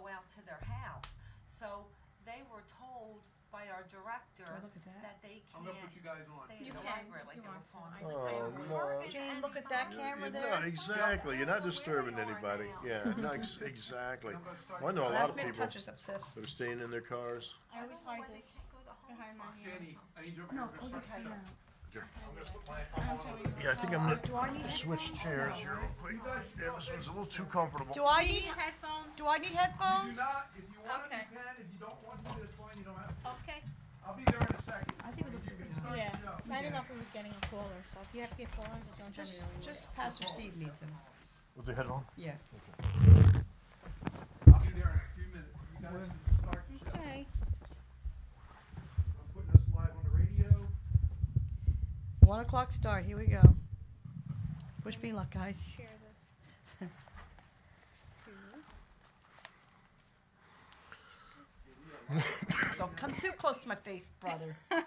out to their house. So they were told by our director that they I'm gonna can't put you guys on. stay You in the can, library like if they you were want to. falling asleep. Oh, no. Jane, look at that camera No, there. exactly. You're not disturbing anybody. Yeah, no, exactly. Well, I know a lot of Last minute people touches up, sis. that are staying in their cars. I always hide this behind my Sandy, I need you over No, here. put your head down. I'm gonna slip my phone on. Yeah, I think I'm Do I gonna need switch chairs here real quick. Yeah, this one's a little too comfortable. Do I Do you need need headphones? Do I need You headphones? do not, if you want Okay. it, you can. If you don't want to, that's fine. You don't have to. Okay. I'll be there in a second. I think You can start Yeah. the show. I didn't know if we were getting a caller, so if you have to get callers, just don't tell me. Just Pastor Steve needs them. With the head on? Yeah. I'll be there in a few minutes. You guys can start the show. Okay. I'm putting us live on the radio. 1 o'clock start. Here we go. Wish me luck, guys. Share this. Don't come too close to my face, brother. We're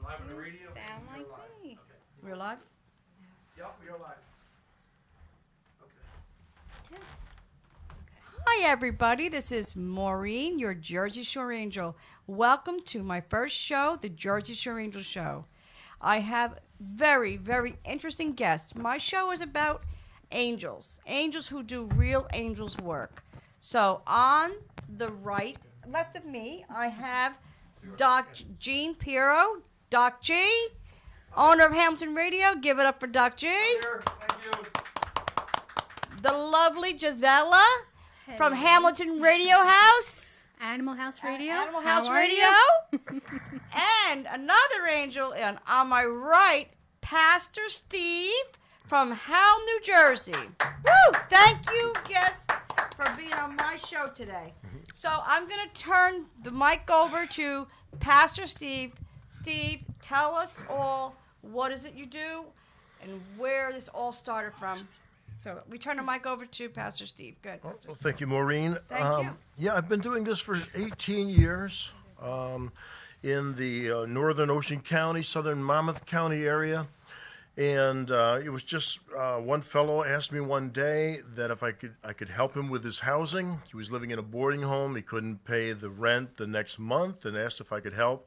live on the radio. Sound You're like live. me. We're live. Yep, we are live. Okay. Hi, everybody. This is Maureen, your Jersey Shore Angel. Welcome to my first show, the Jersey Shore Angel Show. I have very, very interesting guests. My show is about angels, angels who do real angels work. So on the left of me, I have Doc Gene Piero, Doc G, owner of Hamilton Radio. Give it up for Doc G. Here, thank you. The lovely Gisela from Hamilton Radio House. Animal House Radio. Animal How House are Radio. you? And another angel, and on my right, Pastor Steve from Howell, New Jersey. Woo! Thank you, guests, for being on my show today. So I'm going to turn the mic over to Pastor Steve. Steve, tell us all what is it you do and where this all started from. So we turn the mic over to Pastor Steve. Good. Well, thank you, Maureen. Thank you. Yeah, I've been doing this for 18 years in the northern Ocean County, southern Monmouth County area. And it was just one fellow asked me one day that if I could help him with his housing. He was living in a boarding home. He couldn't pay the rent the next month and asked if I could help.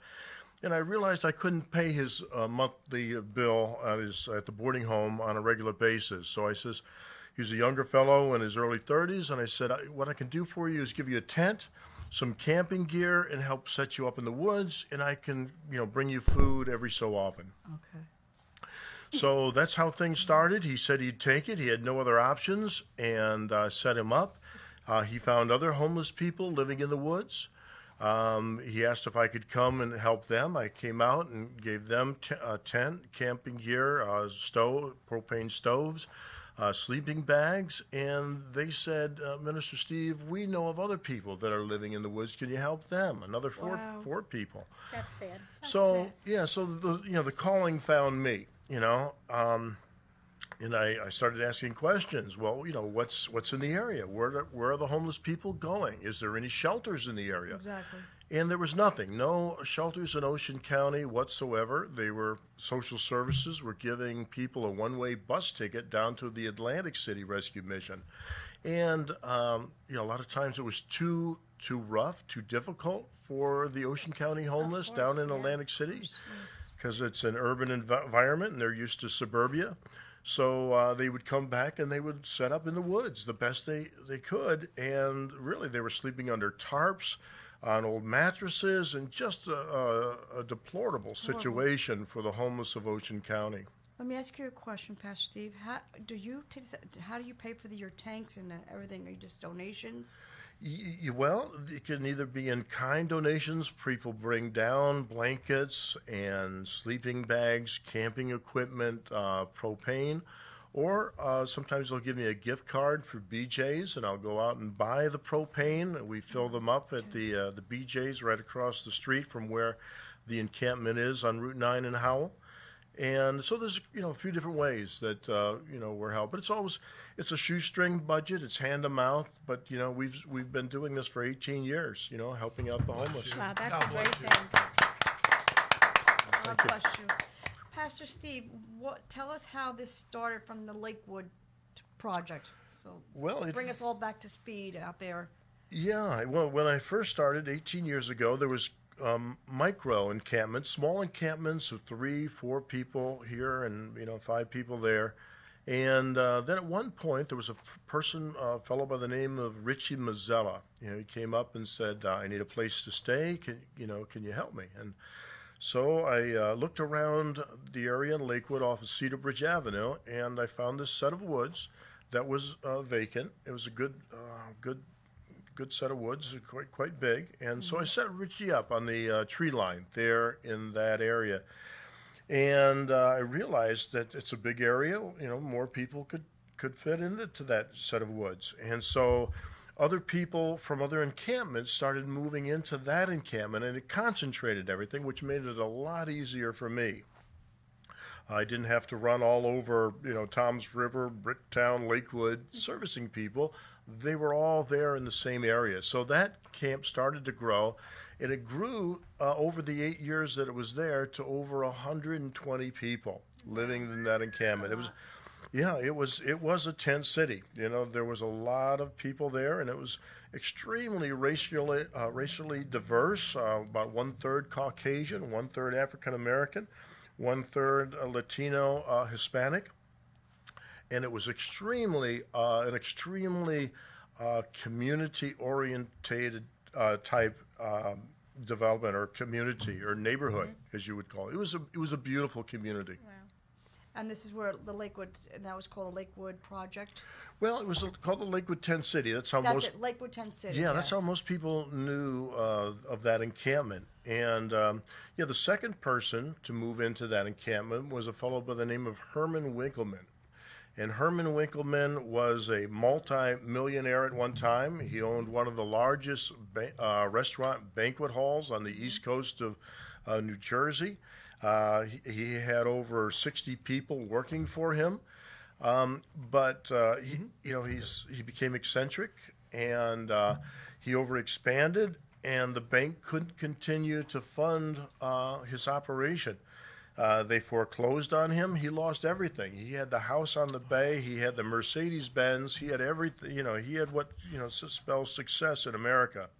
And I realized I couldn't pay his monthly bill at the boarding home on a regular basis. So I says, he's a younger fellow in his early 30s, and I said, what I can do for you is give you a tent, some camping gear, and help set you up in the woods, and I can, bring you food every so often. Okay. So that's how things started. He said he'd take it. He had no other options, and set him up. He found other homeless people living in the woods. He asked if I could come and help them. I came out and gave them a tent, camping gear, propane stoves, sleeping bags, and they said, Minister Steve, we know of other people that are living in the woods. Can you help them? Another four people. That's sad. So the calling found me. And I started asking questions. Well, what's in the area? Where are the homeless people going? Is there any shelters in the area? Exactly. And there was nothing. No shelters in Ocean County whatsoever. Social services were giving people a one-way bus ticket down to the Atlantic City Rescue Mission. And, a lot of times it was too rough, too difficult for the Ocean County homeless down in Atlantic City because it's an urban environment and they're used to suburbia. So they would come back and they would set up in the woods the best they could. And really, they were sleeping under tarps, on old mattresses, and just a deplorable situation for the homeless of Ocean County. Let me ask you a question, Pastor Steve. How do you pay for your tanks and everything? Are you just donations? Well, it can either be in kind donations. People bring down blankets and sleeping bags, camping equipment, propane, or sometimes they'll give me a gift card for BJ's, and I'll go out and buy the propane. We fill them up at the BJ's right across the street from where the encampment is on Route 9 in Howell. And so there's, a few different ways that, we're helping. But it's a shoestring budget. It's hand to mouth. But, we've been doing this for 18 years, helping out the homeless. Wow, that's a great thing. God bless you. Pastor Steve, tell us how this started from the Lakewood project. So Well, bring us all back to speed out there. Yeah, well, when I first started 18 years ago, there was micro encampments, small encampments of 3, 4 people here and 5 people there. And then at one point, there was a a fellow by the name of Richie Mazzella. He came up and said, "I need a place to stay. Can you help me?" And so I looked around the area in Lakewood off of Cedar Bridge Avenue, and I found this set of woods that was vacant. It was a good set of woods, quite big. And so I set Richie up on the tree line there in that area. And I realized that it's a big area, more people could fit into that set of woods. And so other people from other encampments started moving into that encampment, and it concentrated everything, which made it a lot easier for me. I didn't have to run all over, Toms River, Bricktown, Lakewood, servicing people. They were all there in the same area. So that camp started to grow, and it grew over the 8 years that it was there to over 120 people living in that encampment. It was a tent city. There was a lot of people there, and it was extremely racially diverse. About 1/3 Caucasian, 1/3 African American, 1/3 Latino, Hispanic, and it was an extremely community-orientated type development or community or neighborhood, as you would call it. It was a beautiful community. Wow. And this is where the Lakewood, and that was called the Lakewood Project. Well, it was called the Lakewood Tent City. That's how That's most. it, Lakewood Tent City. Yeah, that's how yes. most people knew of that encampment. And the second person to move into that encampment was a fellow by the name of Herman Winkleman. And Herman Winkleman was a multi-millionaire at one time. He owned one of the largest restaurant banquet halls on the east coast of New Jersey. He had over 60 people working for him. But he became eccentric, and he overexpanded, and the bank couldn't continue to fund his operation. They foreclosed on him. He lost everything. He had the house on the bay. He had the Mercedes-Benz. He had everything. He had what spells success in America.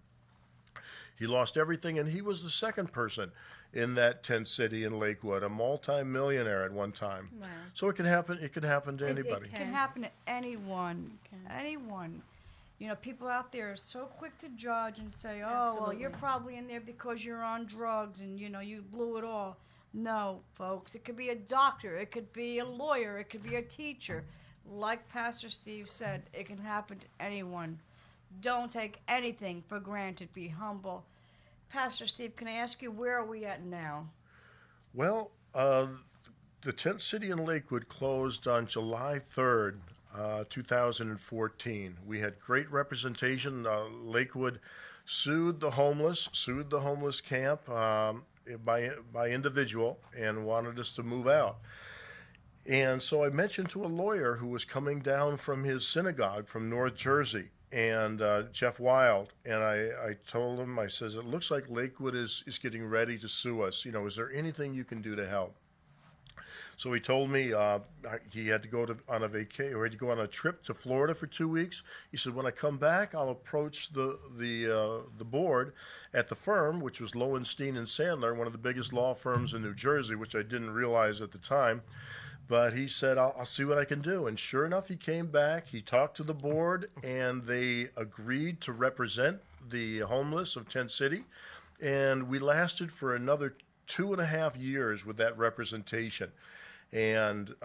He lost everything, and he was the second person in that tent city in Lakewood, a multi-millionaire at one time. Wow. So it could happen. It could happen to anybody. It can happen to anyone. Anyone. People out there are so quick to judge and say, "Oh, well, Absolutely. you're probably in there because you're on drugs and you blew it all." No, folks. It could be a doctor. It could be a lawyer. It could be a teacher. Like Pastor Steve said, it can happen to anyone. Don't take anything for granted. Be humble. Pastor Steve, can I ask you, where are we at now? Well, the tent city in Lakewood closed on July 3rd, 2014. We had great representation. Lakewood sued the homeless camp by individual and wanted us to move out. And so I mentioned to a lawyer who was coming down from his synagogue from North Jersey, and Jeff Wild, and I told him, I says, "It looks like Lakewood is getting ready to sue us. Is there anything you can do to help?" So he told me he had to go on a trip to Florida for 2 weeks. He said, "When I come back, I'll approach the board at the firm, which was Lowenstein and Sandler, one of the biggest law firms in New Jersey," which I didn't realize at the time. But he said, I'll see what I can do. And sure enough, he came back, he talked to the board, and they agreed to represent the homeless of Tent City. And we lasted for another 2.5 years with that representation. And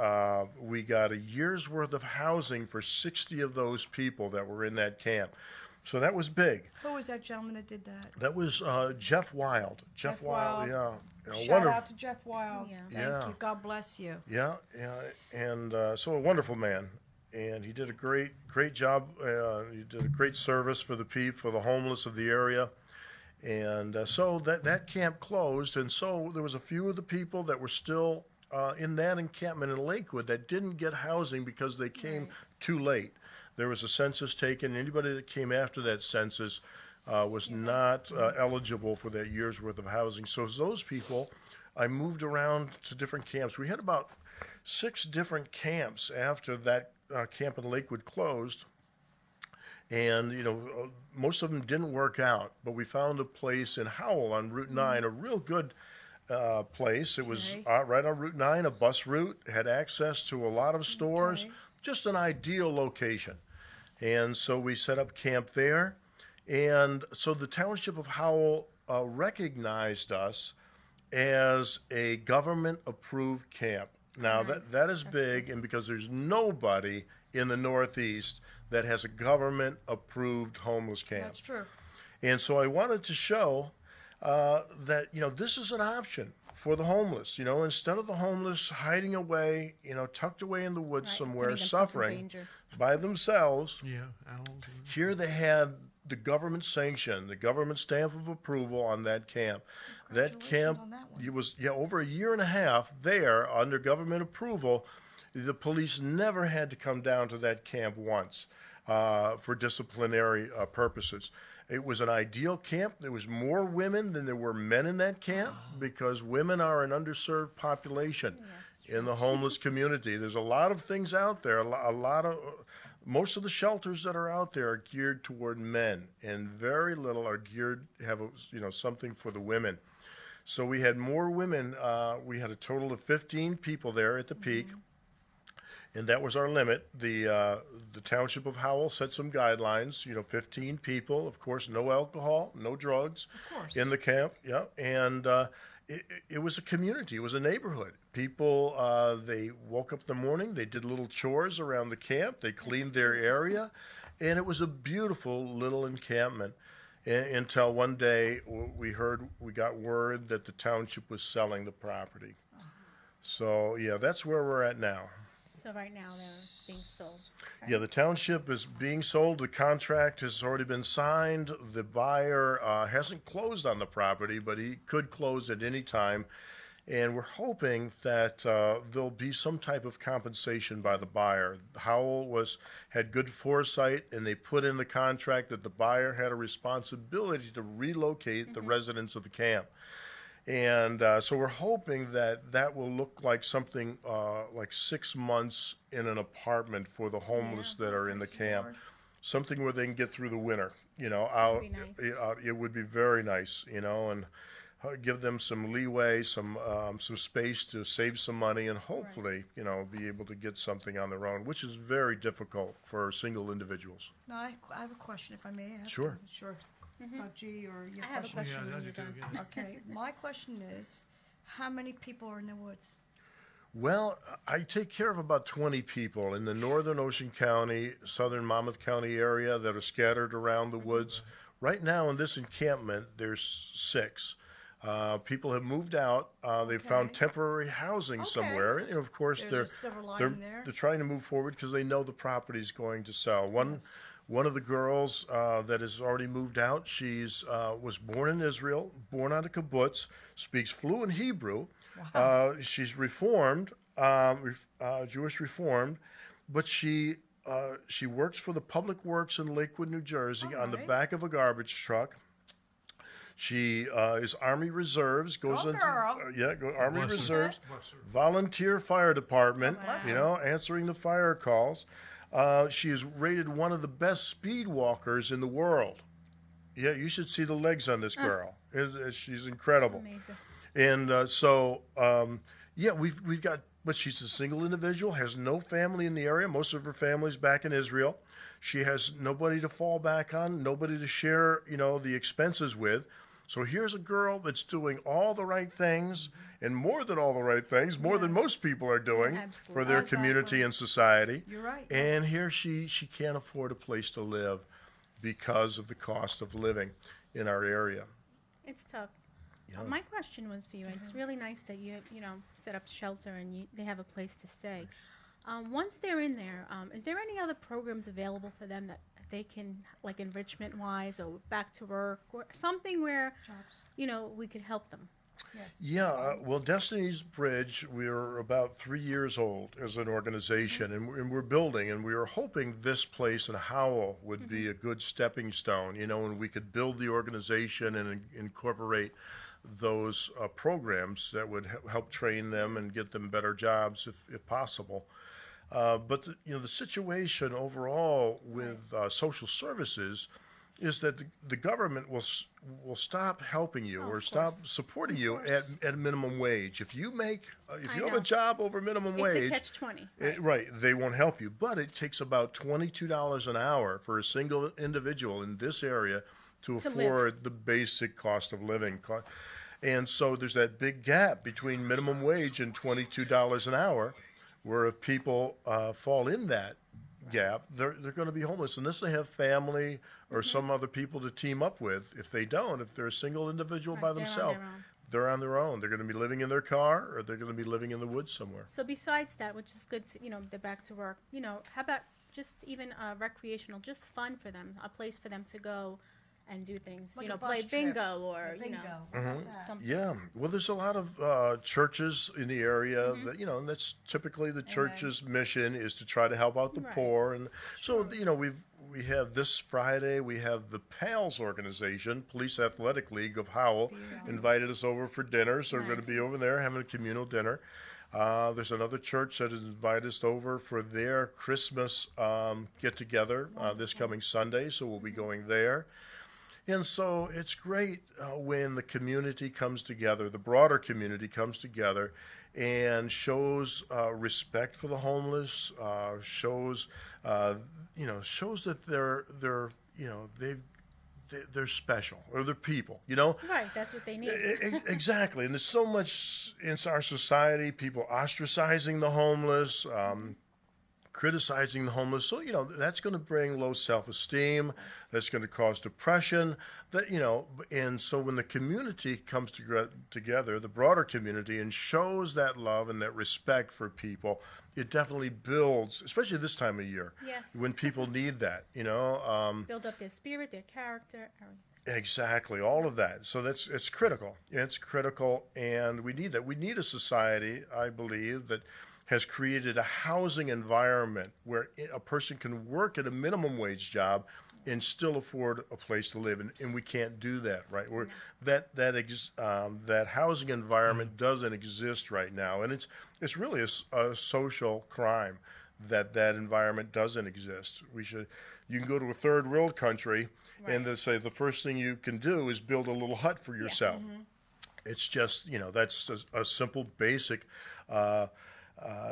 we got a year's worth of housing for 60 of those people that were in that camp. So that was big. Who was that gentleman that did that? That was Jeff Wild. Jeff Wild. Yeah. Shout out to Jeff Wild. Yeah. Thank Yeah. you. God bless you. Yeah, and so a wonderful man, and he did a great job. He did a great service for the homeless of the area, and so that camp closed, and so there was a few of the people that were still in that encampment in Lakewood that didn't get housing because they came too late. There was a census taken. Anybody that came after that census was not eligible for that year's worth of housing. So those people, I moved around to different camps. We had about 6 different camps after that camp in Lakewood closed, and most of them didn't work out. But we found a place in Howell on Route 9, a real good place. It was right on Route 9, a bus route, had access to a lot of stores, just an ideal location. And so we set up camp there. And so the Township of Howell recognized us as a government-approved camp. Now, that is big, and because there's nobody in the Northeast that has a government-approved homeless camp. That's true. And so I wanted to show that, this is an option for the homeless. Instead of the homeless hiding away, tucked away in the woods somewhere, putting themselves in suffering danger. by themselves, Yeah, owls. here they had the government sanction, the government stamp of approval on that camp. That camp, on that one. it was over a year and a half there under government approval. The police never had to come down to that camp once for disciplinary purposes. It was an ideal camp. There was more women than there were men in that camp because women are an underserved population in the homeless community. There's a lot of things out there. Most of the shelters that are out there are geared toward men, and very little are geared have something for the women. So we had more women. We had a total of 15 people there at the peak. And that was our limit. The Township of Howell set some guidelines, 15 people, of course, no alcohol, no drugs in the camp. Yeah. And it was a community. It was a neighborhood. People, they woke up in the morning, they did little chores around the camp, they cleaned their area, and it was a beautiful little encampment until one day we got word that the township was selling the property. So, yeah, that's where we're at now. So right now they're being sold. Right? Yeah, the township is being sold. The contract has already been signed. The buyer hasn't closed on the property, but he could close at any time. And we're hoping that there'll be some type of compensation by the buyer. Howell had good foresight, and they put in the contract that the buyer had a responsibility to relocate the residents of the camp. And so we're hoping that will look like something like 6 months in an apartment for the homeless that are in the camp. Something where they can get through the winter, out. That'd be nice. It would be very nice, and give them some leeway, some space to save some money, and hopefully, be able to get something on their own, which is very difficult for single individuals. No, I have a question, if I may ask. Sure. Sure. G, or your I have a question? question when you're done. Okay, my question is, how many people are in the woods? Well, I take care of about 20 people in the northern Ocean County, southern Monmouth County area that are scattered around the woods. Right now in this encampment, there's 6. People have moved out. They've found temporary housing somewhere. And of course, There's a silver lining there. they're trying to move forward because they know the property is going to sell. One of the girls that has already moved out, she's was born in Israel, born on a kibbutz, speaks fluent Hebrew. She's Reformed, Jewish Reformed, but she works for the Public Works in Lakewood, New Jersey, on the back of a garbage truck. She is Army Reserves, goes into Army Reserves, volunteer fire department, answering the fire calls. She is rated one of the best speed walkers in the world. Yeah, you should see the legs on this girl. She's incredible. Amazing. And we've got, but she's a single individual, has no family in the area. Most of her family's back in Israel. She has nobody to fall back on, nobody to share, the expenses with. So here's a girl that's doing all the right things, and more than all the right things, more than most people are doing for their community and society. You're right. And here she can't afford a place to live because of the cost of living in our area. It's tough. My question was for you. It's really nice that you set up shelter and they have a place to stay. Once they're in there, is there any other programs available for them that they can, like enrichment-wise or back to work or something where, we could help them? Yeah, well, Destiny's Bridge, we're about 3 years old as an organization, and we're building, and we were hoping this place in Howell would be a good stepping stone, and we could build the organization and incorporate those programs that would help train them and get them better jobs if possible. But the situation overall with social services is that the government will stop helping you or stop supporting you at minimum wage. If you make if you have a job over minimum wage, It's a catch-20. right, they won't help you. But it takes about $22 an hour for a single individual in this area to To live. afford the basic cost of living. And so there's that big gap between minimum wage and $22 an hour, where if people fall in that gap, they're going to be homeless unless they have family or some other people to team up with. If they don't, if they're a single individual by Right, they're on themselves, their own. they're on their own. They're going to be living in their car or they're going to be living in the woods somewhere. So besides that, which is good to, they're back to work, how about just even recreational, just fun for them, a place for them to go and do things, Like a play bus trip. bingo or, something. Yeah, well, there's a lot of churches in the area that, and that's typically the church's mission is to try to help out the Right. poor. And so, we have this Friday, we have the PALS organization, Police Athletic League of Howell, invited us over for dinner. So we're going to be Nice. over there having a communal dinner. There's another church that has invited us over for their Christmas get-together this coming Sunday. So we'll be going there. And so it's great when the community comes together, the broader community comes together and shows respect for the homeless, shows that they're special or they're people, Right, that's what they need. Exactly. And there's so much in our society, people ostracizing the homeless, criticizing the homeless. So, that's going to bring low self-esteem. That's going to cause depression. And so when the community comes together, the broader community, and shows that love and that respect for people, it definitely builds, especially this time of year, Yes. when people need that, Build up their spirit, their character, everything. Exactly, all of that. So it's critical. It's critical, and we need that. We need a society, I believe, that has created a housing environment where a person can work at a minimum wage job and still afford a place to live, and we can't do that, right? That housing environment doesn't exist right now, and it's really a social crime that environment doesn't exist. You can go to a third world country, and they say the first thing you can do is build a little hut for yourself. It's just that's a simple, basic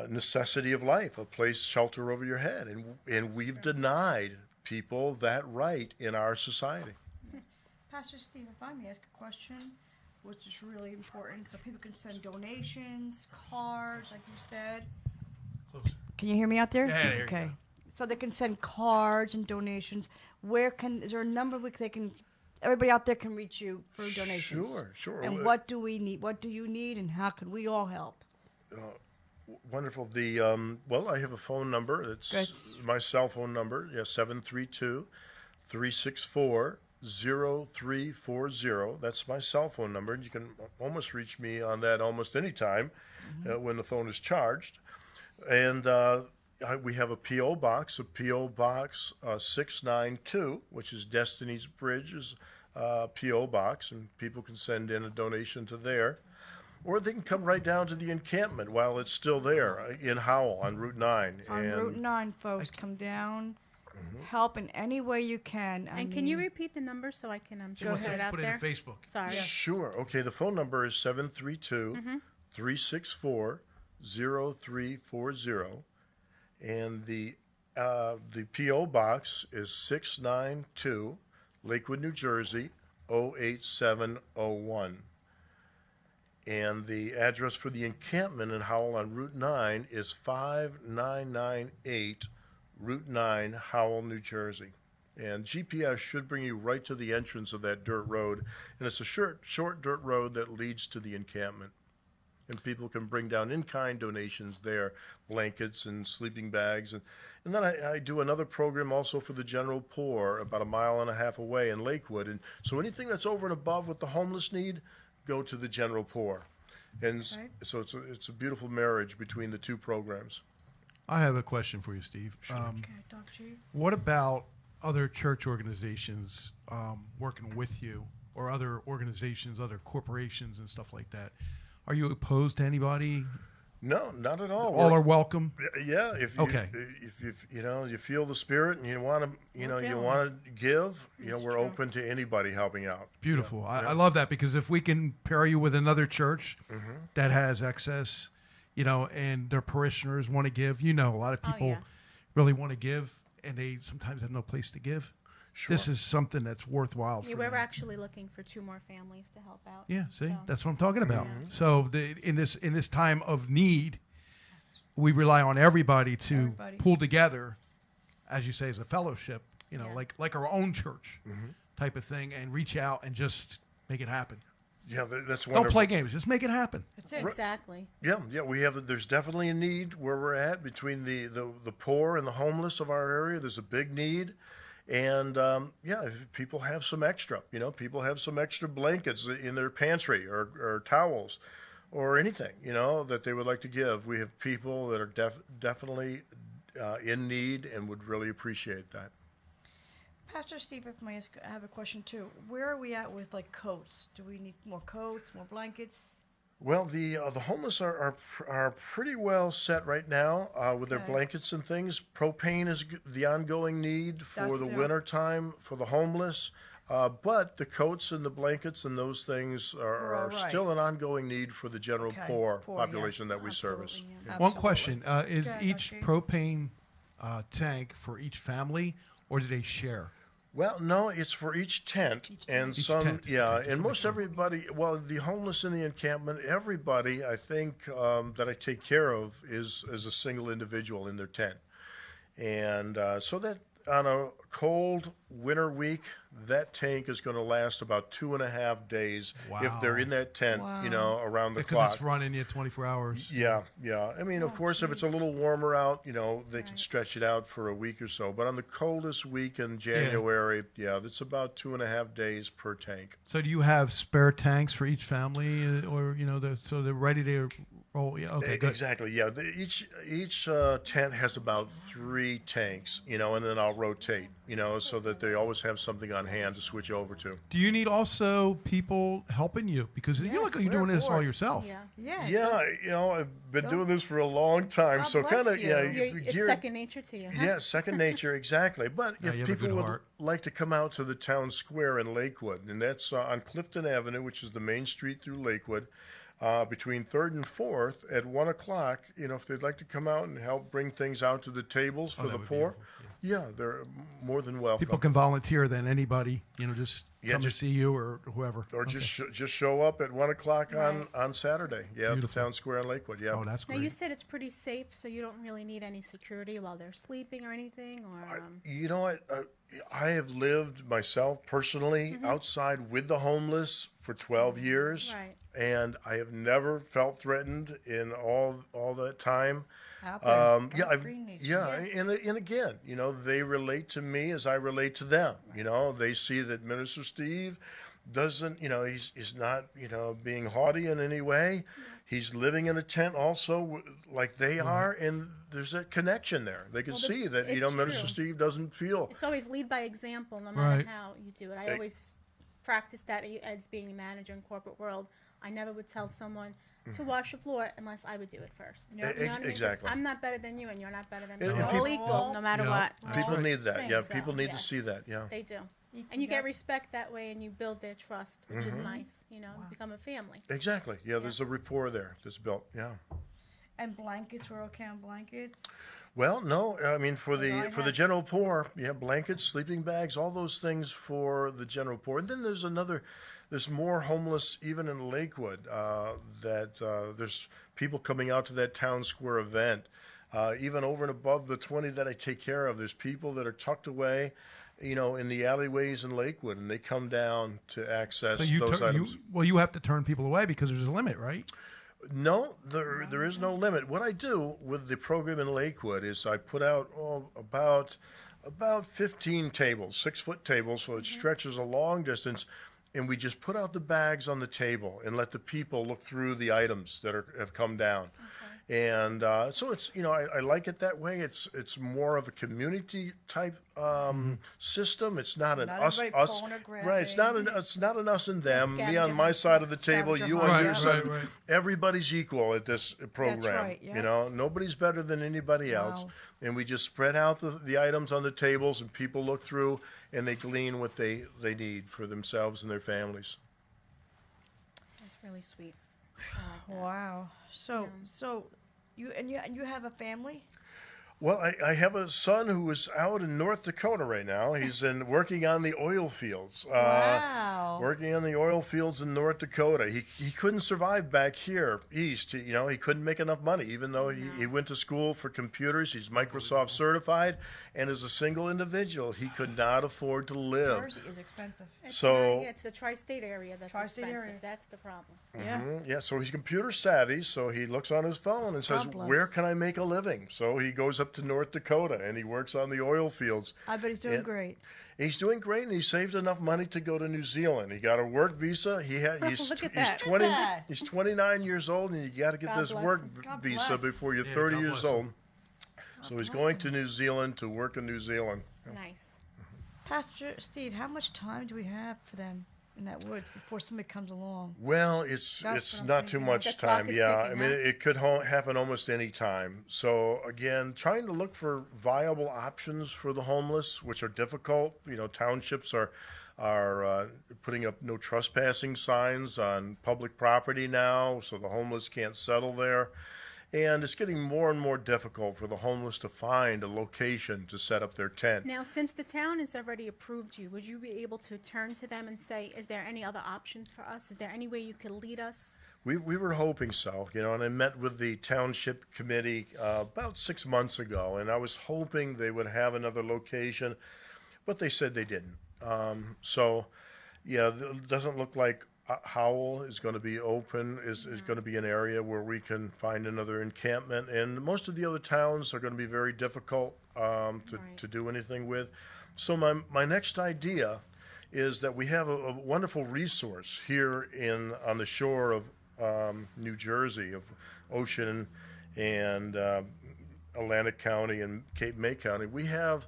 necessity of life, a place, shelter over your head, and we've denied people that right in our society. Pastor Steve, if I may ask a question, which is really important, so people can send donations, cards, like you said. Can you hear me out there? Yeah, I hear you. Okay. So they can send cards and donations. Is there a number everybody out there can reach you for donations? Sure. And what do we need? What do you need, and how can we all help? Wonderful. I have a phone number. It's my cell phone number. 732-364-0340. That's my cell phone number. You can almost reach me on that almost any time when the phone is charged. And we have a P.O. Box, P.O. Box 692, which is Destiny's Bridge's P.O. Box, and people can send in a donation to there. Or they can come right down to the encampment while it's still there in Howell on Route 9. It's on Route 9, folks. Come down. Help in any way you can. And can you repeat the number so I can just put it out Put it there? in Facebook. Sorry. Sure. Okay, the phone number is 732-364-0340. And the P.O. Box is 692, Lakewood, New Jersey, 08701. And the address for the encampment in Howell on Route 9 is 5998 Route 9, Howell, New Jersey. And GPS should bring you right to the entrance of that dirt road. And it's a short dirt road that leads to the encampment. And people can bring down in-kind donations there, blankets and sleeping bags. And then I do another program also for the general poor about a mile and a half away in Lakewood. And so anything that's over and above what the homeless need, go to the general poor. And so it's a beautiful marriage between the two programs. I have a question for you, Steve. Okay, Dr. G. What about other church organizations working with you, or other organizations, other corporations and stuff like that? Are you opposed to anybody No, not at all. All are welcome. Yeah, if you, Okay. if you know, you feel the spirit and you want to, you feeling want to give, That's we're true. open to anybody helping out. Beautiful. I love that, because if we can pair you with another church Mm-hmm. that has excess, and their parishioners want to give, a lot of people yeah. really want to give, and they sometimes have no place to give. Sure. This is something that's worthwhile Yeah, for we're them. actually looking for 2 more families to help out. Yeah, see, So- that's what I'm talking about. Mm-hmm. So in this time of need, we rely on everybody to Everybody. pull together, as you say, as a fellowship. Yeah. Like our own church Mm-hmm. type of thing, and reach out and just make it happen. Yeah, that's Don't wonderful. play games, just make it happen. That's it. Exactly. Yeah, there's definitely a need where we're at between the poor and the homeless of our area. There's a big need. And if people have some extra, people have some extra blankets in their pantry or towels or anything, that they would like to give. We have people that are definitely in need and would really appreciate that. Pastor Steve, if I have a question too. Where are we at with like coats? Do we need more coats, more blankets? Well, the homeless are pretty well set right now with their Okay. blankets and things. Propane is the ongoing need for That's the the- winter time for the homeless. But the coats and the blankets and those things We're are all right. still an ongoing need for the general Okay. poor Poor, population yes, that we service. Absolutely, yeah. One Absolutely. question: is Go ahead, each Archie. propane tank for each family, or do they share? Well, no, it's for each tent, and Each some, tent, yeah, okay, just and wanna most make sure. everybody. Well, the homeless in the encampment, everybody, I think that I take care of is a single individual in their tent, and so that on a cold winter week, that tank is going to last about 2.5 days if they're Wow. in that tent, around the Because clock. it's running you 24 hours. Yeah, yeah. I mean, of course, if it's a little warmer out, they can stretch it out for a week or so. But on the coldest week in January, that's about 2.5 days per tank. So do you have spare tanks for each family, or so they're ready to roll? Yeah, okay, good. Exactly. Yeah. Each tent has about 3 tanks, and then I'll rotate, so that they always have something on hand to switch over to. Do you need also people helping you, because you look Yes, like you're we're doing this all bored. yourself? Yeah. Yeah. Yeah, I've been doing this for a long time, God so bless kind of you. It's second nature to you. Huh? Yeah, second nature, exactly. But Yeah, if you have a people good would heart. like to come out to the town square in Lakewood, and that's on Clifton Avenue, which is the main street through Lakewood, between 3rd and 4th at 1 o'clock, if they'd like to come out and help bring things out to the tables for that the would be poor, they're more than welcome. People can volunteer then, anybody, just Yeah, come just- to see you or whoever. Or Okay. just show up at 1 o'clock on Saturday. Yeah, at the Beautiful. town square in Lakewood. Yeah. Oh, that's Now great. you said it's pretty safe, so you don't really need any security while they're sleeping or anything, or You know what? I have lived myself personally outside with the homeless for 12 years, Right. and I have never felt threatened in all that time. Out there. Yeah, That's green nature. and again, they relate to me as I relate to them. They see that Minister Steve doesn't, he's not, being haughty in any way. He's living in a tent also like they are, and there's that connection there. They can Well, see that, it's Minister true. Steve doesn't feel. it's always lead by example, no matter Right. how you do it. I always practice that as being a manager in corporate world. I never would tell someone to wash the floor unless I would do it first. Yeah. You know what I mean? 'Cause Exactly. I'm not better than you, and you're not better than me. And We're all people- equal, no matter Yeah. what. That's People right. need that. Same. Yeah, So, people need to yes. see that. Yeah. They do. And you get respect that way, and you build their trust, which is nice. Become a family. Exactly. Yeah, there's a rapport there that's built. Yeah. And blankets, we're okay on blankets. Well, no, I mean for Well, I the have- general poor, blankets, sleeping bags, all those things for the general poor. And then there's more homeless even in Lakewood. There's people coming out to that town square event, even over and above the 20 that I take care of. There's people that are tucked away, in the alleyways in Lakewood, and they come down to access So those items. you have to turn people away because there's a limit, right? No, there is no limit. What I do with the program in Lakewood is I put out about 15 tables, 6-foot tables, so it stretches a long distance, and we just put out the bags on the table and let the people look through the items that have come down. And so it's, I like it that way. It's more of a community type system. It's not an Not us everybody us pulling or right. It's not an us and them. Me on my side of the table, Scavenger you hunt. on your Right, side. right. Everybody's equal at this program. right, yeah. Nobody's better than anybody else. Wow. And we just spread out the items on the tables, and people look through and they glean what they need for themselves and their families. That's really sweet. I like that. Wow. So you have a family? Well, I have a son who is out in North Dakota right now. He's working on the oil fields. Wow. Working on the oil fields in North Dakota. He couldn't survive back here east. He couldn't make enough money, even though he went to school for computers. He's Microsoft certified, and as a single individual, he could not afford to live. Jersey is expensive. It's So- not- yeah, it's the tri-state area that's Tri-state expensive. area. That's the problem. Yeah. Yeah, so he's computer savvy, so he looks on his phone and says, God bless. where can I make a living? So he goes up to North Dakota and he works on the oil fields. I bet he's doing Yeah. great. He's doing great, and he saved enough money to go to New Zealand. He got a work visa. He's Look at he's that. 20 Look at that. he's 29 years old, and you got to get God this bless work him. God visa bless. before you're Yeah, 30 God years bless him. old. So he's going to New Zealand to work in New Zealand. Nice. Pastor Steve, how much time do we have for them in that woods before somebody comes along? Well, it's That's what I'm not too thinking. much The clock time. is Yeah, I ticking, mean, huh? it could happen almost any time. So again, trying to look for viable options for the homeless, which are difficult. Townships are putting up no trespassing signs on public property now, so the homeless can't settle there. And it's getting more and more difficult for the homeless to find a location to set up their tent. Now, since the town has already approved you, would you be able to turn to them and say, is there any other options for us? Is there any way you could lead us? We were hoping so, and I met with the township committee about 6 months ago, and I was hoping they would have another location, but they said they didn't. It doesn't look like Howell is going to be open, is going to be an area where we can find another encampment, and most of the other towns are going to be very difficult to do anything with. So my next idea is that we have a wonderful resource here on the shore of New Jersey, of Ocean and Atlantic County and Cape May County. We have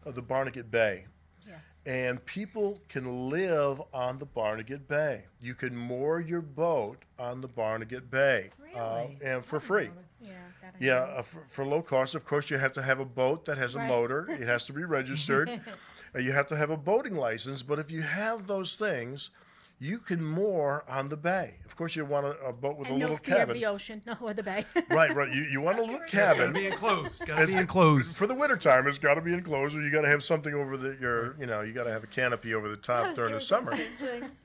the Barnegat Bay. Yes. And people can live on the Barnegat Bay. You can moor your boat on the Barnegat Bay, Really? and for free. Yeah. That I Yeah, know. for low cost. Of course, you have to have a boat that has a Right. motor. It has to be registered. You have to have a boating license. But if you have those things, you can moor on the bay. Of course, you want a boat with And a no little fear cabin. of the ocean, no, or the bay. Right. You want a little Gotta cabin. be enclosed. Gotta It's- be enclosed. For the wintertime, it's got to be enclosed, or you got to have something over you got to have a canopy over the top during the summer.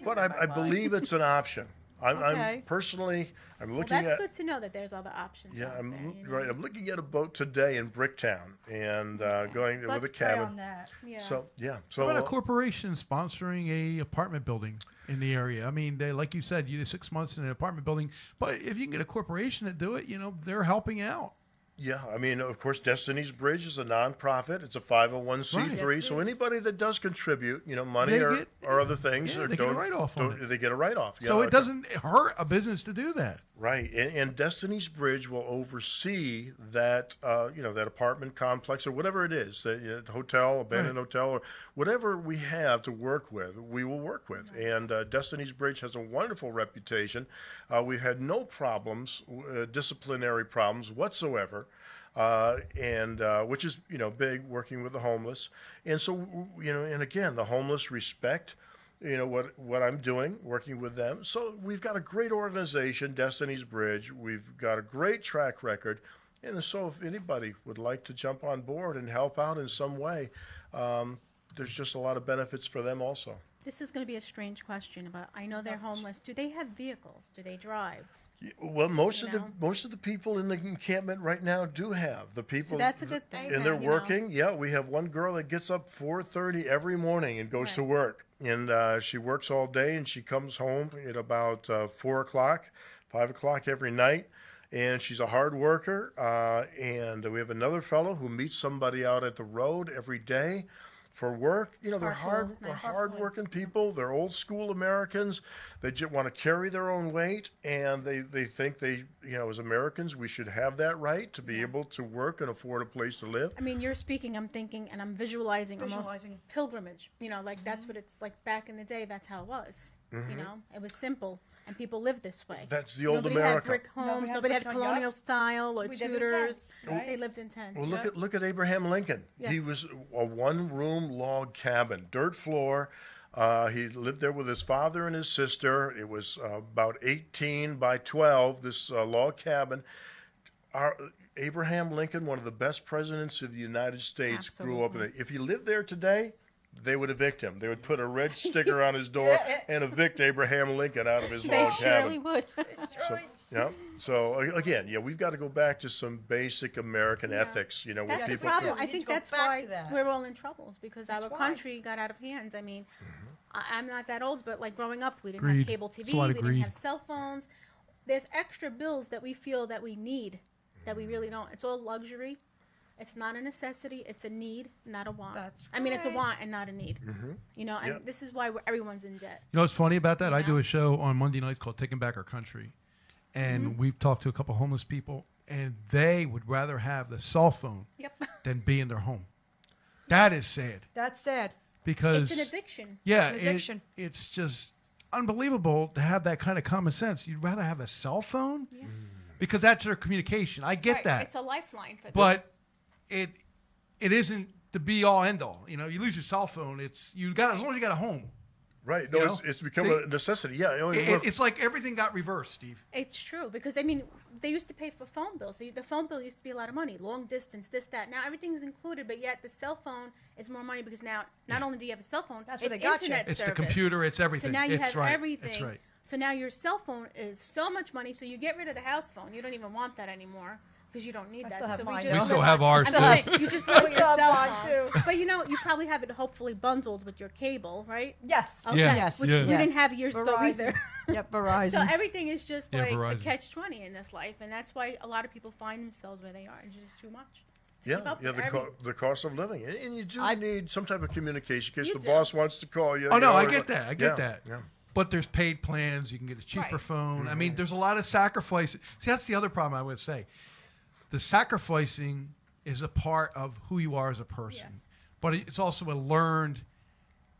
But I believe it's an option. I'm Okay. personally, I'm Well, looking that's at. good to know that there's other options. Yeah, out there, you know? right. I'm looking at a boat today in Bricktown and going with Let's a pray on cabin. that. Yeah. So yeah, What about a so corporation sponsoring a apartment building in the area? I mean, they, like you said, you 6 months in an apartment building, but if you can get a corporation to do it, they're helping out. yeah, I mean, of course, Destiny's Bridge is a nonprofit. It's a 501c3. Right. Yes, it So is. anybody that does contribute, money They or, get- or other things, yeah, or they get a don't, write-off on don't- they get a write-off. So Yeah, it doesn't hurt a business to do that. Right, and Destiny's Bridge will oversee that, that apartment complex or whatever it is, the hotel, abandoned hotel, or whatever we have to work with, we will work with. And Destiny's Bridge has a wonderful reputation. We've had no problems, disciplinary problems whatsoever. Which is big, working with the homeless, and so and again, the homeless respect what I'm doing, working with them. So we've got a great organization, Destiny's Bridge. We've got a great track record, and so if anybody would like to jump on board and help out in some way, there's just a lot of benefits for them also. This is going to be a strange question, but I know they're homeless. Do they have vehicles? Do they drive? Well, most You of the know? most of the people in the encampment right now do have the people. So that's a good thing. And they're you know. working. Yeah, we have one girl that gets up 4:30 every morning and goes to Right. work, and she works all day, and she comes home at about 4 o'clock, 5 o'clock every night. And she's a hard worker. And we have another fellow who meets somebody out at the road every day, for work. You know, they're Carpool, they're nice. hard-working people. They're old school Americans. They just want to carry their own weight, and they think as Americans, we should have that right to be able to work and afford a place to live. I mean, you're speaking, I'm thinking, and I'm visualizing almost pilgrimage. You know, like that's what it's like back in the day. That's how it was. You know, it was simple, and people lived this way. That's the old Nobody America. had brick homes. Nobody had colonial style or We lived in Tudors. tents, right? They lived in tents. Well, look at Abraham Lincoln. He Yes. was a one-room log cabin, dirt floor. He lived there with his father and his sister. It was about 18 by 12, this log cabin. Abraham Lincoln, one of the best presidents of the United States, grew up in it. If he lived there today, they would evict him. They would put a red sticker on his door and evict Abraham Lincoln out of his They log surely cabin. would. So, yeah. So again, we've got to go back to some basic American ethics. You know, where That's the people problem. We I need think to go that's back why to that. we're all in troubles because our why. country got out of hands. I mean, I'm not that old, but like growing up, we didn't Greed. have cable It's TV, a lot we of didn't greed. have cell phones. There's extra bills that we feel that we need that we really don't. It's all luxury. It's not a necessity. It's a need, not a want. That's I mean, it's a right. want and not a need. You know, and Yep. this is why everyone's in debt. You know what's funny about that? I do know? a show on Monday nights called Taking Back Our Country. And we've talked to a couple homeless people, and they would rather have the cell phone Yep. than be in their home. That is sad That's sad. because It's an addiction. yeah, It's an addiction. it's just unbelievable to have that kind of common sense. You'd rather have a cell phone because that's their communication. I get Right. that, It's a lifeline for them. but it isn't the be all end all. You know, you lose your cell phone, it's you got as long as you got a home. right. You No, know? it's become See? a necessity. Yeah. It's like everything got reversed, Steve. It's true because I mean they used to pay for phone bills. The phone bill used to be a lot of money, long distance, this, that. Now everything's included, but yet the cell phone is more money because now not only do you have a cell phone, That's it's where they got you. internet It's the service. computer, it's everything. So now you It's have right. everything. It's right. So now your cell phone is so much money. So you get rid of the house phone. You don't even want that anymore because you don't need that. still have so mine, we though. just We still live have on- ours, I'm too. just saying, you just live with your still have cell mine, phone. But you know, you probably have it hopefully bundled with your cable, right? Yes. Okay. Yeah. Yes. Which Yeah. we didn't have years ago Verizon. either. Yep, Verizon. So everything is just Yeah, like a Verizon. catch-20 in this life, and that's why a lot of people find themselves where they are. It's just too much. to Yeah, keep up yeah, with the cost of living, and you do need some type of communication in case You the do. boss wants to call you. Oh you no, know, I or- get that. I get that. Yeah. But there's paid plans. You can get a cheaper Right. phone. I mean, there's a lot of sacrifice. See, that's the other problem I would say. The sacrificing is a part of who you are as a person, Yes. but it's also a learned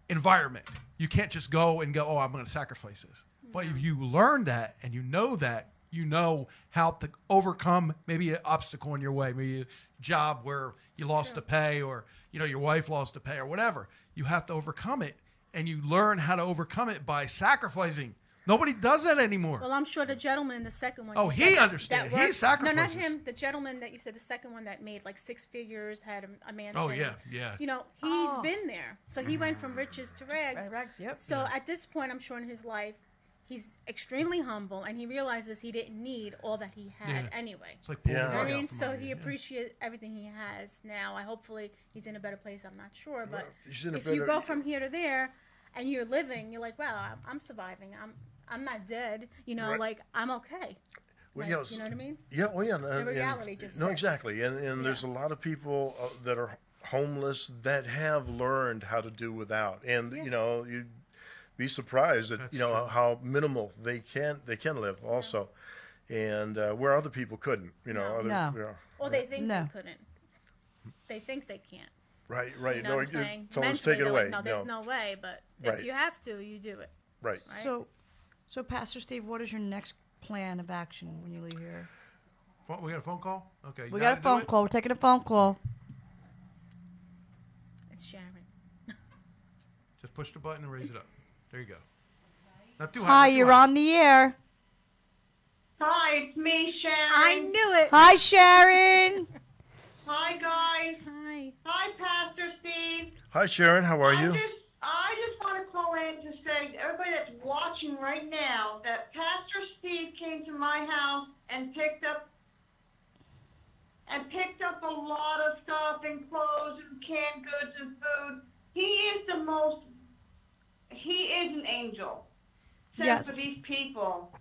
environment. You can't just go and go, "Oh, I'm going to sacrifice this." But if you learn that and you know how to overcome maybe an obstacle in your way, maybe a job where you lost a pay, or your wife lost a pay, or whatever. You have to overcome it, and you learn how to overcome it by sacrificing. Nobody does that anymore. Well, I'm sure the gentleman, the second one. Oh, you he said understands. that He works- No, not sacrifices. him. The gentleman that you said, the second one that made like 6 figures, had a mansion. Oh, yeah, yeah. You know, he's been there. So he went from riches to rags. Rags, yep. So at this point, I'm sure in his life, he's extremely humble, and he realizes he didn't need all that he had Yeah. anyway. It's like pulling Yeah. the You know rug what I out mean? from So under he you. appreciates everything he has now. Hopefully he's in a better place. I'm not sure, but he's in a if you better- go from here to there, and you're living, you're like, wow, I'm surviving. I'm not dead. You know, Right. like I'm okay. Well, Like, yes. you know what I mean? Yeah, well, yeah. And, reality just no, sits. exactly. And there's a lot of people that are homeless that have learned how to do without. And, Yeah. you'd be surprised at, That's how minimal they can live also. And where other people couldn't, No. Or they think No. they couldn't. They think they can't. Right. You know what I'm saying? So let's Mentally, take it they're away. like, no, there's no way. But Right. if you have to, you do it. Right. Right? So, Pastor Steve, what is your next plan of action when you leave here? We got a phone call? Okay. you We know got how a to do phone it? call. We're taking a phone call. It's Sharon. Just push the button and raise it up. There you go. Not too high. Hi, not too you're high. on the air. Hi, it's me, Sharon. I knew it. Hi, Sharon. Hi, guys. Hi. Hi, Pastor Steve. Hi, Sharon. How are you? I just want to call in to say to everybody that's watching right now that Pastor Steve came to my house and picked up a lot of stuff and clothes and canned goods and food. He is an angel sent Yes. for these people.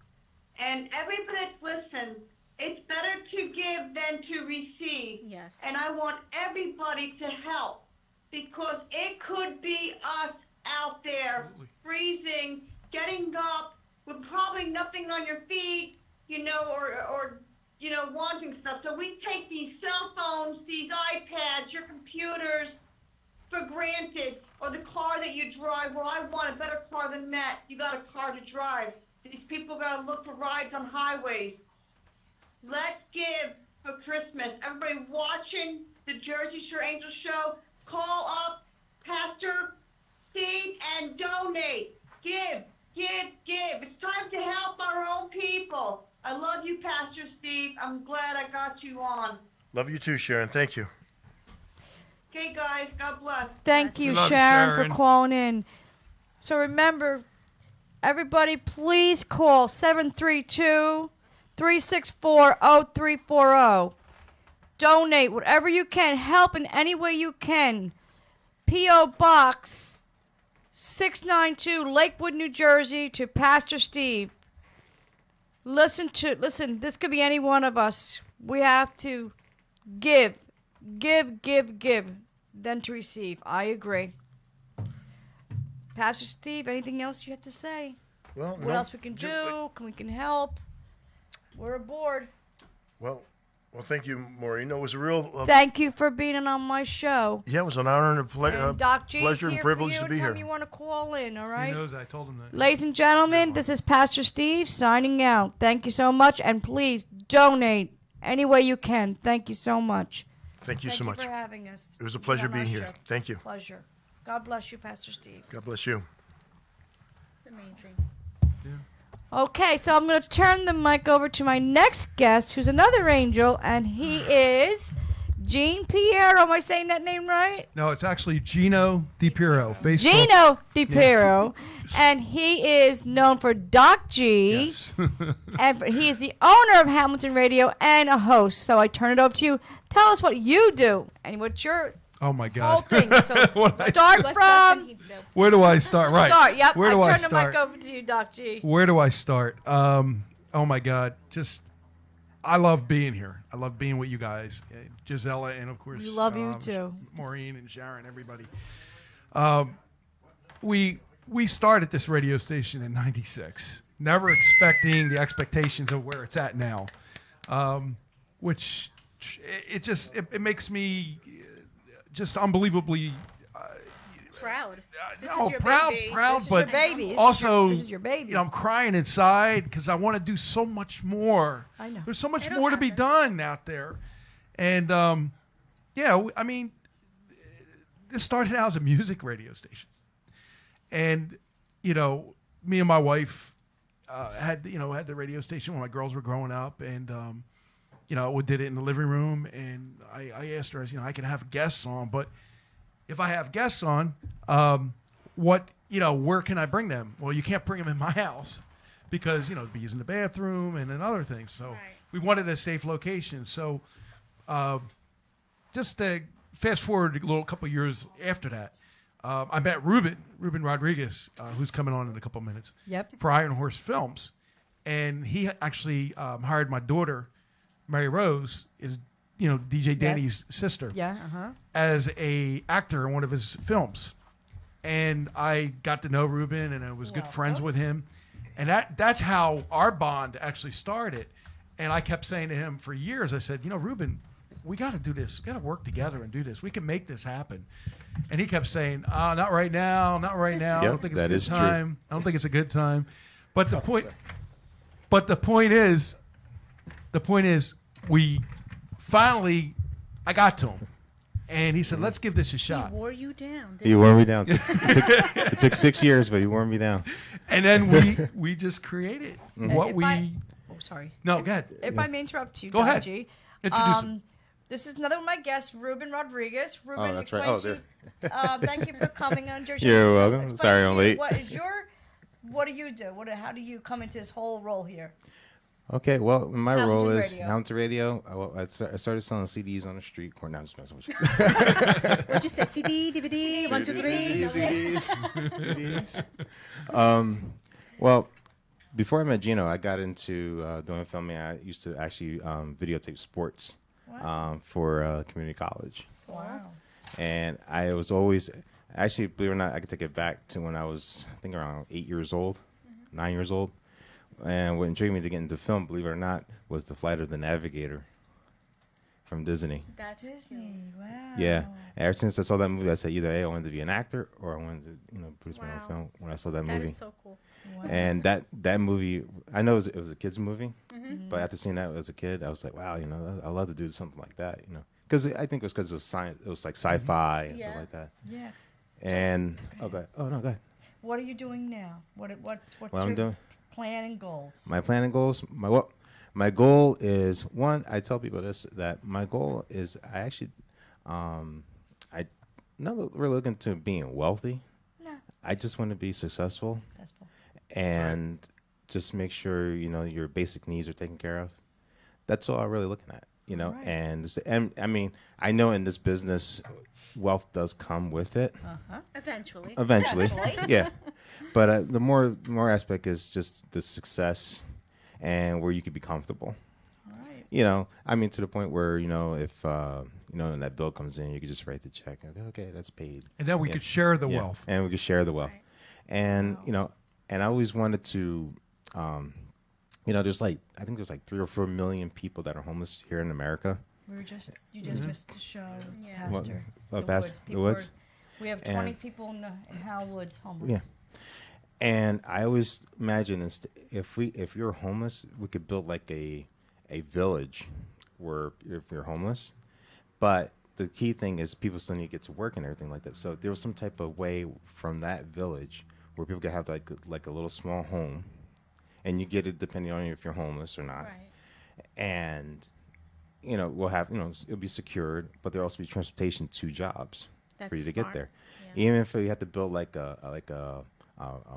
And everybody that's listened, it's better to give than to receive. Yes. And I want everybody to help. because it could be us out there Absolutely. freezing, getting up with probably nothing on your feet, or wanting stuff. So we take these cell phones, these iPads, your computers for granted, or the car that you drive. Well, I want a better car than that. You got a car to drive. These people got to look for rides on highways. Let's give for Christmas. Everybody watching the Jersey Shore Angel Show, call up Pastor Steve and donate. Give. It's time to help our own people. I love you, Pastor Steve. I'm glad I got you on. Love you too, Sharon. Thank you. Okay, guys. God bless. Thank you, We love you, Sharon, Sharon. for calling in. So remember, everybody, please call 732-364-0340. Donate whatever you can. Help in any way you can. P.O. Box 692, Lakewood, New Jersey, to Pastor Steve. Listen, this could be any one of us. We have to give, then to receive. I agree. Pastor Steve, anything else you have to say? Well, What else we can do? We can help? We're aboard. Well, thank you, Maureen. It was a real Thank you for being on my show. yeah, it was an honor and a And Doc G's pleasure and here privilege for to you be anytime here. you want to call in, all He right? knows I told him that. Ladies and gentlemen, this is Pastor Steve signing out. Thank you so much, and please donate any way you can. Thank you so much. Thank you so much. for having us. It was a Being pleasure on our being here. show. Thank you. Pleasure. God bless you, Pastor Steve. God bless you. It's amazing. Okay, so I'm going to turn the mic over to my next guest, who's another angel, and he is Gene Piero. Am I saying that name right? No, it's actually Gino DiPiero. Facebook. Gino DiPiero, and he is known for Doc G, Yes. and he is the owner of Hamilton Radio and a host. So I turn it over to you. Tell us what you do and what your Oh my whole God. thing. So What I- start What's from Where do I start? Right. start. Yep, Where do I I turn the start? mic over to you, Doc G. Where do I start? Oh my God. I love being here. I love being with you guys, Gisela, and of course, We love you too. Maureen and Sharon, everybody. We started this radio station in '96, never expecting the expectations of where it's at now, which it makes me just unbelievably Proud. This no, is your proud, baby. proud, This is but your baby. This is also, this is your baby. I'm crying inside because I want to do so much more. I know. There's so much It'll more to be happen. done out there, and I mean, this started out as a music radio station, and me and my wife had the radio station when my girls were growing up, and we did it in the living room, and I asked her, I can have guests on, but if I have guests on, where can I bring them? Well, you can't bring them in my house because, they'd be using the bathroom and then other things. So Right. we wanted a safe location. So just to fast forward a couple years after that, I met Ruben Rodriguez, who's coming on in a couple minutes, Yep. for Iron Horse Films. And he actually hired my daughter, Mary Rose, is DJ Danny's sister, Yeah. as a actor in one of his films. And I got to know Ruben, and I was good friends with him. And that's how our bond actually started. And I kept saying to him for years, I said, Ruben, we got to do this. We got to work together and do this. We can make this happen. And he kept saying, not right now, not right now. I Yep, don't think it's a that good is true. time. I don't think it's a good time. But the point is, we finally, I got to him. And he said, let's give this a He shot. wore you down. He wore me down. It took 6 years, but he wore me down. And then we just created what If we. Oh, sorry. No, go ahead. If I may interrupt you, Go ahead. Doc G. Introduce him. This is another one of my guests, Ruben Rodriguez. Ruben, that's right. explain thank you for coming on Jersey. You're So welcome. explain Sorry to I'm me, late. What do you do? How do you come into this whole role here? Okay, well, my Hamilton role is Radio. Hamilton Radio. I started selling CDs on the street corner. No, I'm just messing with you. What'd you say? CD, DVD, 1, 2, 3. CDs. Well, before I met Gino, I got into doing filming. I used to actually videotape sports for community college. Wow. And I was always, actually, believe it or not, I could take it back to when I was, I think, around 8 years old, 9 years old. And what intrigued me to get into film, believe it or not, was The Flight of the Navigator from Disney. That's Disney. Wow. Yeah. Ever since I saw that movie, I said either I wanted to be an actor or I wanted to, produce my own Wow. film. When I saw that That movie, is so cool. Wow. and that movie, I know it was a kids movie, but after seeing that as a kid, I was like, wow, I love to do something like that, because I think it was because it was science, it was like sci-fi and stuff Yeah. like that. Yeah. And okay, oh no, go ahead. What are you doing now? What's What your I'm doing? plan and goals? My plan and goals. My goal is one. I tell people this, that my goal is I actually, I not really looking to being wealthy. No. I just want to be successful Successful. and just make sure your basic needs are taken care of. That's all I'm really looking at. Right. And I mean, I know in this business, wealth does come with it Eventually. eventually. Yeah, but the more aspect is just the success and where you could be comfortable. All right. I mean, to the point where if and that bill comes in, you could just write the check. Okay, that's paid. And then we Yeah. could share the Yeah, wealth. and we could share the wealth. Right. And and I always wanted to, there's I think there's 3 or 4 million people that are homeless here in America. You just to show Yeah. What- Pastor. what, the Pastor? Woods. The People Woods? we have And- 20 people in Hal Woods homeless. Yeah. And I always imagine if you're homeless, we could build like a village where if you're homeless, but the key thing is people still need to get to work and everything like that. So there was some type of way from that village where people could have like a little small home, and you get it depending on if you're homeless or not. Right. And we'll have it'll be secured, but there'll also be transportation to jobs for you That's to get smart. there. Yeah. Even if you have to build like a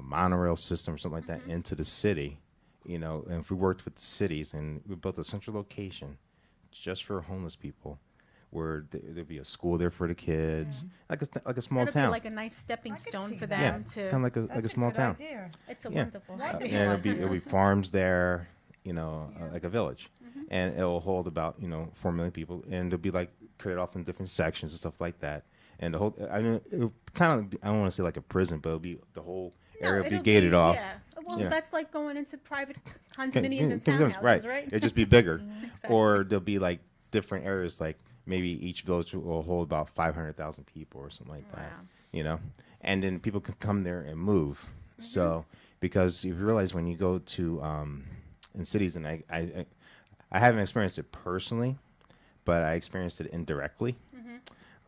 monorail system or something like that into the city, and if we worked with the cities and we built a central location just for homeless people, where there'd be a school there for the kids, like a small That'd town. be like a nice stepping I could stone see for that. yeah, them kind to. of like a That's small good town. idea. It's a Yeah. wonderful. Wonderful. And it'll be farms there, like a village, and it'll hold about 4 million people, and it'll be like created off in different sections and stuff like that. And the whole, I mean, it'll kind of, I don't want to say like a prison, but it'll be the whole area will be it'll gated off. Yeah. Well, Yeah. that's like going into private Can- condominiums and can- townhouses, right. right? It'll just be bigger, Exactly. or there'll be like different areas, like maybe each village will hold about 500,000 people or something like that. Wow. And then people can come there and move. So because if you realize when you go to in cities, and I haven't experienced it personally, but I experienced it indirectly.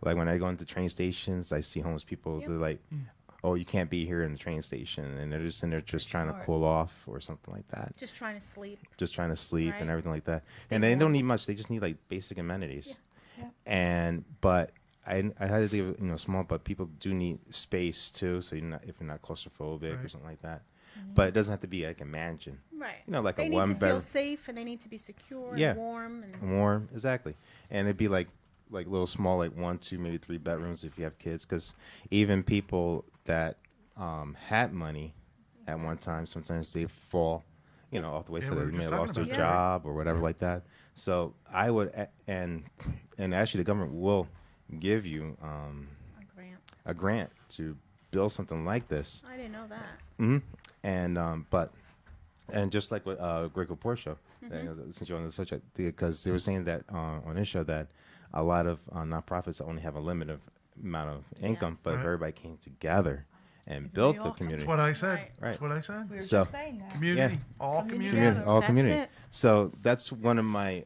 Like when I go into train stations, I see homeless people. Yep. They're like, "Oh, you can't be here in the train station," and they're just in there just trying to Sure. cool off or something like that, Just trying to sleep. just trying to sleep and Right. everything like that. Stay And they warm. don't need much; they just need like basic amenities. Yeah. But I had to leave small, but people do need space too. So if you're not claustrophobic or Right. something like that, but it doesn't have to be like a mansion. Right. Like they a need one to feel bedroom. safe and they need to be secure Yeah. and warm and Warm, exactly. And it'd be like little small, like 1, 2, maybe 3 bedrooms if you have kids. Because even people that had money at one time, sometimes they fall, off the way. Yeah, So we they were may just have lost talking their about that. job or whatever like that. So I would, and actually the government will give you a grant. a grant to build something like this. I didn't know that. And just like with Greg Report show, since you're on the subject, because they were saying that on this show that a lot of nonprofits only have a limited amount of income, Yes. but if Right. everybody came together and built all the come community, That's what I said. Right. That's what I said. We were So- just saying that. Community, all Coming community. together. all That's community. it. So that's one of my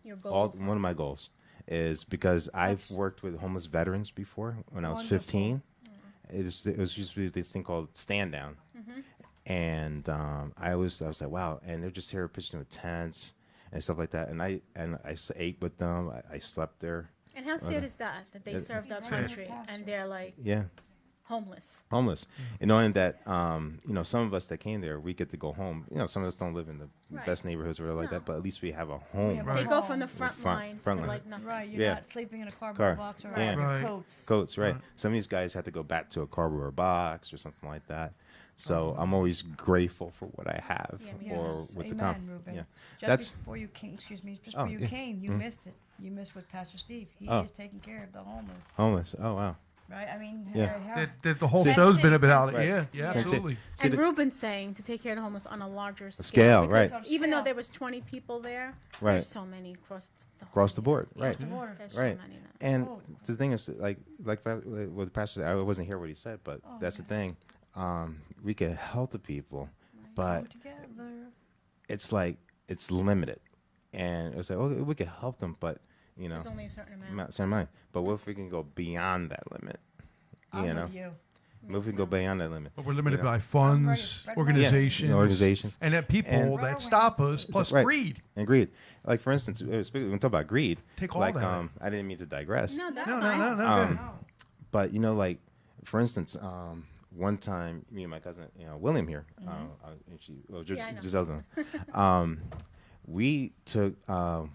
Your goals. one of my goals is because I've That's- worked with homeless veterans before when I was Wonderful. 15. It was used to be this thing called stand down, and I was like, wow, and they're just here pitching with tents and stuff like that, and I ate with them. I slept there. And how sad is that they served our Sad. country and they're like, Yeah, homeless, and knowing that some of us that came there, we get to go home. Some of us don't live in the Right. best neighborhoods or like No. that, but at least we have a home. have They Right. go from the front Front- line front to line. like nothing. Right, you're Yeah. not sleeping in a Car. cardboard box or Yeah. out Right. of coats. Coats, right? Some of these guys had to go back to a cardboard box or something like that. So I'm always grateful for what I have, Yeah, me or Yes, with the amen, time. Ruben. Yeah, Just that's before you came, excuse me, just Oh, before you yeah. came, you missed it. You missed with Pastor Steve. He Oh. is taking care of the homeless, homeless. Oh wow. right? I mean, Yeah. The whole See- show's been about it. Right. Yeah, yeah, Can I say- absolutely. See, And the- Ruben's saying to take care of the homeless on a larger scale. scale, because right. Even though Scale. there was 20 people there, Right. there's so many across the Across the board, right. the border. There's Right. so many now. And Oh. the thing is, like what the pastor said, I wasn't here what he said, but Oh, that's the yeah. thing. We can help the people, but Come together. it's like it's limited, and it's like okay, we can help them, but There's only a certain amount. certain amount. But what if we can go beyond that limit? I'm You know, with you. what if we can go beyond that limit? But we're limited You know. by funds, ready. organizations, Yeah, organizations. and that people And- that stop us, plus Right. greed. And greed. Like for instance, when we talk about greed, Take all like that out. I didn't mean to digress. No, that's No, fine. no, no, no. Um, good. But like for instance, one time me and my cousin, William here, and she, well, just, Yeah, I know. Giselle's on. We took,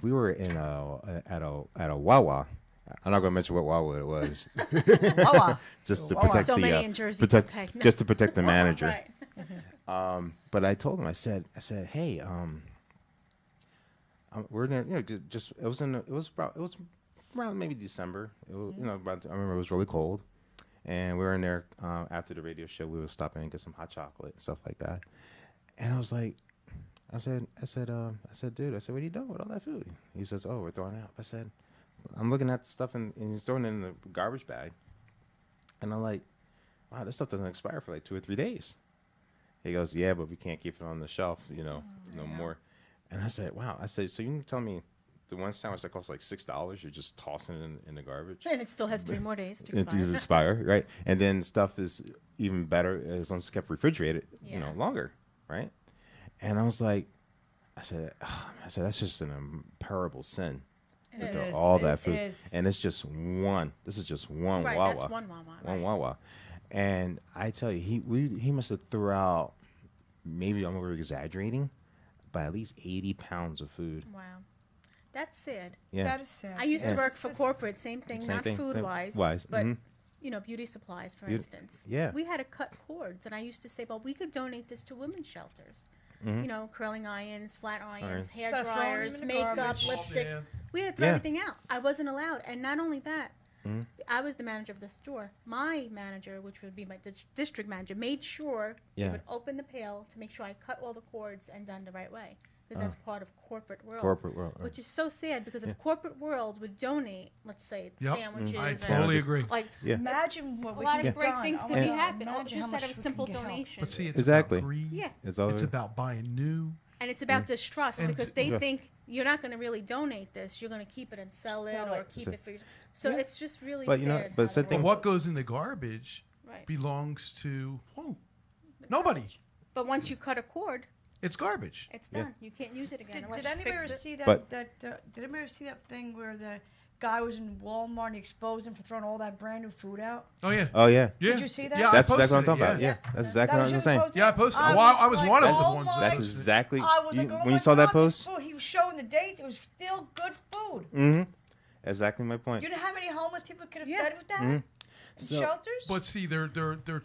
we were in at a Wawa. I'm not going to mention what Wawa it was, Wawa. just to Wawa. protect So the many in Jersey, protect, okay. just to protect the manager. Right. But I told him, I said, hey, we're in there, just it was around maybe December. It was, I remember it was really cold, and we were in there after the radio show. We would stop in and get some hot chocolate and stuff like that. And I was like, I said, dude, what are you doing with all that food? He says, oh, we're throwing it out. I said, I'm looking at the stuff and he's throwing it in the garbage bag, and I'm like, wow, this stuff doesn't expire for like 2 or 3 days. He goes, yeah, but we can't keep it on the shelf, no more. And I said, wow. I said, so you tell me the one sandwich that costs like $6, you're just tossing it in the garbage? And it still has 3 more days to It expire. to expire, right? And then stuff is even better as long as it's kept refrigerated, Yeah. longer, right? And I was like, I said, that's just an imperishable sin. It With is. all It that food, is. and it's just one. This is just one Right, Wawa. that's one Wawa, One right. Wawa, and I tell you, he must have threw out, maybe I'm over exaggerating, by at least 80 pounds of food. Wow. That's sad. Yeah, That is sad. I used to Yes. work for corporate, same thing, Same not thing, food same- wise, wise, but mhm. beauty supplies, for Beauty- instance. yeah. We had to cut cords, and I used to say, well, we could donate this to women's shelters. Curling irons, flat irons, Irons. hair Start throwing them dryers, in the makeup, garbage. lipstick. Yeah. We had to throw Yeah. everything out. I wasn't allowed, and not only that, I was the manager of the store. My manager, which would be my district manager, made sure Yeah. they would open the pail to make sure I cut all the cords and done the right way. Because that's part of corporate world. Corporate world, right. Which is so sad because if corporate world would donate, let's say, Yep. sandwiches I and totally Sandwiches. agree. like Yeah. Imagine what a we lot can of get great done. things Oh could my be God, happening imagine just how out much of a we simple can get help. donation. But see, it's Exactly. about greed. Yeah. It's all It's right. about buying new. And it's about distrust and- because they Yeah. think you're not going to really donate this. You're going to keep it and sell it Sell or it. keep So- it for yourself. So it's just really But, sad. but how sad that thing- But works. what goes in the garbage Right. belongs to who? Nobody. But once you cut a cord, It's garbage. it's Yeah. done. You can't use it again Did unless anybody you ever fix it. see that? But- Did anybody ever see that thing where the guy was in Walmart and he exposed him for throwing all that brand new food out? Oh yeah. Oh yeah. Yeah. Did you see that? Yeah, I That's exactly what I'm posted talking it, about. Yeah, that's exactly what was I'm you saying. posted? Yeah, I posted. Well, I was one of the oh ones my that That's posted it. exactly. I was you- like, oh when my you saw that God, this post, food, he was showing the dates. It was still good food. exactly my point. You know how many homeless people could have Yeah. fed with that? Mm-hmm. In So- shelters? But see, they're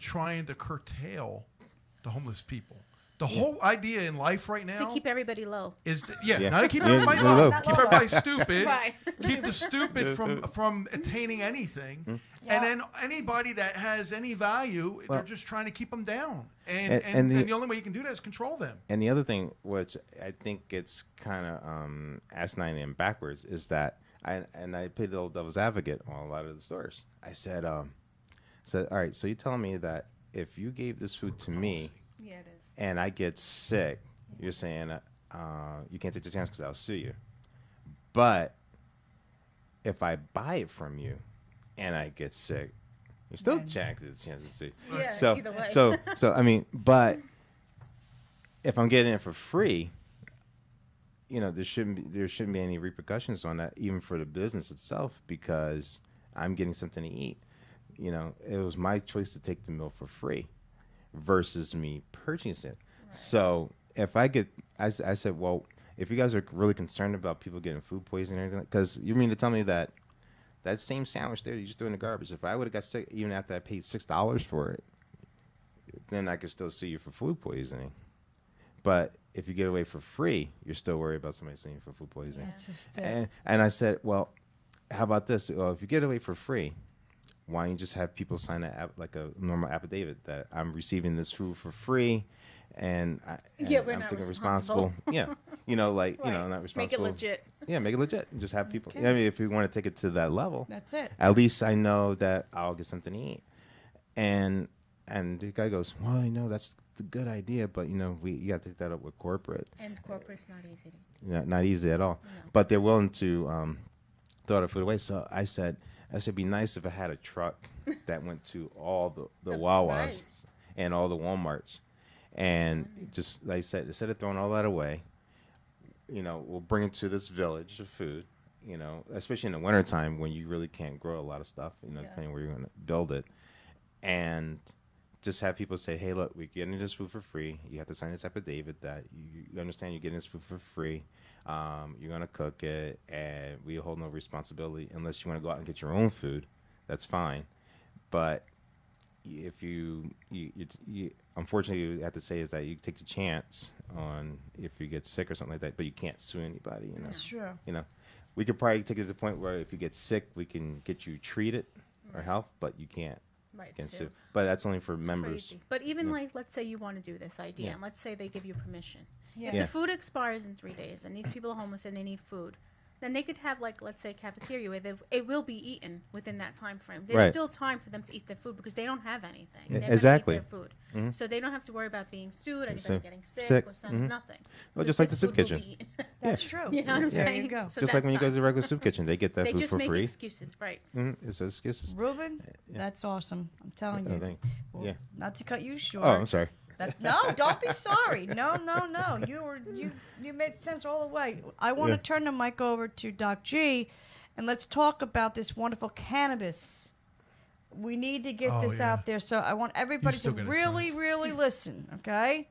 trying to curtail the homeless people. The whole idea in life right now To keep everybody low. is Yeah. not to keep Yeah, everybody really low, low. keep everybody stupid, Right. keep the stupid from attaining anything, Mm-hmm. Yeah. and then anybody that has any value, Well- they're just trying to keep them down. And And- and, and the- and the only way you can do that is control them. And the other thing, which I think gets kind of asinine and backwards, is that I played the old devil's advocate on a lot of the stores. I said, all right, so you're telling me that if you gave this food to me Yeah, it is. and I get sick, you're saying you can't take the chance because I'll sue you. But if I buy it from you and I get sick, you're still chance to sue. Yeah, So, either way. so I mean, but if I'm getting it for free, there shouldn't be any repercussions on that, even for the business itself, because I'm getting something to eat. you know, it was my choice to take the meal for free versus me purchasing it. So if I get, I said, well, if you guys are really concerned about people getting food poisoning or anything, because you mean to tell me that that same sandwich there you just threw in the garbage, if I would have got sick even after I paid $6 for it, then I could still sue you for food poisoning. But if you get away for free, you're still worried about somebody suing you for food poisoning. That's just it. And I said, well, how about this? Well, if you get away for free, why don't you just have people sign like a normal affidavit that I'm receiving this food for free, and We're I'm not taking responsible. Yeah, you know, like you know, Right. not Make it responsible. legit. Yeah, make it legit. And just have people. Okay. I mean, if you want to take it to that level, That's it. at least I know that I'll get something to eat. And the guy goes, well, you know, that's a good idea, but you know, you got to take that up with corporate. And corporate's not easy. Not easy at all. No. But they're willing to throw the food away. So I said, it'd be nice if I had a truck that went to all the Wawas Right. and all the Walmarts. And just, like I said, instead of throwing all that away, you know, we'll bring it to this village of food, you know, especially in the wintertime when you really can't grow a lot of stuff, you know, Yeah. depending where you're going to build it. And just have people say, hey, look, we're getting this food for free. You have to sign this affidavit that you understand you're getting this food for free. You're going to cook it, and we hold no responsibility unless you want to go out and get your own food. That's fine. But if you unfortunately, you have to say is that you take the chance on if you get sick or something like that, but you can't sue anybody. You know, That's true. you know, we could probably take it to the point where if you get sick, we can get you treated or help, but you can't. Right. Can Sue. sue. But that's only for It's members. crazy. But even Yeah. like, let's say you want to do this idea, Yeah. and let's say they give you permission. Yeah. If Yeah. the food expires in 3 days, and these people are homeless and they need food, then they could have like, let's say, a cafeteria where it will be eaten within that time frame. There's Right. still time for them to eat their food because they don't have anything. Yeah, They're gonna exactly. Eat their food, Mhm. so they don't have to worry about being sued, anybody So- getting sick, sick, or something. mhm. Nothing. Well, Because just like this the soup food will kitchen. be eaten. That's true. You know what I'm There saying? you go. So Just like that's when you go to not- the regular soup kitchen, they get that they food just for make free. excuses, right? It's excuses. Ruben, that's awesome. I'm telling you. Thank- Well, yeah. Not to cut you short. Oh, I'm sorry. No, don't be sorry. No. You made sense all the way. I want to Yeah. turn the mic over to Doc G, and let's talk about this wonderful cannabis. We need to get Oh, this yeah. out there, so I want everybody to still get it really, really listen. Okay,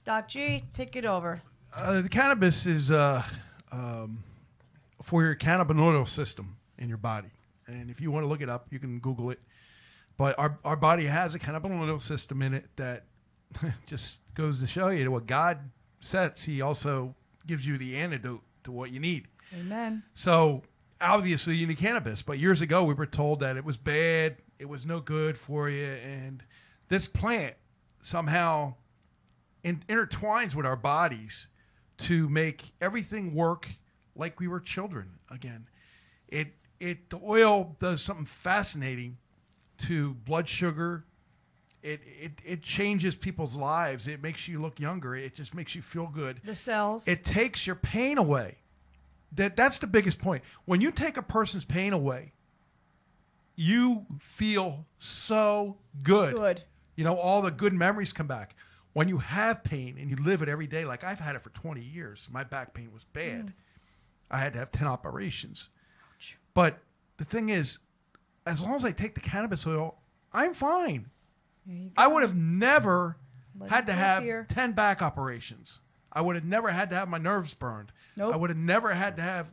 Doc G, take it over. The cannabis is for your cannabinoidal system in your body. And if you want to look it up, you can Google it. But our body has a cannabinoidal system in it that just goes to show you what God sets. He also gives you the antidote to what you need. Amen. So obviously you need cannabis, but years ago we were told that it was bad, it was no good for you, and this plant somehow intertwines with our bodies to make everything work like we were children again. The oil does something fascinating to blood sugar. It changes people's lives. It makes you look younger. It just makes you feel good. The cells. It takes your pain away. That's the biggest point. When you take a person's pain away, you feel so good. Good. You know, all the good memories come back. When you have pain and you live it every day, like I've had it for 20 years, my back pain was bad. I had to have 10 operations. But the thing is, as long as I take the cannabis oil, I'm fine. There you go. I would have never Let had it to go have here. 10 back operations. I would have never had to have my nerves burned. Nope. I would have never had to have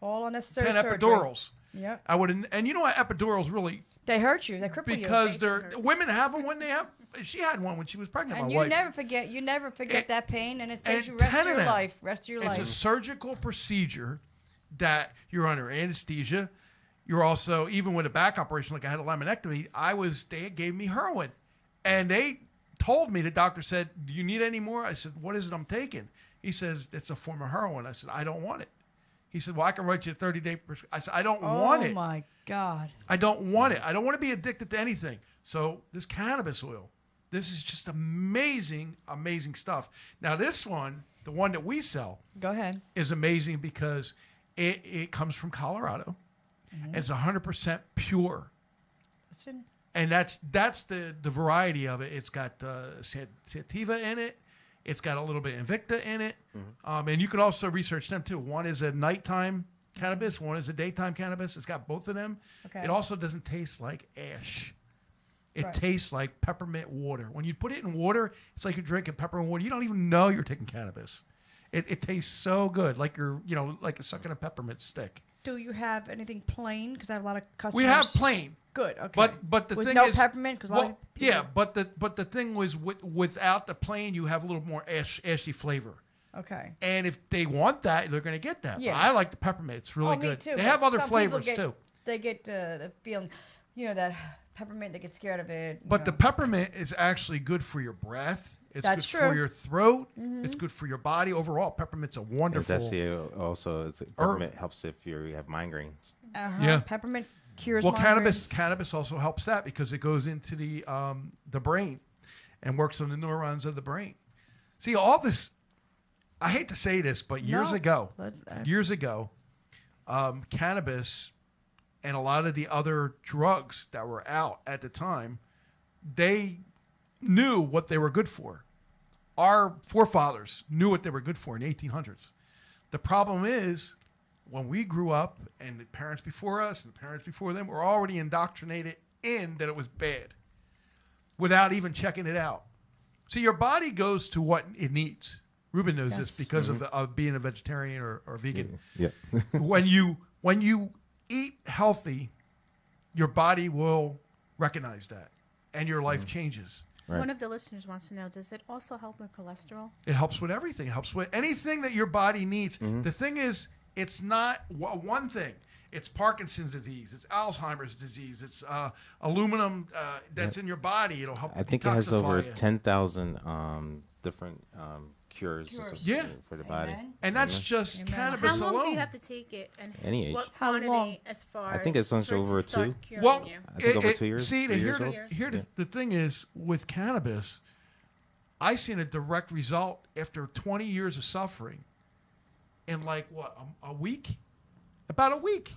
All unnecessary 10 surgery. epidurals. Yep. I would have, and you know what epidurals really, They hurt you. They cripple you. because women have them when they have. She had one when she was pregnant. And my you wife. never forget. You never forget It- that pain, and it saves you and rest 10 of of your them. life. Rest of your It's a life. surgical procedure that you're under anesthesia. You're also, even with a back operation, like I had a laminectomy, they gave me heroin. And they told me, the doctor said, do you need any more? I said, what is it I'm taking? He says, it's a form of heroin. I said, I don't want it. He said, well, I can write you a 30-day prescription. I said, I don't want it. Oh my God. I don't want it. I don't want to be addicted to anything. So this cannabis oil, this is just amazing, amazing stuff. Now this one, the one that we sell, Go ahead. is amazing because it comes from Colorado, and it's 100% pure. Listen. And that's the variety of it. It's got sativa in it. It's got a little bit Invicta in it. And you can also research them too. One is a nighttime cannabis. One is a daytime cannabis. It's got both of them. Okay. It also doesn't taste like ash. It Right. tastes like peppermint water. When you put it in water, it's like you're drinking peppermint water. You don't even know you're taking cannabis. It tastes so good, like you're like sucking a peppermint stick. Do you have anything plain? Because I have a lot of customers. We have plain. Good. Okay. But the with thing no is, peppermint, because a lot well, of people, yeah, but the thing was without the plain, you have a little more ashy flavor. Okay. And if they want that, they're going to get that. But Yeah. I like the peppermint; it's really Oh, me good. too, They but have other some people flavors get- too. They get the feeling, that peppermint. They get scared of it. But the peppermint is actually good for your breath. It's That's good true. for your throat. It's good for your body overall. Peppermint's a It's wonderful. actually also peppermint helps if you have migraines. Yeah. Peppermint cures. Well, migraines. cannabis also helps that because it goes into the brain and works on the neurons of the brain. See, all this. I hate to say this, but years No, ago, but, cannabis and a lot of the other drugs that were out at the time, they knew what they were good for. Our forefathers knew what they were good for in the 1800s. The problem is, when we grew up, and the parents before us and the parents before them were already indoctrinated in that it was bad without even checking it out. So your body goes to what it needs. Ruben knows this Yes. because of being a vegetarian or vegan. Yeah. when you eat healthy, your body will recognize that, and your life changes. Right. One of the listeners wants to know, does it also help with cholesterol? It helps with everything. It helps with anything that your body needs. Mm-hmm. The thing is, it's not one thing. It's Parkinson's disease. It's Alzheimer's disease. It's aluminum that's in your body. It'll help. I think it has over detoxify you. 10,000 different cures Yeah. for the body. Amen. And that's just Amen. cannabis How long alone. do you have to take it, and Any age. what How long? quantity as far I think as it's once for it to over start 2. curing Well, you? I think over 2 years, See, 3 years here, old. here Yeah. the thing is with cannabis, I seen a direct result after 20 years of suffering in like what a week, about a week,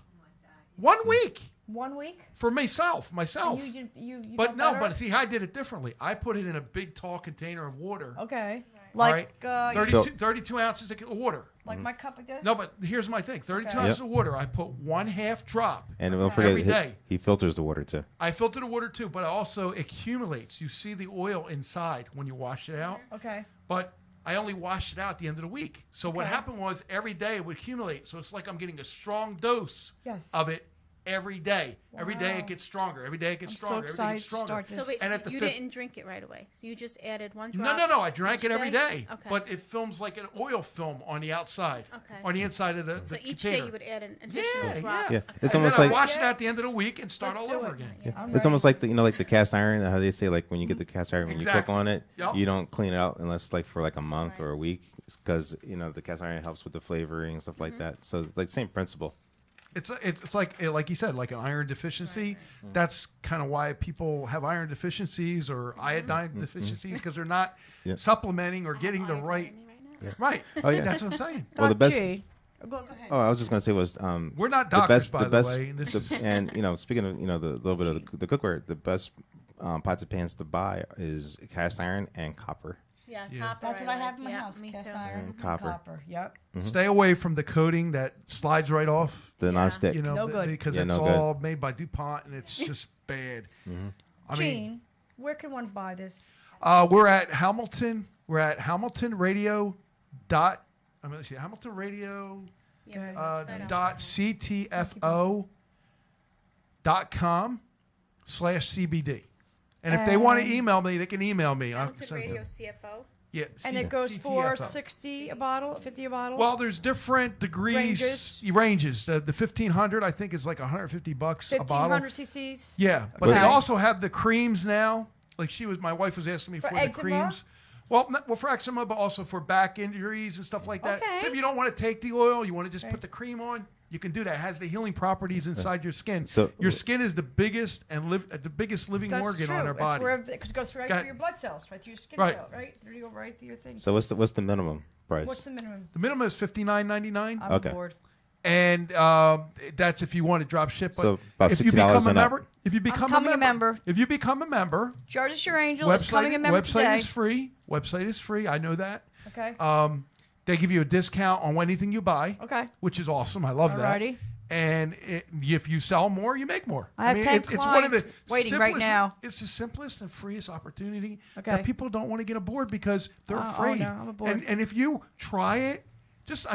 1 week 1 week. for myself. And you But felt no, better? but see, I did it differently. I put it in a big, tall container of water. Okay. all Like right? 32 ounces of water. like my cup like this. No, but here's my thing: 32 Okay. ounces Yep. of water. I put 1/2 drop. And don't forget, Every day. he filters the water too. I filter the water too, but it also accumulates. You see the oil inside when you wash it out. Okay. But I only washed it out at the end of the week. So what Okay. happened was every day it would accumulate. So it's like I'm getting a strong dose Yes. of it every day. Every day Wow. it gets stronger. Every day it gets I'm so stronger. Every day it excited gets to stronger. start So this. wait, And at the you fifth- didn't drink it right away. So you just added one No, drop. no, no. I drank each it every day. Okay. But it films like an oil film on the outside. Okay. On the inside of the so each container. day you would add an additional drop. Yeah. Okay. It's And almost then I like wash it out at the end of the week and start Let's all do over it. again. Yeah. I'm it's ready. almost like the the cast iron. How they say like when you get the cast iron, when you Exactly. click on it, Yep. you don't clean it out unless like for like a month Right. or a week because the cast iron helps with the flavoring and stuff like that. So it's like same principle. It's like you said, like an iron deficiency. That's kind of why people have iron deficiencies or iodine deficiencies because they're not Yeah. supplementing or getting the Iodine right. in me right now. Right. Oh, yeah. That's what I'm saying. Well, the best. Gee. Go ahead. Oh, I was just gonna say was We're not the doctors, best, by the way. This is- and speaking of the little bit of the cookware, the best pots and pans to buy is cast iron and copper. Yeah, Yeah. copper. That's what I have like. in my Yeah, house. me Cast too. iron, And copper. Yep. Stay away from the coating that slides right off. The Yeah. non-stick. No good. Because Yeah, it's no good. all made by DuPont and it's just bad. I mean, Gene, where can one buy this? we're at Hamilton. We're at Hamilton Radio. Hamilton Radio. Yeah, Okay. the website Dot ctfo.com/cbd. And if they want to email me, they can email me. I'll Hamilton send Radio them. CFO. Yeah, And it goes for CTFO. 60 a bottle, 50 a bottle. Well, there's different degrees, ranges. The 1500, I think, is like $150 a bottle. 1,500 cc's. Yeah, but Okay. they also have the creams now. Like my wife was asking me For for the eczema? creams. Well, for eczema, but also for back injuries and stuff like that. Okay. So if you don't want to take the oil, you want to just put the cream on, you can do that. It has the healing properties inside your skin. So- your skin is the biggest the biggest living That's organ true. on our body. Because it goes right Got- through your blood cells, right through your skin Right. cell, right through your thing. So what's the minimum price? What's the minimum? The minimum is $59.99, I'm Okay. bored. and that's if you want to drop ship. But So about if you $60 become a and up. member, if you become becoming a member. if you become a member, Georgia Shore Angel is becoming a member website today. is free. Website is free. I know that. Okay. They give you a discount on anything you buy. Okay. Which is awesome. I love Alrighty. that. And if you sell more, you make more. I have 10 it's one of the clients waiting right now. It's the simplest and freest opportunity Okay. that people don't want to get aboard because they're Oh, afraid. no, I'm aboard. And if you try it, just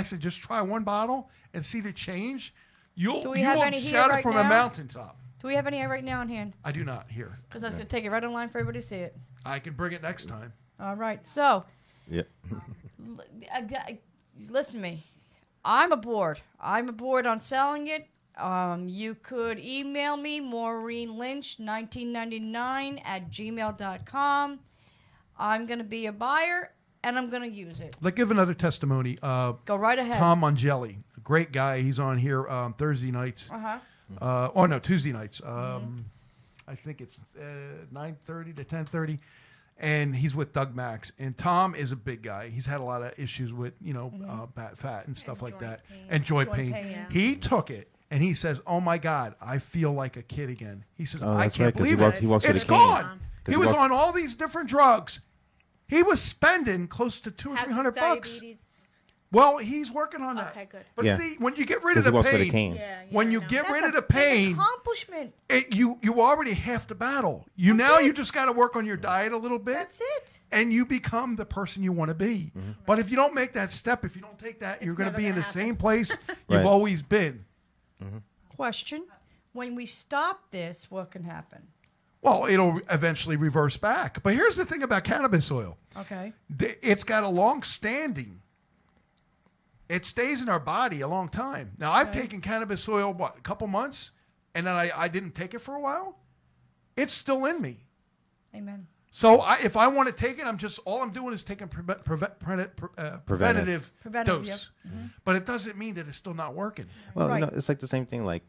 try one bottle and see the change. Do we You have will any here shout it right from a now? mountaintop. Do we have any right now in hand? I do not here. Because I was going to take it right online for everybody to see it. I can bring it next time. All right. So, Yeah. listen to me. I'm aboard. I'm aboard on selling it. You could email me, maureenlynch1999@gmail.com. I'm going to be a buyer, and I'm going to use it. Let's give another testimony. Go right ahead. Tom Mongelli, a great guy. He's on here Thursday nights. Uh-huh. Tuesday nights. I think it's 9:30 to 10:30. And he's with Doug Max. And Tom is a big guy. He's had a lot of issues with, fat and stuff like that. And joint pain. yeah. He took it and he says, "Oh my God, I feel like a kid again." He says, Oh, "I that's can't right, 'cause he believe walks- it. he walks with It's a cane. gone." 'Cause He he was walks- on all these different drugs. He was spending close to $200 or Has $300 bucks. diabetes. Well, he's working on that. Okay, good. But Yeah. see, when you get rid 'Cause of he the walks with a pain, cane. Yeah, when I you know. get That's rid a of the big pain, accomplishment. you already half the battle. You just got to work on your diet a little bit. That's it. And you become the person you want to be. But if you don't make that step, if you don't take that, you're going to never be in the gonna same place you've Right. always been. Question. When we stop this, what can happen? Well, it'll eventually reverse back. But here's the thing about cannabis oil. Okay. It's got a long standing. It stays in our body a long time. Now, I've taken cannabis oil, a couple months? And then I didn't take it for a while? It's still in me. Amen. So if I want to take it, all I'm doing is taking preventative Preventive, dose. But it doesn't mean that it's still not working. Well, Right. it's like the same thing. Like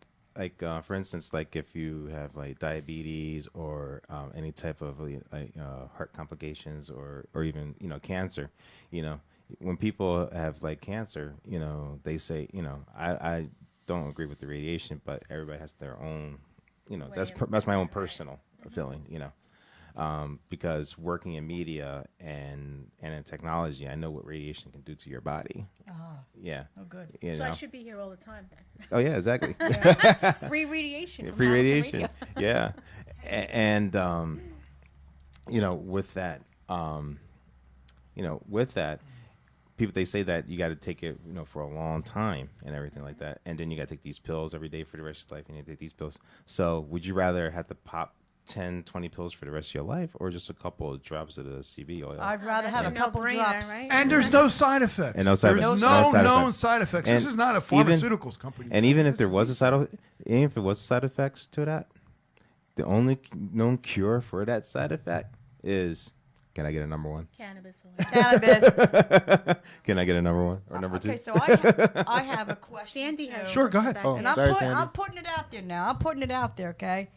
for instance, like if you have like diabetes or any type of heart complications or even cancer, when people have like cancer, they say, I don't agree with the radiation, but everybody has their own, that's my own personal feeling, because working in media and in technology, I know what radiation can do to your body. Yeah. Oh, good. You So I know? should be here all the time then. Oh yeah, exactly. Free radiation. from Free Madison radiation. Radio. Yeah. And with that, with that, people, they say that you got to take it, for a long time and everything like that. And then you got to take these pills every day for the rest of your life, and you take these pills. So would you rather have to pop 10, 20 pills for the rest of your life, or just a couple of drops of the CB oil? I'd rather have a That's a couple no-brainer, drops. right? And there's no side effects. And no side There's effects. no No side known effects. side effects. And This is not a even- pharmaceuticals company. And even if there was a side effects to that, the only known cure for that side effect is, can I get a number one? Cannabis oil. Cannabis. Can I get a number one or number two? Okay, so I have a question. Sandy too. has. Sure, go ahead. back Oh, there. And Sorry, Sandy. I'm putting it out there now. I'm putting it out there, okay?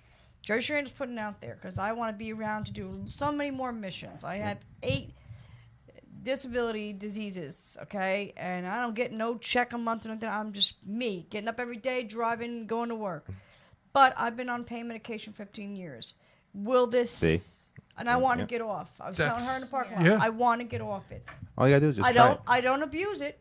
Joe Sharon's putting it out there because I want to be around to do so many more missions. I have 8 disability diseases, okay? And I don't get no check a month or nothing. I'm just me, getting up every day, driving, going to work. But I've been on pain medication 15 years. Will this... See? And I want to Yeah. get off. I was That's- telling her in the parking lot, Yeah. I want to get off it. All you gotta do is just I try don't it. I don't abuse it,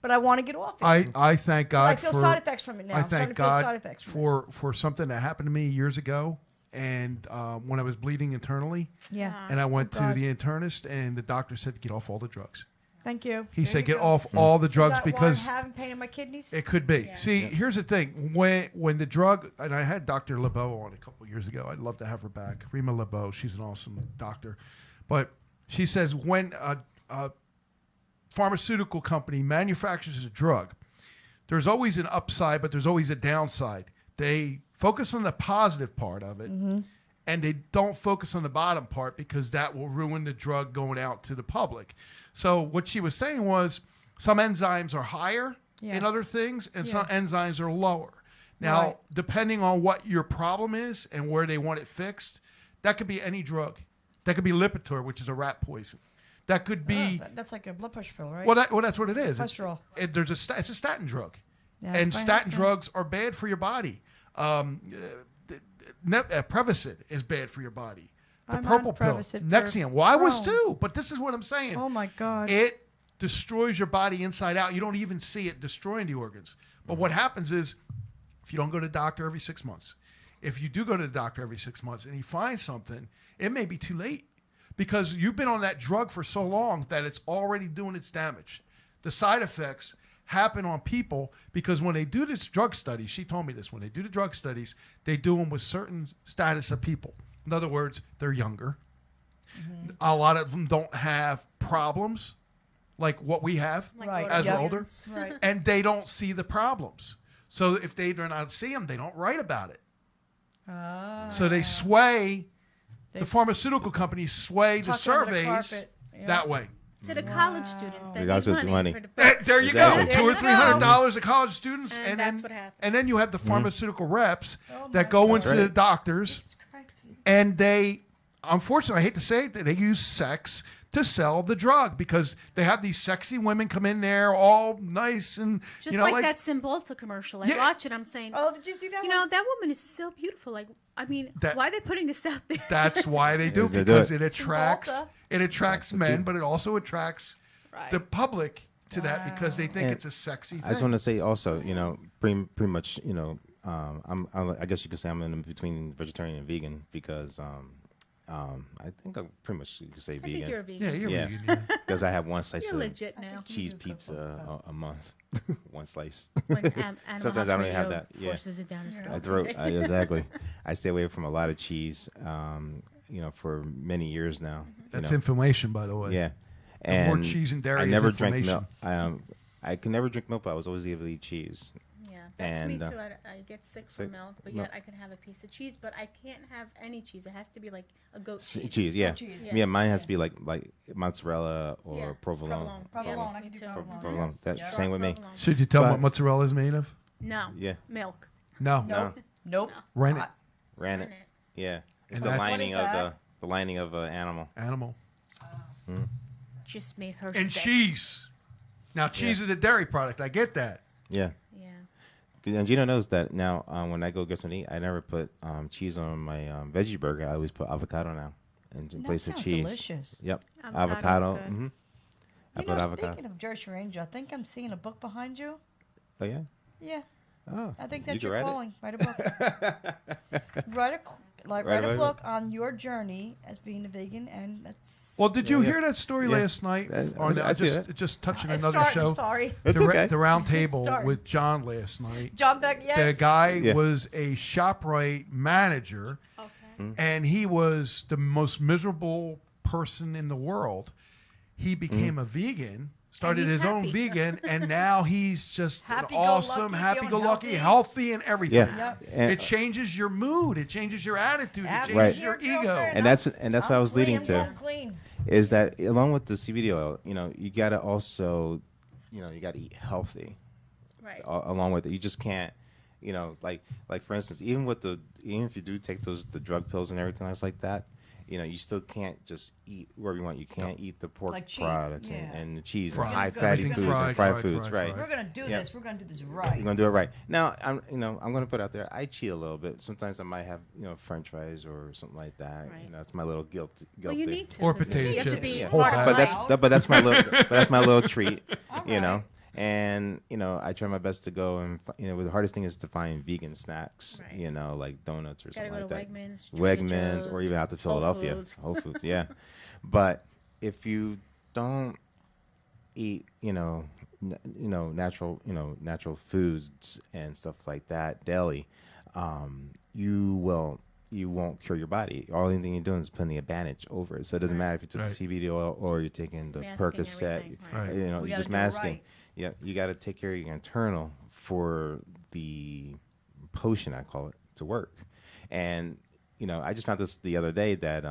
but I want to get off it. I thank God I feel for side effects from it now. I I'm starting thank to feel side God effects from it. for something that happened to me years ago, and when I was bleeding internally, Yeah. and I went Oh, to God. the internist, and the doctor said get off all the drugs. Thank you. He There said you get go. off all the Is drugs that because why I'm having pain in my kidneys? it could be. Yeah. See, here's the thing: when the drug, and I had Dr. LeBeau on a couple years ago. I'd love to have her back. Rima LeBeau, she's an awesome doctor, but she says when a pharmaceutical company manufactures a drug, there's always an upside, but there's always a downside. They focus on the positive part of it, and they don't focus on the bottom part because that will ruin the drug going out to the public. So what she was saying was some enzymes are higher Yes. in other things, and Yeah. some enzymes are lower. Now, Right. depending on what your problem is and where they want it fixed, that could be any drug. That could be Lipitor, which is a rat poison. That could be That's like a blood pressure pill, right? well, that's what it is. Cholesterol. It's a statin drug, Yeah, and it's fine. statin Yeah. drugs are bad for your body. Prevacid is bad for your body. The I'm purple on pill, Prevacid for Nexium. Well, I was Crohn. too, but this is what I'm saying. Oh my God. It destroys your body inside out. You don't even see it destroying the organs. But what happens is, if you don't go to the doctor every 6 months, if you do go to the doctor every 6 months and he finds something, it may be too late because you've been on that drug for so long that it's already doing its damage. The side effects happen on people because when they do this drug study, she told me this, when they do the drug studies, they do them with certain status of people. In other words, they're younger. A lot of them don't have problems like what we have Like as Yep. we're older. Right. And they don't see the problems. So if they do not see them, they don't write about it. So they sway, the pharmaceutical companies sway the Tuck under the surveys carpet. Yeah. that way. To the college students that You guys need with the money, money. for the There you Exactly. go. There $200 or you go. $300 of college students, And that's what happens. and then you have the pharmaceutical reps Oh that my go God. into That's the right. doctors, It's crazy. and they, unfortunately, I hate to say it, they use sex to sell the drug because they have these sexy women come in there all nice and Just you know like that Cymbalta commercial. I Yeah. watch it. I'm saying, Oh, did you see that you one? know, that woman is so beautiful. Like, I mean, That- why are they putting this out there? That's why they do Yes, they do because it. it attracts Cymbalta. men, but it also attracts Right. the public to that because they think And it's a sexy thing. I just want to say also, you know, pretty much, you know, I guess you could say I'm in between vegetarian and vegan because I think I'm pretty much you could say I think vegan you're a vegan. yeah, you're Yeah. vegan. Yeah. because I have one slice You're of legit now. cheese pizza a month, one slice. When Animal Sometimes House I don't even have Radio that. Yeah. forces it down his I throat. throw exactly. I stay away from a lot of cheese, you know, for many years now. you That's know. inflammation, by the way. Yeah. The And more cheese and dairy I is never drank inflammation. milk. I could never drink milk, but I was always able to eat cheese. Yeah, that's me And, too. I get sick sick- from milk, but no. yet I can have a piece of cheese. But I can't have any cheese. It has to be like a goat cheese. Cheese, yeah. cheese. Yeah, mine has to be like mozzarella or Yeah, provolone. Provolone, I me can do too. provolone. Provolone. Yes. That's Yeah. same with me. Provolone. Should you tell them But- what mozzarella is made of? No. Yeah. Milk. No. Nope. Nope. Rennet. Ran it. Rennet. Yeah. It's And the that's- lining What is of that? the lining of an animal. Animal. Just made her And sick. cheese. Now, cheese is a dairy product. I get that. Yeah. Yeah. And Gino knows that now. When I go get something to eat, I never put cheese on my veggie burger. I always put avocado now in That place of sounds cheese. delicious. Yep, Avocado's avocado. good. Mm-hmm. I You put know, avocado. speaking of Jersey Ranger, I think I'm seeing a book behind you. Oh yeah. Yeah, Oh. I think you that's can your write it? calling. Write a book. write Write a a book on your journey as being a vegan, and that's. Well, did you Yeah. hear that story Yeah. last night? I see that. Just touching It's another starting, show. I'm sorry, It's the, okay. the round table Starting. with John last night. John Beck. Yes. The guy Yeah. was a ShopRite manager, Okay. and he was the most miserable person in the world. He became a vegan, started he's his own happy. vegan, and now he's just an Happy-go-lucky, awesome, happy-go-lucky, feeling healthy, and everything. Yeah. Yep. And, It changes your mood. It changes your attitude. It Happy changes Right. your Feel ego. good. and that's what I was leading I'm to. going clean. Is that along with the CBD oil, you know, you gotta also, you know, you gotta eat healthy. Right. Along with it, you just can't, you know, like for instance, even if you do take the drug pills and everything else like that, you know, you still can't just eat wherever you want. You can't eat the pork Like cheese, products yeah. and the cheese Fried. and high We're fatty gonna foods go- and fried foods, right? We're gonna do Yeah. this. We're gonna do this right. You're gonna do it right. Now, I'm gonna put out there. I cheat a little bit. Sometimes I might have, you know, French fries or something like that. Right. You know, that's my little guilt. Well, you need to. Or 'cause potato you have to chips. be Yeah. part Whole of bag. life. but that's my little treat. You right. know, and you know, I try my best to go and you know, the hardest thing is to find vegan snacks. Right. You know, like donuts or Gotta something go like to that. Wegmans, Trader or Joe's, even out to Whole Philadelphia. Foods. Whole Foods, yeah. But if you don't eat, you know, natural foods and stuff like that daily, you won't cure your body. All anything you're doing is putting the advantage over it. So it doesn't matter if you took Right. the CBD oil or you're taking the Masking Percocet. everything, right. You know, We you're gotta just do it masking. right. Yeah, you got to take care of your internal for the potion, I call it, to work. And you know, I just found this the other day that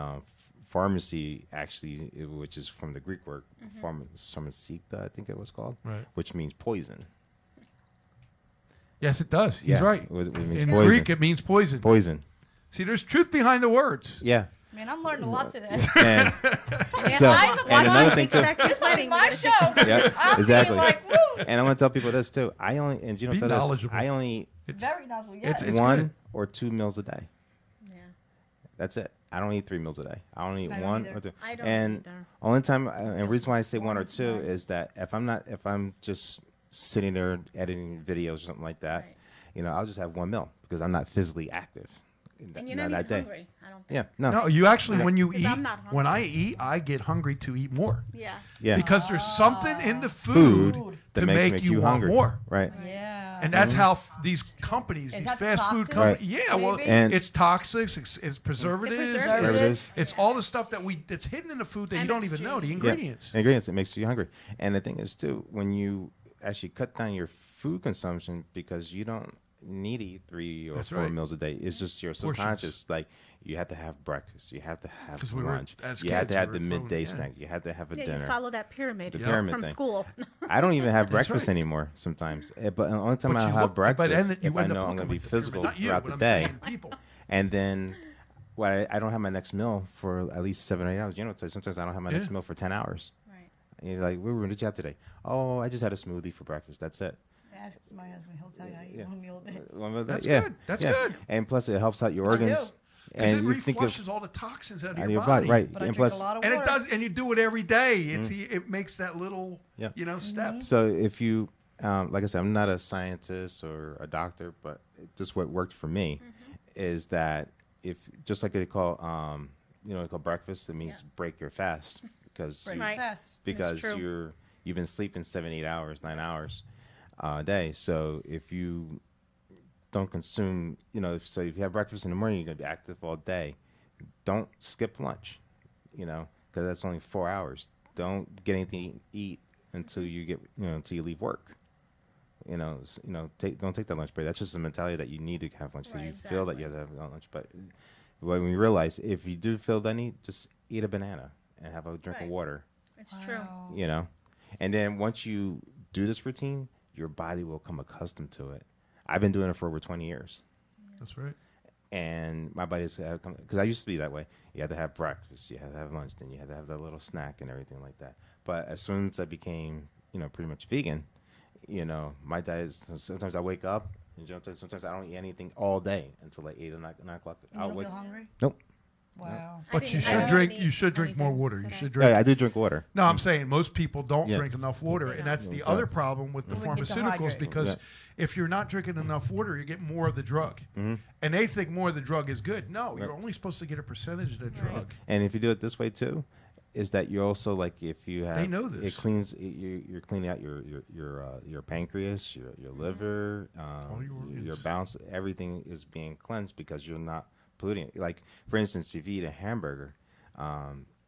pharmacy actually, which is from the Greek word pharmaceutica, I think it was called, Right. which means poison. Yes, it does. He's Yeah, right. it means In poison. Greek, it means poison. Poison. See, there's truth behind the words. Yeah. Man, I'm learning a lot today. And so, and another thing too. This might be my show. Yeah, I'm exactly. being like, woo. And I want to tell people this too. And you Be know, tell this. knowledgeable. I only eat It's, Very knowledgeable. Yes. it's one good. or 2 meals a day. Yeah. That's it. I don't eat 3 meals a day. I only eat I don't one either. or two. I don't and either. only time, and reason why I say one or Once, two once. is that if I'm just sitting there editing videos or something like that, Right. you know, I'll just have one meal because I'm not physically active. And you're not even hungry, I don't think. Yeah, no, No, you actually, Yeah. when you 'Cause eat, I'm not when I hungry. eat, I get hungry to eat more Yeah. yeah, because there's something in the food, food to that make you want hungry, more. right? Yeah. And that's how these companies, Is these that fast food toxic? companies, Right. yeah, well, Maybe? And- it's toxics, it's preservatives, preservatives. it's all the stuff that's hidden in the food that you don't even know, the MSG. ingredients. Yeah, ingredients. It makes you hungry. And the thing is too, when you actually cut down your food consumption because you don't need to eat 3 or That's 4 right. meals a day. It's just your Portions. subconscious. Like you have to have breakfast, you have to have 'Cause we were- lunch, as you have kids, to have we the were told, midday yeah. snack, you have to have a Yeah, dinner. you follow that pyramid The Yeah. pyramid from thing. school. I don't even have That's breakfast right. anymore sometimes. But the only time But I you have look- but breakfast, then you if I end up know I'm looking going to be like the pyramid. physical Not you, throughout but the I'm day, saying people. and then I don't have my next meal for at least 7 or 8 hours. You know, sometimes I don't have my next Yeah. meal for 10 hours. Right. And you're like, what did you have today? Oh, I just had a smoothie for breakfast. That's it. Ask my husband. He'll tell you I eat Yeah. one meal a day. One of That's yeah, good. That's yeah. good. And plus, it helps out your I do. organs. Because And it you think of reflushes all the toxins out out of your body. right? But I And drink plus, a lot of And water. it does, and you do it every day. It makes that little, Yeah. step. so if you, like I said, I'm not a scientist or a doctor, but just what worked for me is that if just like they call, they call breakfast, it means break your fast because Break you- Right. fast. because true. you've been sleeping 7, 8 hours, 9 hours a day. So if you don't consume, so if you have breakfast in the morning, you're gonna be active all day. Don't skip lunch, because that's only 4 hours. Don't get anything to eat until you get, until you leave work. Don't take that lunch break. That's just a mentality that you need to have lunch because Right, you feel that exactly. you have to have lunch. But when you realize if you do feel that need, just eat a banana and have a drink of Right. water. It's true. Wow. And then once you do this routine, your body will become accustomed to it. I've been doing it for over 20 years. That's right. And my body's because I used to be that way. You had to have breakfast, you had to have lunch, then you had to have that little snack and everything like that. But as soon as I became, pretty much vegan, my diet is sometimes I wake up and sometimes I don't eat anything all day until like 8 or 9 o'clock. You don't feel hungry? Nope. Wow. But you should drink. You should drink more water. You should drink. Yeah, I do drink water. No, I'm saying most people don't Yeah. drink enough water, and that's the Yeah. other problem with the You would get pharmaceuticals dehydrated. because Yeah. if you're not drinking enough water, you get more of the drug, and they think more of the drug is good. No, you're Right. only supposed to get a percentage of the drug. And if you do it this way too, is that you're also like if you have know this. it cleans you're cleaning out your pancreas, your liver, your organs. your balance. Everything is being cleansed because you're not polluting it. Like for instance, if you eat a hamburger,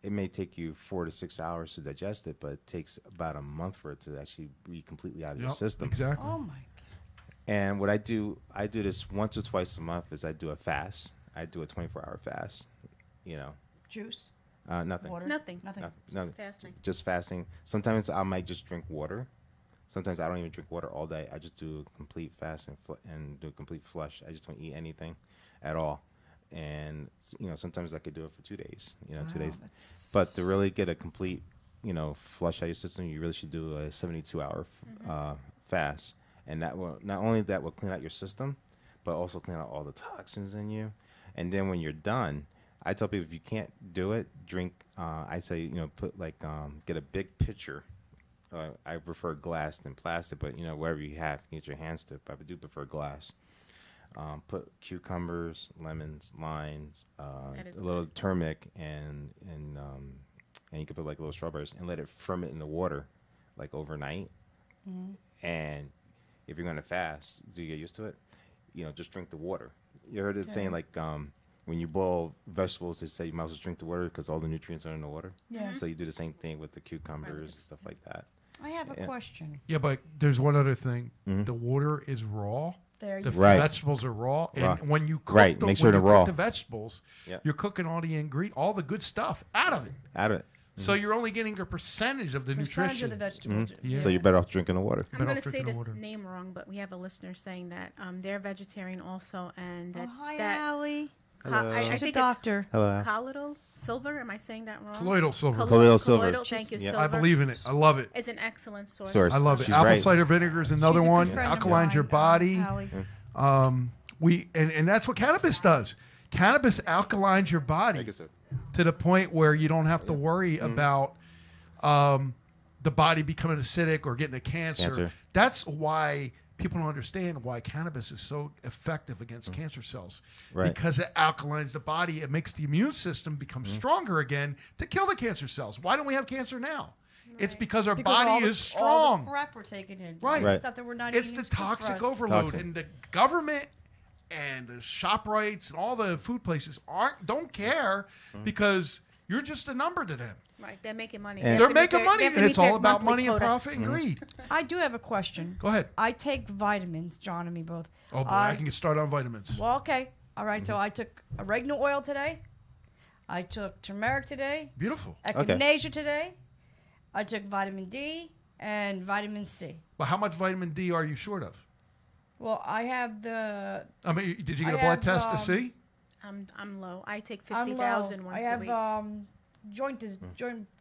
it may take you 4 to 6 hours to digest it, but it takes about a month for it to actually be completely out of your Yep, system. exactly. Oh my. And what I do this once or twice a month. Is I do a fast. I do a 24-hour fast. Juice. Nothing. Water. Nothing. Nothing. Nothing. Fasting. Just fasting. Sometimes I might just drink water. Sometimes I don't even drink water all day. I just do a complete fast and do a complete flush. I just don't eat anything at all. And sometimes I could do it for 2 days. 2 days. That's- But to really get a complete, flush out your system, you really should do a 72-hour fast. And that will not only that will clean out your system, but also clean out all the toxins in you. And then when you're done, I tell people if you can't do it, drink. I say put like get a big pitcher. I prefer glass than plastic, but whatever you have, you can get your hands to. But I do prefer glass. Put cucumbers, lemons, limes, That is a little turmeric, and you can put like little strawberries and let it ferment in the water, like overnight. And if you're gonna fast, do you get used to it? Just drink the water. You heard it saying like when you boil vegetables, they say you might as well drink the water because all the nutrients are in the water. Yeah. So you do the same thing with the cucumbers and stuff like that. I have a Yeah. question. Yeah, but there's one other thing. Mhm. The water is raw. There The you Right. vegetables are raw, and Raw. when you cook, Right, the, make sure when they're you cook raw. the vegetables, Yep. you're cooking all the all the good stuff out of it. Out of it. So you're only getting a percentage of the percentage nutrition. of the vegetable. ju- Yeah. So you're better off drinking the water. I'm Better going off to say drinking this water. name wrong, but we have a listener saying that they're vegetarian also, and that, Oh, hi, that Allie. Hello. I She's a think doctor. Hello. it's colloidal silver. Am I saying that wrong? Colloidal silver. Colloidal silver. Colloidal, thank you, Yeah. silver. I believe in it. I love it. Is an excellent source. Source. I love it. She's Apple right. cider vinegar is another She's a good one. friend of Alkalines your mine, body. Allie. And that's what cannabis does. cannabis alkalines your body Like I said. to the point where you don't have to worry about the body becoming acidic or getting a cancer. That's why people don't understand why cannabis is so effective against cancer cells. Right. Because it alkalines the body. It makes the immune system become stronger again to kill the cancer cells. Why don't we have cancer now? It's because our Because body all the- is All strong. the crap we're taking in. Right. All the Right. stuff that we're not It's eating the is good for toxic us. overload, Toxin. and the government and the ShopRites and all the food places don't care because you're just a number to them. Right, they're making money. And- They have They're to meet making their- money, they have to and meet it's all their about monthly money and quota. profit and greed. I do have a question. Go ahead. I take vitamins, John and me both. Oh boy, I can get started on vitamins. Well, okay. All right. So I took oregano oil today. I took turmeric today. Beautiful. Echinacea today. I took vitamin D and vitamin C. But how much vitamin D are you short of? Well, I have the. I mean, did you get I a blood have, test to see? I'm low. I take I'm 50,000 low. once I a have week.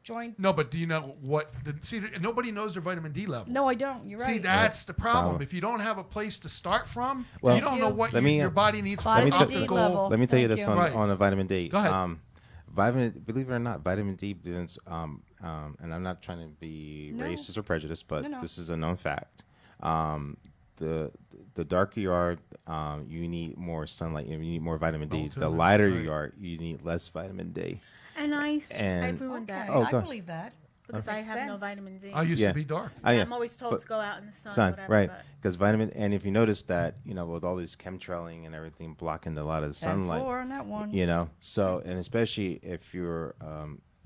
joint. No, but do you know what? See, nobody knows their vitamin D level. No, I don't. You're See, right. that's the problem. Problem. If you don't have a place to start from, Well, you don't know what Let me, your body needs for Vitamin Let me D t- level. Let me tell you Thank this you. on, Right. on the vitamin D. Go ahead. Believe it or not, vitamin D, and I'm not trying to be No. racist or prejudiced, but No. this is a known fact. The darker you are, you need more sunlight. You need more vitamin D. The Melatonin, lighter right. you are, you need less vitamin D. And I And- ruined Okay, that Oh, I go- believe that. because I Makes have no sense. vitamin D. I used Yeah. to be dark. I I'm always told but- to go out in the sun, sun, whatever. right? But Because vitamin, and if you notice that, with all these chemtrailing and everything blocking a lot of the sunlight, 10-4 on that one. So, and especially if you're,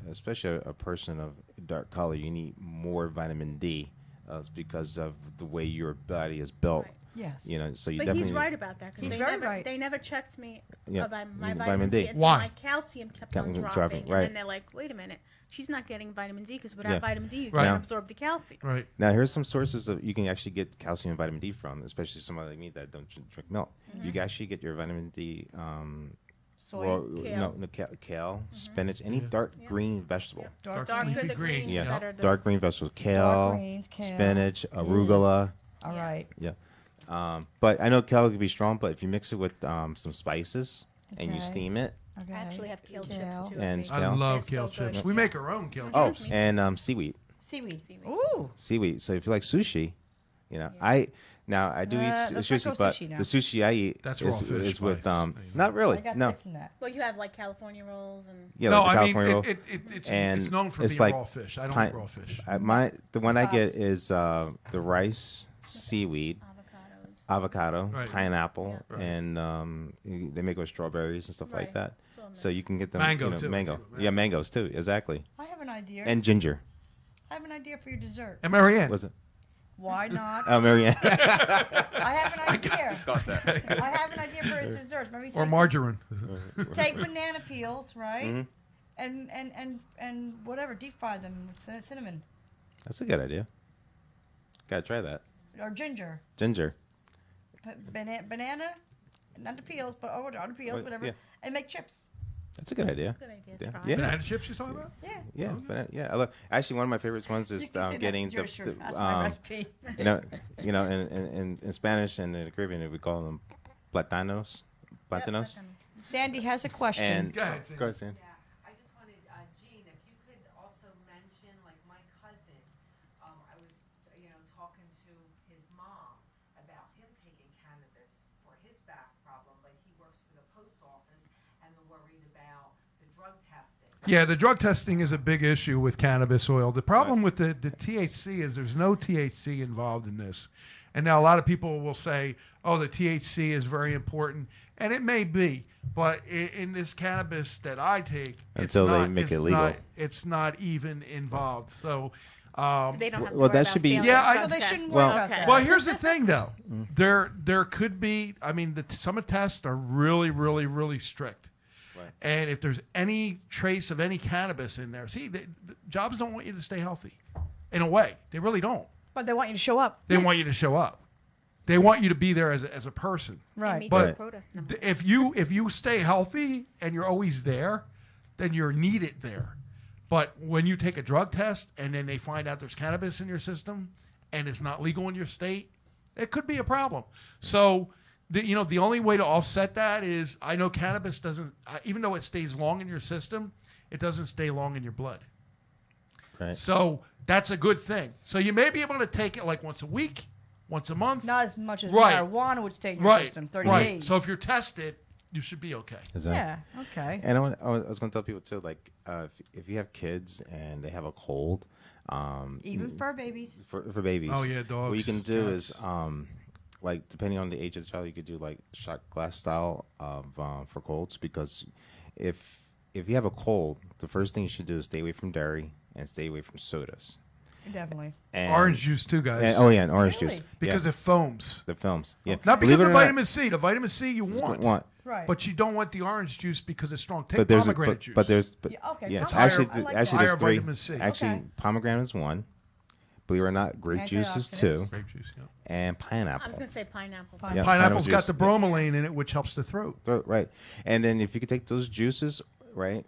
especially a person of dark color, you need more vitamin D. It's because of the way your body is built. Right. Yes. So you but definitely. he's right about that because He's they very never right. they never checked me Yeah, about my vitamin vitamin D. D until Why? my calcium kept Kept on dropping, dropping, and right. then they're like, wait a minute, she's not getting vitamin D because without Yeah. vitamin D you Right. can't Yeah. absorb the calcium. Right. Now, here's some sources of you can actually get calcium and vitamin D from, especially somebody like me that don't drink milk. You can actually get your vitamin D. Soy. Kale. Kale, spinach, any dark green vegetable. Dark Darker greens. the green, green, yeah. the better the Dark green vegetables, Dark kale, greens, kale. spinach, arugula. All right. Yeah. But I know kale can be strong, but if you mix it with some spices and you Okay. steam it, Okay. I actually have kale Kale. chips too. And I I Kale. love They're kale so good. chips. We make our own kale oh, chips. and seaweed. Seaweed. Seaweed. Ooh. Seaweed. So if you like sushi, I do eat let's not sushi, go but sushi now. the sushi I eat That's is, raw fish is with spice. not really, I got no, sick from that. Well, you have like California rolls and yeah, No, like the I mean California roll. it's And known for it's being like raw fish. I don't pine- eat raw fish. The one I get Stopped. is the rice, seaweed, avocado. avocado, Right. pineapple, Right. and they make it with strawberries and stuff like Right. that. It's all So you can get them, Mango, too. mango, Mango. yeah, mangoes too, exactly, I have an idea. and ginger. I have an idea for your dessert. And Marianne, Was it? Why not? Oh, Marianne. I have an idea. got that. I have an idea for his dessert. Remember he or said margarine. take banana peels, right? Mhm. And whatever, deep fry them with cinnamon That's a good idea. Gotta try that. or ginger. Ginger. Banana, not the peels, but the peels, Well, whatever, yeah. and make chips. That's a good idea. Good idea. Yeah. Try. Yeah. Banana chips you're talking about? Yeah. Yeah, I love. Actually, one of my favorite ones is You can say that's getting Jewish, the that's my recipe. in Spanish and in the Caribbean we call them platanos, platanos. Sandy has a question. And Go ahead, Sandy. go ahead, Sam. Yeah, I just wanted, Jean, if you could also mention, like my cousin, I was, talking to his mom about him taking cannabis for his back problem, but he works for the post office and they're worried about the drug testing. Yeah, the drug testing is a big issue with cannabis oil. The problem with the THC is there's no THC involved in this. And now a lot of people will say, oh, the THC is very important. And it may be. But in this cannabis that I take, Until it's they not, make it's it legal. Not, it's not even involved. So, So they don't have to Well, worry that about should be- failing Yeah, a I- drug So they test. shouldn't Well- worry about Okay. that. well, here's the thing, though. There could be. I mean, some tests are really, really, really strict. Right. And if there's any trace of any cannabis in there, see, the jobs don't want you to stay healthy. In a way, they really don't. But they want you to show up. They want you to show up. They want you to be there as a person. Right. Meet But- their quota. No. If you stay healthy and you're always there, then you're needed there. But when you take a drug test and then they find out there's cannabis in your system and it's not legal in your state, it could be a problem. So the only way to offset that is I know cannabis doesn't, even though it stays long in your system, it doesn't stay long in your blood. Right. So that's a good thing. So you may be able to take it like once a week, once a month. Not as much as Right. marijuana would stay in your system, 30 right. days. So if you're tested, you should be okay. Yeah, okay. And I was going to tell people too, like if you have kids and they have a cold, Even for babies. for babies. Oh, yeah, What you dogs, can do cats. is like depending on the age of the child, you could do like shot glass style of for colds, because if you have a cold, the first thing you should do is stay away from dairy and stay away from sodas. Definitely. And, Orange juice too, guys. and orange Really? juice Because yeah, it foams. the films. Yeah, Not Believe because it of or not, vitamin C. The vitamin C you want. Right. But you don't want the orange juice because it's strong. Take but there's pomegranate juice. but there's but Yeah, okay, yeah, it's pomegranate. actually I like actually that. there's Higher three. vitamin C. Actually, Okay. pomegranate is one. Believe it or not, grape juice is two, Antioxidants. grape juice. Yeah. and I pineapple. was gonna say pineapple. Pine- Yeah, Pineapple's pineapple got the juice. bromelain in it, which helps the throat. Right, and then if you could take those juices, right,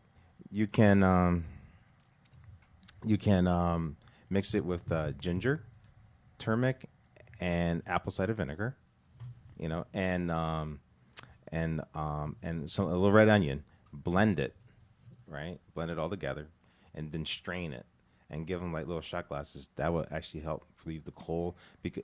you can mix it with ginger, turmeric, and apple cider vinegar, and some a little red onion. Blend it, right? Blend it all together, and then strain it, and give them like little shot glasses. That will actually help relieve the cold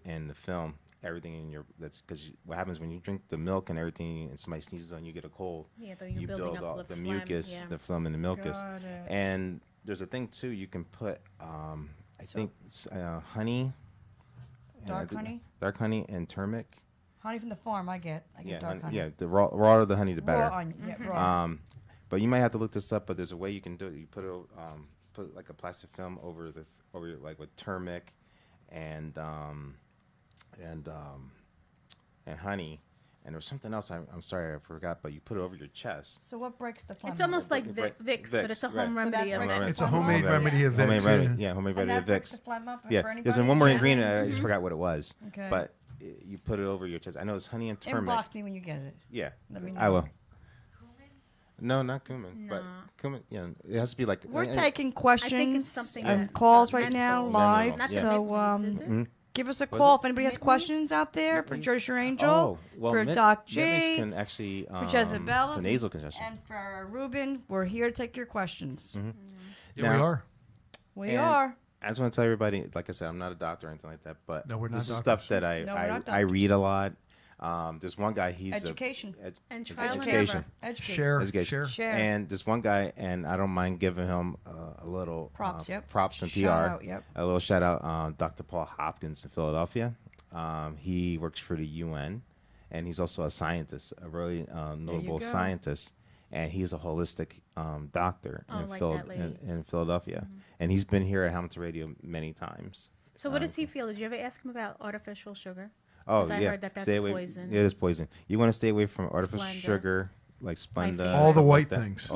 and the film. Everything in your because what happens when you drink the milk and everything, and somebody sneezes on you, get a cold. Yeah, though you're You building build up up the phlegm, mucus, yeah. the phlegm, and the mucus. Got it. And there's a thing too. You can put, honey, Dark honey? dark honey, and turmeric. Honey from the farm, I get dark honey. Yeah, the raw the honey, the better. Raw onion, yeah, raw. But you might have to look this up. But there's a way you can do it. You put like a plastic film over like with turmeric, and honey. And there was something else. I'm sorry, I forgot. But you put it over your chest. So what breaks the phlegm? It's almost like Right. Vicks, but it's a Right. home So that remedy. of breaks it. the It's a phlegm homemade up? remedy of Homemade Vicks. remedy. Yeah. Yeah, homemade And remedy that of breaks Vicks. the phlegm up Yeah, for anybody? there's one more Yeah. ingredient. I just forgot what it was. Okay. But you put it over your chest. I know it's honey and turmeric. Inbox me when you get it. Yeah, Let me I know. will. Cumin? No, not cumin, but No. cumin. Yeah, it has to be like. We're uh, taking I think it's questions something and that's, calls right menthol. now Menthol. live. Not Yeah. the So mint leaves, is it? give us a Was call it? if anybody has Mint questions out there for Jersey Angel, Oh, well, for mint- Doc mint leaves G, can actually for Jezebella, for nasal congestion. and for Ruben. We're here to take your questions. Yeah, we Now- are. We And are. I just want to tell everybody, like I said, I'm not a doctor or anything like that, but No, we're not this is doctors. stuff that No, we're not I doctors. read a lot. There's one guy, he's Education. And it's trial and education. Educate. Share. Education. Share. And this one guy, and I don't mind giving him a little Props, yep. props and Shout PR. out, yep. A little shout out, Dr. Paul Hopkins in Philadelphia. He works for the UN, and he's also a scientist, a really notable go. scientist. And he's a holistic doctor Oh, in, like Phil- that lady. in Philadelphia. And he's been here at Hamilton Radio many times. So what does he feel? Did you ever ask him about artificial sugar? Oh, 'Cause I yeah. heard that that's Stay away- poison. It is poison. You want to stay away from artificial Splenda. sugar, like Splenda. favorite. All the stuff white like that. things.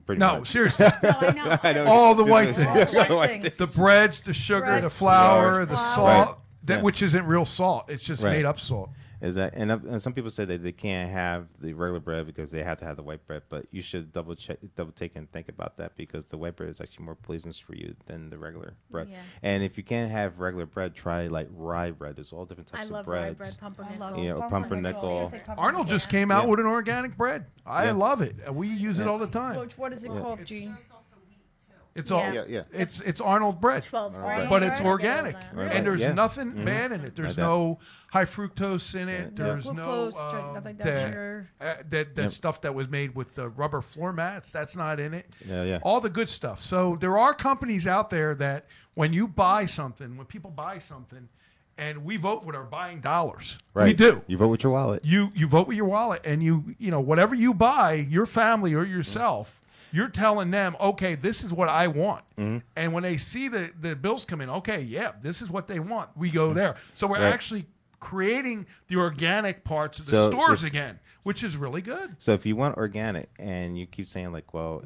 Pretty No, much. seriously. No, I know. I know. All the white All things. the white things. The breads, the sugar, Breads, the flour, flour. the Right. salt, that Yeah. which isn't real salt. It's just Right. made up salt. Is that and some people say that they can't have the regular bread because they have to have the white bread, but you should double take and think about that because the white bread is actually more poisonous for you than the regular bread. Yeah. And if you can't have regular bread, try like rye bread. There's all different I types love of rye breads. bread, I pumpernickel. love You know, pumpernickel. Arnold just came out Yeah. with an organic bread. I Yeah. love it. We use it Yeah. all the time. Coach, what is it Yeah. called, Gene? There's also wheat too. It's all Yeah. Yeah. it's Arnold bread. 12 Right. But it's Right. organic, Right. and there's Yeah. nothing Mhm. bad in it. There's Like that. no high fructose in it. No There's glucose, no nothing like that. that, Sugar. that Yep. stuff that was made with the rubber floor mats. That's not in it. Yeah. All the good stuff. So there are companies out there that when you buy something, when people buy something, and we vote with our buying dollars. Right. We do. You vote with your wallet. You vote with your wallet, and you know whatever you buy, your family or yourself, you're telling them, okay, this is what I want. And when they see the bills come in, okay, yeah, this is what they want. We go there. So we're Right. actually creating the organic parts of the So stores if- again, which is really good. So if you want organic and you keep saying like, well,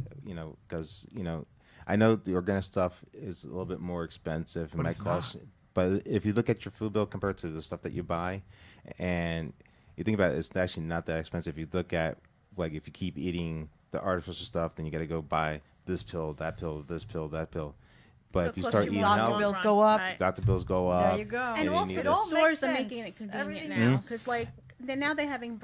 because I know the organic stuff is a little bit more expensive. It But might it's cost. But if you look at your food bill compared to the stuff that you buy, and you think about it, it's actually not that expensive. You look at like if you keep eating the artificial stuff, then you got to go buy this pill, that pill, this pill, that pill. But So if you it start costs you eating more in the Doctor out, long bills run, go up. right. doctor bills go up. There you go. And And you also, need the this- all makes stores are making it sense. convenient Everything now makes- because, like, they're having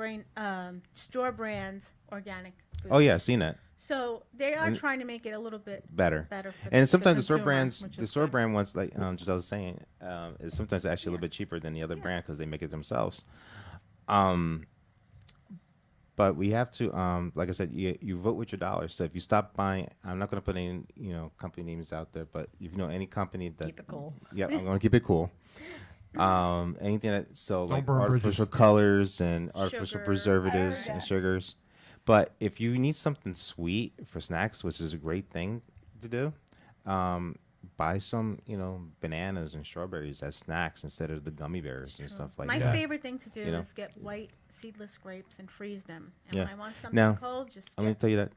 store brand organic food. Oh yeah, I've seen that. So they are And- trying to make it a little bit Better. for And sometimes the store consumer, brands, which the is store good. brand ones, like just I was saying, is sometimes actually a little bit cheaper than the other brand because they make it themselves. But we have to, like I said, you vote with your dollars. So if you stop buying, I'm not going to put any company names out there, but if you know any company that Keep it cool. Yeah, I'm going to keep it cool. Anything that like burn artificial bridges. colors and artificial Sugar. preservatives and sugars. But if you need something sweet for snacks, which is a great thing to do, buy some, bananas and strawberries as snacks instead of the gummy bears and stuff like My that. favorite thing to do You know? is get white seedless grapes and freeze them. And Yeah. when I want something Now, cold, just Let me get tell you that.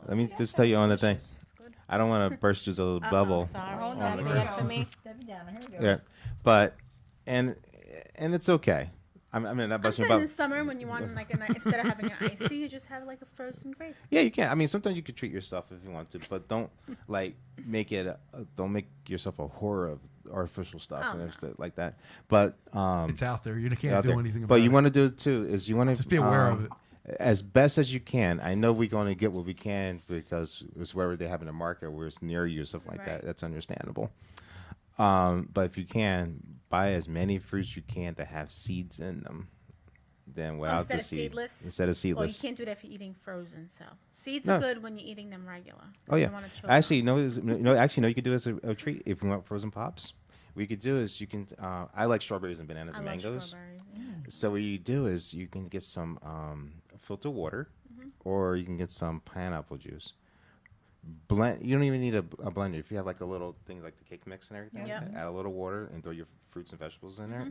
Let me just tell you on the thing. It's good. I don't want to burst your little bubble. Sorry. Oh, Sorry. no, Give no. it to me. Yeah, but and it's okay. I mean, not I'm busting saying your in bubble. summer when you want instead of having an icy, you just have like a frozen grape. Yeah, you can. I mean, sometimes you could treat yourself if you want to, but don't like make it. Don't make yourself a horror of artificial stuff Oh, and no. everything like that. But It's out there. You can't out do there. anything about But it. you want to do it too. Is you want to Just be aware of it. as best as you can. I know we're going to get what we can because it's wherever they have in the market, where it's near you, stuff like that. Right. That's understandable. But if you can, buy as many fruits you can that have seeds in them. Than without instead the of seed. seedless? Instead of Well, seedless. you can't do that if you're eating frozen. So seeds No. are good when you're eating them regular. Oh You yeah. don't wanna choke Actually, on actually, you could do it as a treat if you want frozen pops. What you could do is you can. I like strawberries and bananas I and love mangoes. strawberries. So what you do is you can get some filtered water, or you can get some pineapple juice. Blend. You don't even need a blender. If you have like a little thing like the cake mix and everything, Yeah. add a little water and throw your fruits and vegetables in there,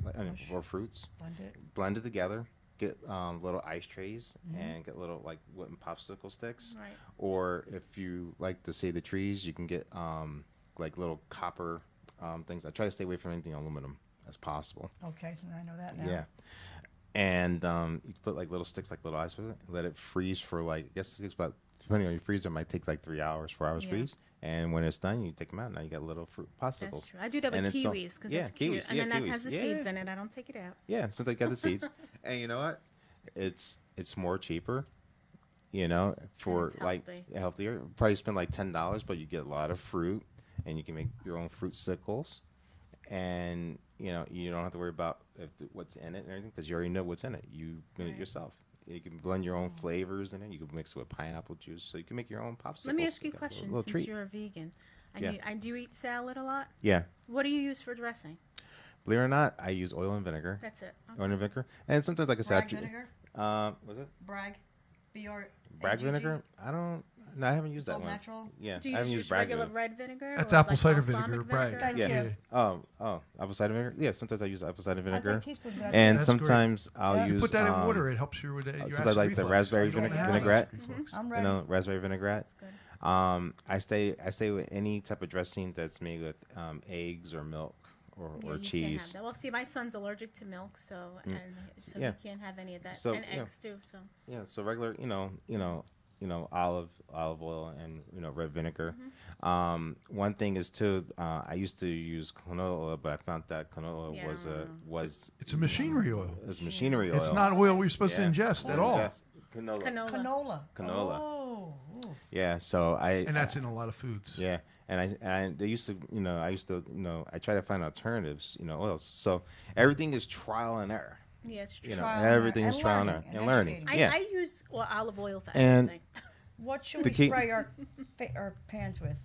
or fruits. Blend it. Blend it together. Get little ice trays and get little like wooden popsicle sticks. Right. Or if you like to save the trees, you can get like little copper things. I try to stay away from anything aluminum as possible. Okay, so now I know that now. Yeah. And you can put like little sticks, like little ice with it. Let it freeze for like, I guess it's about, depending on your freezer, it might take like 3 hours, 4 hours Yeah. freeze. And when it's done, you take them out. Now you got little fruit That's popsicles. true. I do that And with it's all- kiwis because yeah, it's cute, kiwis. and Yeah, then that kiwis. has the Yeah. seeds in it. I don't take it out. Yeah, sometimes you got the seeds. And you know what? It's more cheaper, for it's like healthy. healthier. Probably spend like $10, but you get a lot of fruit, and you can make your own fruit sickles, and you don't have to worry about what's in it and everything because you already know what's in it. You made it Right. yourself. You can blend your own flavors in it. You can mix it with pineapple juice, so you can make your own popsicles. Let me ask you a got question. little Since treat. you're a vegan, and Yeah. I do eat salad a lot. Yeah, What do you use for dressing? believe it or not, I use oil and vinegar. That's it. Okay. Oil and vinegar, and sometimes like I said, Bragg vinegar? was it Bragg? B-R- Bragg AGG? vinegar? No, I haven't used It's that all one. natural? Yeah, Do you I haven't use used Bragg regular vinegar. red vinegar? That's or apple like cider balsamic vinegar, Bragg. Thank Yeah. you. Oh, apple cider vinegar. Yeah, sometimes I use apple cider I think vinegar, teaspoons of and That's great. sometimes I'll Yeah. use. You put that in water, it helps you with your sometimes acid like the reflux. raspberry You don't vinegar- have vinaigrette. acid reflux. I'm ready. raspberry vinaigrette. That's good. I stay with any type of dressing that's made with eggs or milk or Yeah, you can't have cheese. that. Well, see, my son's allergic to milk, so Yeah. he can't have any of that, So, and yeah. eggs too. So Yeah, so regular, olive oil and red vinegar. One thing is too, I used to use canola oil, but I found that canola oil Yeah, was I don't know. was It's a machinery oil. is machinery oil. It's not oil we're supposed to Yeah. ingest at all. Canola. canola. Canola. Oh. Ooh. Yeah, so And that's in a lot of foods. yeah, and they used to, I try to find alternatives, oils. So everything is trial and error. Yeah, it's true. Trial and error. Everything is And trial and learning error and learning. educating. Yeah. I use olive oil for And- everything. What should The we key- spray our pans with?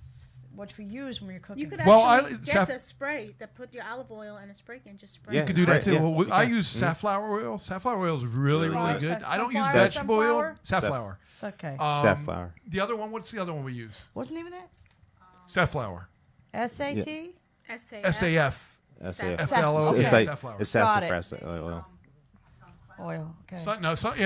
What should we use when you're cooking? You could Well, actually I- get saf- the spray that put your olive oil in a spray can, just spray. Yeah, You it. could do that Right, too. yeah, Well, you I can. use safflower oil. Safflower oil is really, Really really good. good. I don't use Sunflower, vegetable oil. sunflower? Safflower. It's okay. Safflower. The other one, what's the other one we use? What's the name of that? Safflower. SAT? SAF. SAF. SAF. FLO. It's Yeah, like safflower. it's Got it. sassafras oil. Oil. Okay.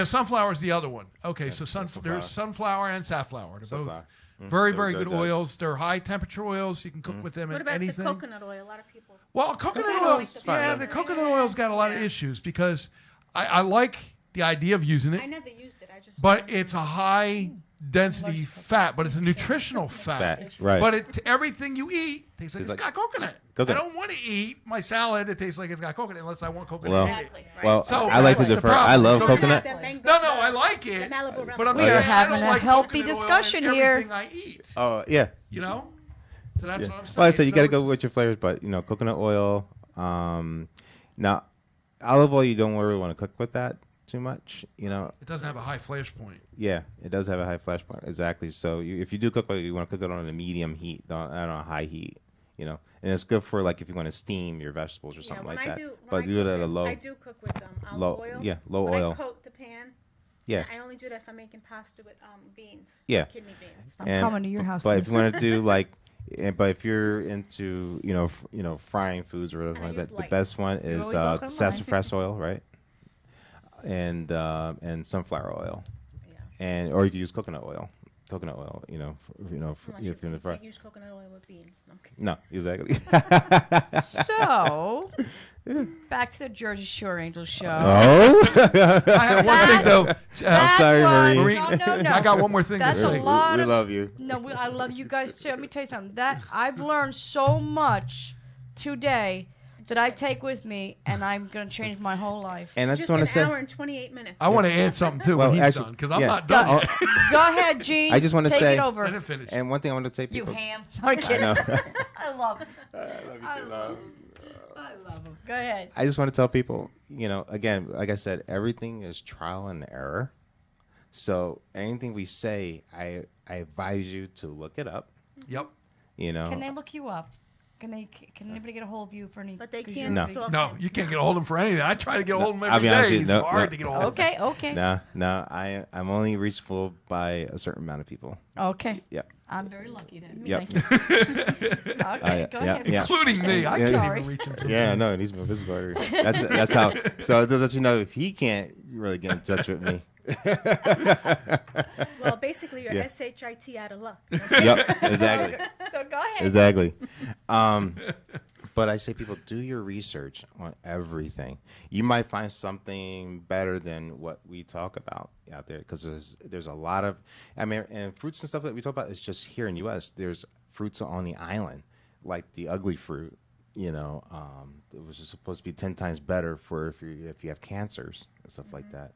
Sunflower is the other one. Okay, so sunflower. there's sunflower and safflower. They're Sunflower. both very, very They're good good. oils. They're high temperature oils. You can cook with them What in about anything. the coconut oil? A lot of people. Well, coconut Coconut oil, oil's fine, yeah, yeah. the coconut oil's got a lot of Yeah. issues because I like the idea of using I it, never used it. I just. but it's a high density fat, but it's a nutritional fat. Fat, right. But everything you eat tastes like It's it's like got coconut. coconut. I don't want to eat my salad that tastes like it's got coconut unless I want coconut Well, in it. Exactly. Right. well, So I like to that's the defer. problem. I love Coconut. coconut. That mango- No, I like it. the Malibu rum. But I'm We saying are I having don't a like healthy coconut oil in discussion here. everything I eat. Oh yeah. You know? So that's Yeah. what I'm saying. Well, I said you So got to go with your flavors, but coconut oil. Now, olive oil you don't really want to cook with that too much. it doesn't have a high flash point. Yeah, it does have a high flash point. Exactly. So if you do cook with it, you want to cook it on a medium heat, not on a high heat. And it's good for like if you want to steam your vegetables or something when like I that. do, But when I do it cook at a low. I do cook with olive low- oil. yeah, low but oil. I coat the pan. Yeah. I only do that if I'm making pasta with beans. Yeah. Kidney beans. I'm coming to your house. But if sis. you want to do like, but if you're into frying foods or whatever And I like use that, the light. best one is always look online. sassafras oil, right? And sunflower oil, Yeah. or you can use coconut oil. Coconut oil, Unless if you're in the fry. can't use coconut oil with beans. No, I'm kidding. No, exactly. So, back to the Jersey Shore Angel show. Oh, I have one thing though. That sorry, was- Marie. No. I got one more thing That's to a say. lot we of- love you. No, I love you guys too. Let me tell you something. That I've learned so much today that I take with me, and I'm gonna change my whole life. And I Just just want an to say, hour and 28 minutes. I want to add something too Well, when he's actually, done because I'm yeah. not done yet. Go ahead, Gene. I just wanna take say- it over. I didn't finish. and one thing I want to say, You people. ham. I'm kidding. know. I love it. I love him. Go ahead. I just want to tell people, again, like I said, everything is trial and error. So anything we say, I advise you to look it up. Yep. Can they look you up? Can anybody get a hold of you for any? But they 'cause can't you're No. stalk No, him. you can't get a hold of him for anything. I try to get a hold of him I'll every be honest day. with you, It's no, hard no. to get a hold of him. Okay. No, I'm only reachable by a certain amount of people. Okay. Yep. I'm very lucky then. Yep. Thank you. Okay, go yeah, ahead. yeah. Including me. I I'm can't sorry. even reach him. Yeah, no, and he's been visible. That's how. So it does let you know if he can't really get in touch with me. Well, basically, you're Yeah. SHIT out of luck. Yep, exactly. So go ahead. Exactly. But I say, people, do your research on everything. You might find something better than what we talk about out there, because there's a lot of, and fruits and stuff that we talk about is just here in U.S. There's fruits on the island, like the ugly fruit. It was supposed to be 10 times better for if you have cancers and stuff like that.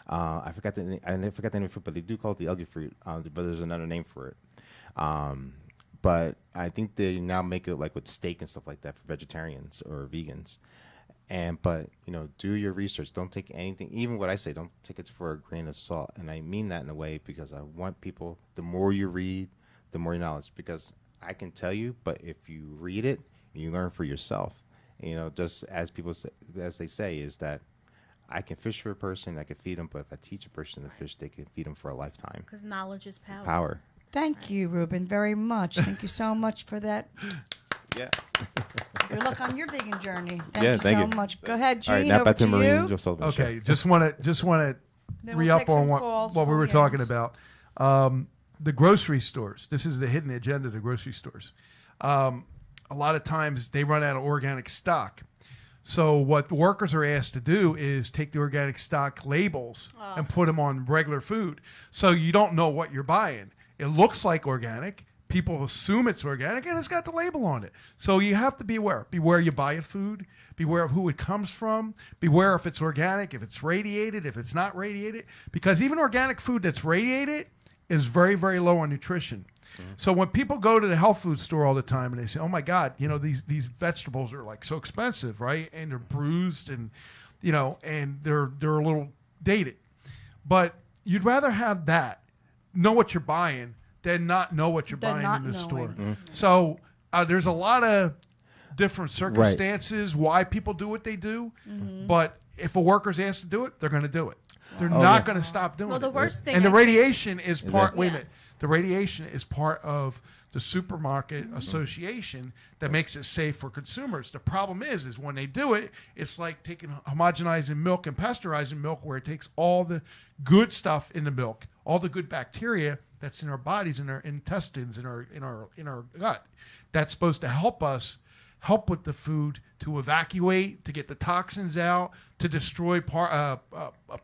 I forgot the name of the fruit, but they do call it the ugly fruit. But there's another name for it. But I think they now make it like with steak and stuff like that for vegetarians or vegans. But do your research. Don't take anything, even what I say, don't take it for a grain of salt. And I mean that in a way because I want people, the more you read, the more knowledge. Because I can tell you, but if you read it, you learn for yourself. Just as people say, as they say, is that I can fish for a person, I can feed them, but if I teach a person to fish, they can feed them for a lifetime. Because knowledge is power. Power. Thank you, Ruben, very much. Thank you so much for that. Yeah. Good luck on your vegan journey. Thank Yeah, you thank so you. much. Go ahead, Gene. All right, now over back to to Marine you. Joe Sullivan. Okay, just want to Then re we'll up take some on calls what we before were we talking end. about. The grocery stores. This is the hidden agenda of the grocery stores. A lot of times they run out of organic stock. So what the workers are asked to do is take the organic stock labels and put them on regular food. So you don't know what you're buying. It looks like organic. People assume it's organic, and it's got the label on it. So you have to be aware. Beware you buy your food. Beware of who it comes from. Beware if it's organic, if it's radiated, if it's not radiated. Because even organic food that's radiated is very, very low on nutrition. So when people go to the health food store all the time and they say, "Oh my God, these vegetables are like so expensive, right? And they're bruised and and they're a little dated." But you'd rather have that, know what you're buying, than not know what you're Than buying not in the store. knowing. So there's a lot of different circumstances why people do what they do. But if a worker's asked to do it, they're going to do it. They're not going to stop doing Well, it. the worst thing And the I- radiation is part. Exactly. Wait a Yeah. minute. The radiation is part of the supermarket Mm-hmm. association that makes it safe for consumers. The problem is when they do it, it's like taking homogenizing milk and pasteurizing milk, where it takes all the good stuff in the milk, all the good bacteria that's in our bodies, in our intestines, in our gut. That's supposed to help us, help with the food to evacuate, to get the toxins out, to destroy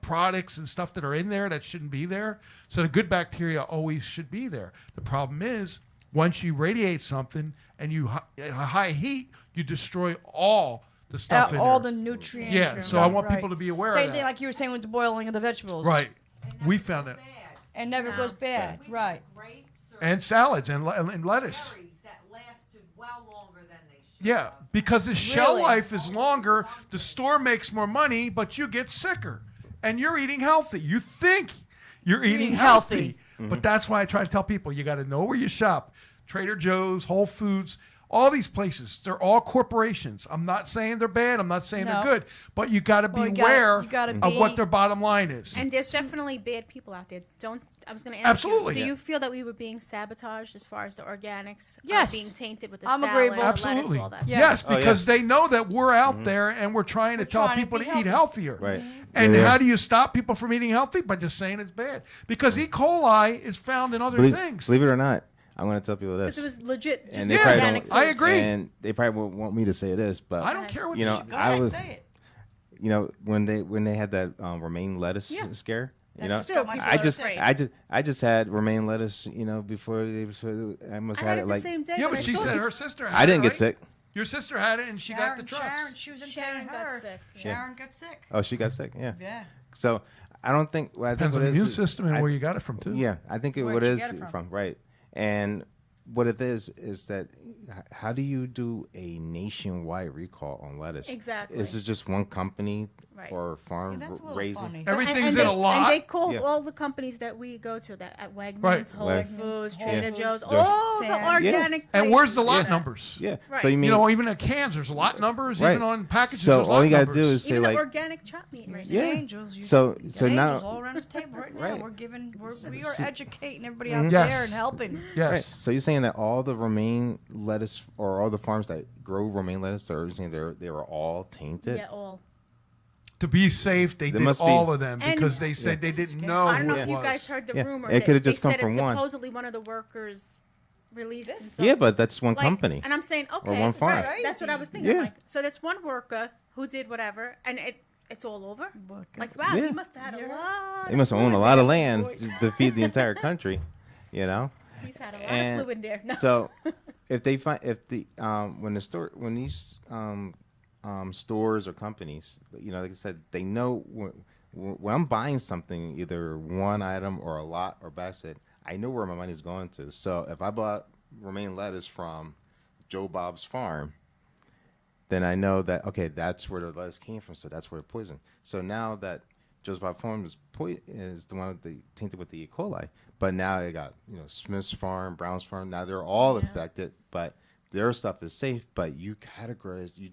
products and stuff that are in there that shouldn't be there. So the good bacteria always should be there. The problem is, once you radiate something and you at high heat, you destroy all the stuff in all there. the nutrients. Yeah, and so I stuff, want right. people to be aware Same of thing that. like you were saying with the boiling of the vegetables. Right. And We never found goes it. bad. And never No. goes bad. We Right. had grapes or And salads and lettuce. berries that lasted well longer than they should Yeah, have. because the shelf Really? life is longer, the store makes more money, but you get sicker. And you're eating healthy. You think you're eating eating healthy. healthy. But that's why I try to tell people you got to know where you shop. Trader Joe's, Whole Foods, all these places, they're all corporations. I'm not saying they're bad. I'm not saying No. they're good. But you got to be Well, you aware gotta of what be- their bottom line is. And there's definitely bad people out there. I was going to ask Absolutely. you, do Yeah. you feel that we were being sabotaged as far as the organics Yes. being tainted with the I'm salad, agreeable. the Absolutely. lettuce, all that? Yeah. Yes, Oh, yeah. because they know that we're out there and we're trying to tell trying to people be to eat healthy. healthier. Right. And Yeah. how do you stop people from eating healthy? By just saying it's bad. Because E. coli is found in other things. Believe it or not, I'm going to tell people Because this. it was legit, just and they Yeah, probably organic don't. I foods. agree. And they probably won't want me to say this, but I don't care what you know, Go I ahead, was, say it. you know, when they had that romaine lettuce Yeah. scare. You That's know, still my I just favorite. I just had romaine lettuce. You know, before they I must I had had it it like the same day. Yeah, that but I she saw said it. her sister had I didn't it, get right? sick. Your sister had it and she got the drugs. Sharon, she was in Sharon got her. sick. Yeah. Sharon got sick. Oh, she got sick. Yeah. Yeah. So I don't think. Well, I think Depends on what the it immune is. system and I- where you got it from, too. Yeah, I think Where'd what you is get it from? right, and what it is that how do you do a nationwide recall on lettuce? Exactly. Is it just one company Right. or farm Yeah, that's a little raising? funny. Everything's and in a they, lot. And they called Yeah. all the companies that we go to, that at Wegmans, Right. Whole Weg- Foods, Whole Trader Foods. Joe's, There's- all the Sam's. organic. And where's the places. lot numbers? Yeah. Right. So you mean You know, even at cans, there's lot numbers. right. Even on packages, So there's all lot you gotta numbers. do is say Even like the organic chop meat right The now. Yeah. angels. You So- got so now- angels all around this table right now. Right. We are educating everybody out Yes. there and helping. Yes. right. So you're saying that all the romaine lettuce or all the farms that grow romaine lettuce are saying they were all tainted? Yeah, all. To be safe, they There did must be- all of them And- because they said they didn't know I don't know who if it you was. guys heard the Yeah. rumor. It that could've they just come said from it's one. supposedly one of the workers released. and Yeah, stuff. but that's one Like, company. And I'm saying, okay, one farm. right, that's what I was thinking. Yeah. Like, so that's one worker who did whatever, and it's all over. Look, Like, wow, Yeah. he must have had a lot. They must of own a fluid lot of there. land to feed the entire country, you know. He's had a lot And of fluid there. No. so, if they find when these stores or companies, you know, like I said, they know when I'm buying something, either one item or a lot or basket, I know where my money's going to. So if I bought romaine lettuce from Joe Bob's farm, then I know that okay, that's where the lettuce came from. So that's where the poison. So now that Joe's Bob Farm is the one with the tainted with the E. coli, but now they got Smith's Farm, Brown's Farm. Now they're all affected, but their stuff is safe. But you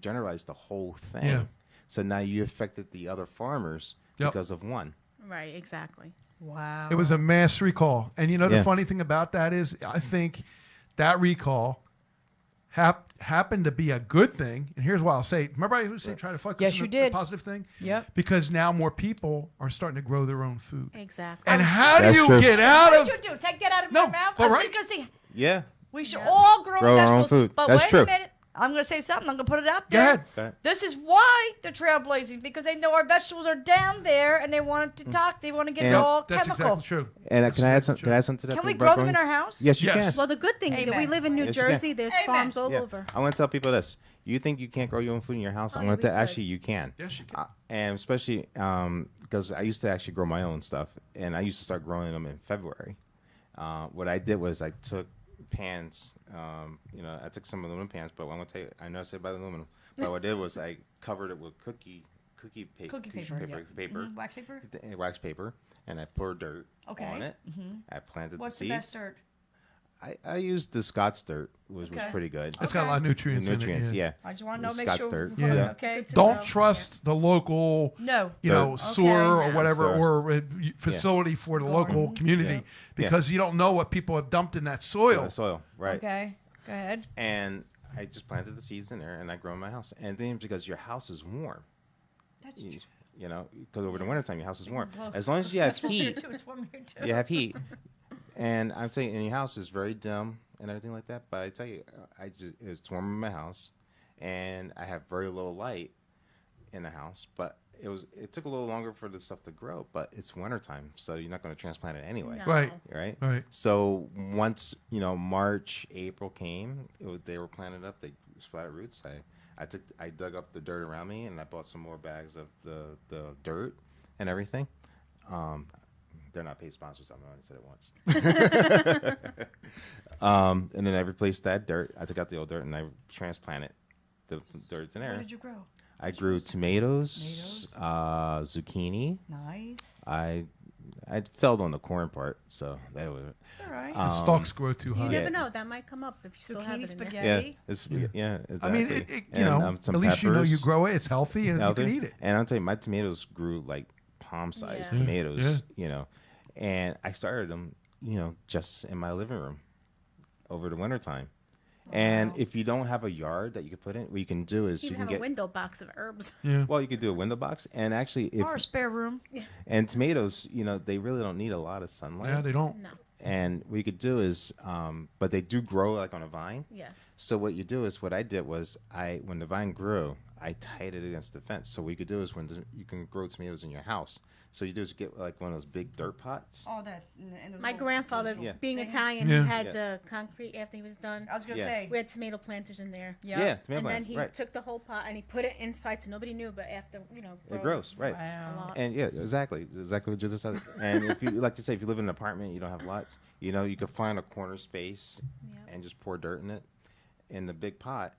generalize the whole thing. Yeah. So now you affected the other farmers Yep. because of one. Right, exactly. wow. It was a mass recall. And you know, the Yeah. funny thing about that is I think that recall happened to be a good thing. And here's why I'll say, remember I was saying try to focus Yes, on you the did. positive thing? Yep. Because now more people are starting to grow their own food. Exactly. And how do That's you true. get out What of did you do? Take that out of No, my mouth? but I'm right- just going to say, Yeah. we should all grow, Grow our own vegetables. food. But That's wait true. a minute. I'm going to say something. I'm going to put it out Go there. ahead. Okay. This is why they're trailblazing, because they know our vegetables are down there and they want it to talk. They want to get it And- all That's chemical. exactly true. And can I add something? Can I add something to that? Can too we about grow them in growing? our house? Yes, you Yes. can. Well, the good thing is that we Amen. live in New Yes, you can. Jersey. There's Amen. farms all Yeah. over. I want to tell people this. You think you can't grow your own food in your house? I Oh, want we to could. actually you can. Yes, you can. And especially because I used to actually grow my own stuff, and I used to start growing them in February. What I did was I took pans. I took some aluminum pans, but I'm gonna tell you, I know I said about aluminum, but what I did was I covered it with cookie paper, Wax paper? wax paper, and I poured dirt Okay. on it. I planted What's the the seeds. best dirt? I used the Scott's dirt, was Okay. pretty good. It's got a lot of nutrients, Nutrients, in it. yeah. I just want to know, The make Scott's sure. dirt. Yeah. Okay. Good to Don't know. trust the local, No. sewer Okay. or whatever, Sewer. or facility for the local community because you don't know what people have dumped in that soil. Soil, right. Okay. Go ahead. And I just planted the seeds in there, and I grow in my house. And then because your house is warm, That's you know, because over the wintertime your house is warm. As long as you have heat, It's warm here too. you have heat. And I'm telling you, and your house is very dim and everything like that. But I tell you, it's warm in my house, and I have very little light in the house. But it took a little longer for the stuff to grow. But it's wintertime, so you're not going to transplant it anyway, No. Right. right? Right. So once March, April came, they were planted up. They sprouted roots. I dug up the dirt around me, and I bought some more bags of the dirt and everything. They're not paid sponsors. I'm going to say it once. And then I replaced that dirt. I took out the old dirt and I transplanted the dirt in there. What did you grow? I grew tomatoes, zucchini. Nice. I felled on the corn part, so that was it. It's all right. The stalks grow too You high. never know. That might come up if you still have Zucchini it in there. spaghetti. Yeah, exactly. I mean, And, at least you know you peppers. grow it. It's healthy and Healthy. you can eat it. And I'll tell you, my tomatoes grew like palm-sized Yeah. tomatoes, Yeah. And I started them, just in my living room over the wintertime. And if you don't have a yard that you can put in, what you can do is You you have can a get, window box of herbs. Yeah. well, you could do a window box. And actually, Or a spare room. and tomatoes, they really don't need a lot of sunlight. Yeah, they don't. No. And what you could do is, but they do grow like on a vine. Yes. So what you do is, what I did was, when the vine grew, I tied it against the fence. So what you could do is, you can grow tomatoes in your house. So you do is get like one of those big dirt pots. All that. My grandfather, Yeah. being things. Italian, Yeah. he had Yeah. the concrete after he was done. I was gonna Yeah. say. We had tomato planters in there. Yeah. Yeah, tomato And then plant, he right. took the whole pot and he put it inside, so nobody knew. But after, It grows, right. a Wow. lot. And yeah, exactly what you just said. And if you like to say, if you live in an apartment, you don't have lots, you could find a corner space Yep. and just pour dirt in it in the big pot,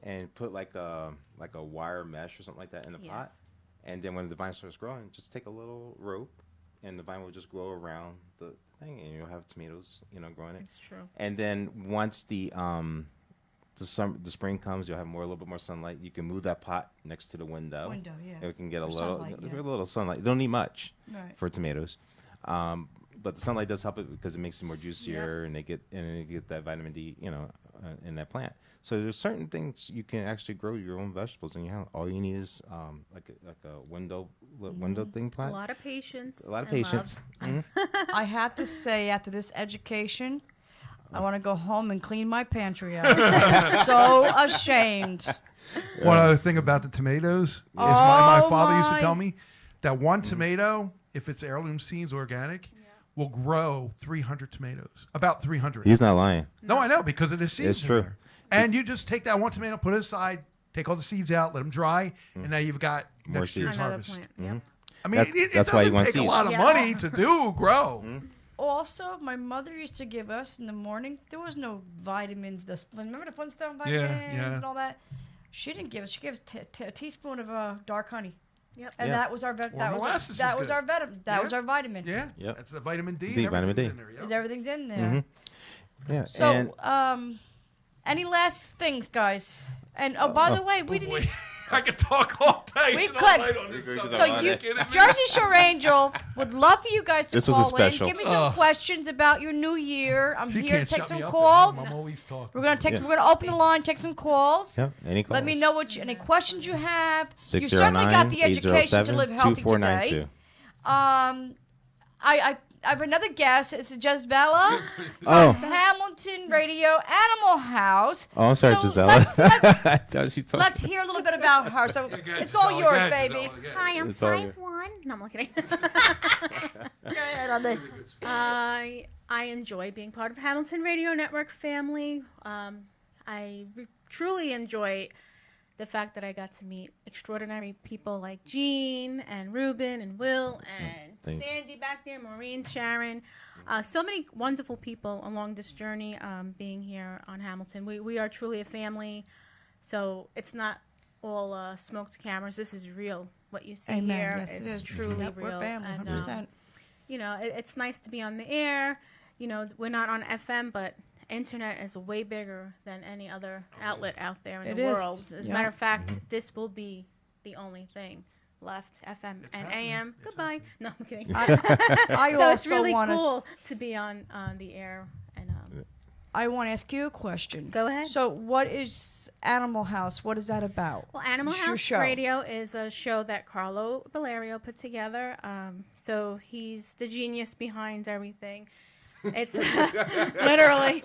and put like a wire mesh or something like that in the pot. Yes. And then when the vine starts growing, just take a little rope, and the vine will just grow around the thing, and you'll have tomatoes, growing it. It's true. And then once the spring comes, you'll have a little bit more sunlight. You can move that pot next to the window. Window, yeah. And we can get a For little, sunlight, yeah. a little sunlight. You don't need much Right. for tomatoes, but the sunlight does help it because it makes it more juicier, and they get that vitamin D, in that plant. So there's certain things you can actually grow your own vegetables in your house. All you need is like a window thing A plant. lot of patience. A lot of and patience. love. I have to say, after this education, I want to go home and clean my pantry out. I'm so ashamed. One other thing about the tomatoes is my Oh father used to my. tell me that one tomato, if it's heirloom seeds organic, will grow 300 tomatoes. About 300. He's not lying. No, I know, because of the seeds. It's in true. there. And you just take that one tomato, put it aside, take all the seeds out, let them dry, and now you've got More next year's seeds. Another harvest. plant. Yep. I mean, That's- it that's why you doesn't want take a seeds. lot of Yeah. money to grow. Also, my mother used to give us in the morning. There was no vitamins. Remember the Flintstone vitamins yeah. and all that. She didn't give us. She gave us a teaspoon of dark honey, Yep. and Yeah. that was our Or that was molasses is that was good. our vitamin. That Yeah. was our vitamin. Yeah, Yep. that's the vitamin D. D, and vitamin D. everything's in there, yep. Because everything's in there. Yeah. So, and any last things, guys? And by the way, we Oh, didn't. boy. I could talk all day. We and all could. night on this We could subject. So all you, day. Jersey Shore Angel, would love for you guys to This was a call in. special. Give me some questions about your new year. I'm She here to can't take shut some me up, calls. I'm always talking. We're gonna take. Yeah. We're gonna open the line, take some calls. yeah, any calls. Let me know any questions you have. You certainly 609 got the education to live healthy today. 2492. I have another guest. It's Jezbella. Oh. Hamilton Radio Animal House. Oh, I'm sorry, So Gisela. let's- I thought she told Let's hear a little bit about her. So Okay, it's all Giselle, yours, go ahead, baby. Giselle, go ahead. Hi, I'm It's all good. 5'1". No, I'm kidding. Go ahead on the- I enjoy being part of Hamilton Radio Network family. Truly enjoy the fact that I got to meet extraordinary people like Jean and Ruben and Will and Thank- Sandy back there, Maureen, Sharon. So many wonderful people along this journey being here on Hamilton. We are truly a family. So it's not all smoked cameras. This is real. What you see Amen. here Yes, it is is. truly Yep, we're real. family, And, 100%. it's nice to be on the air. We're not on FM, but internet is way bigger than any other outlet out there in It the is. world. As a Yeah. matter of fact, this will be the only thing left, FM and AM. Goodbye. No, I'm kidding. I So also it's really want to. cool to be on the air. And I want to ask you a question. Go ahead. So, what is Animal House? What is that about? Well, Animal It's your House show. Radio is a show that Carlo Valerio put together. So he's the genius behind everything. It's literally.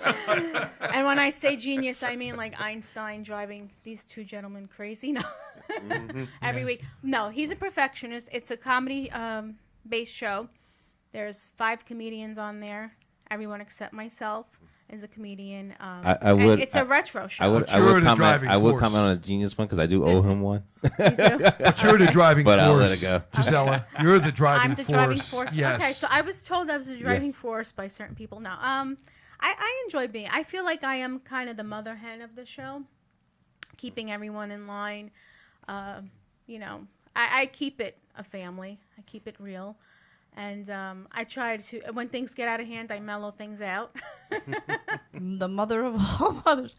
And when I say genius, I mean like Einstein driving these two gentlemen crazy. No. Every week. No, he's a perfectionist. It's a comedy based show. There's 5 comedians on there. Everyone except myself is a comedian. I would. It's a retro show. I would. But you're the driving I would force. comment on a genius one because I do owe him one. You do? But you're the driving But force. I'll let it go. Gisela, you're the driving I'm the force. driving force. Yes. Okay, so I was told I was a driving Yes. force by certain people. No, I enjoy being. I feel like I am kind of the mother hen of the show, keeping everyone in line. You know, I keep it a family. I keep it real. And I try to, when things get out of hand, I mellow things out. The mother of all mothers.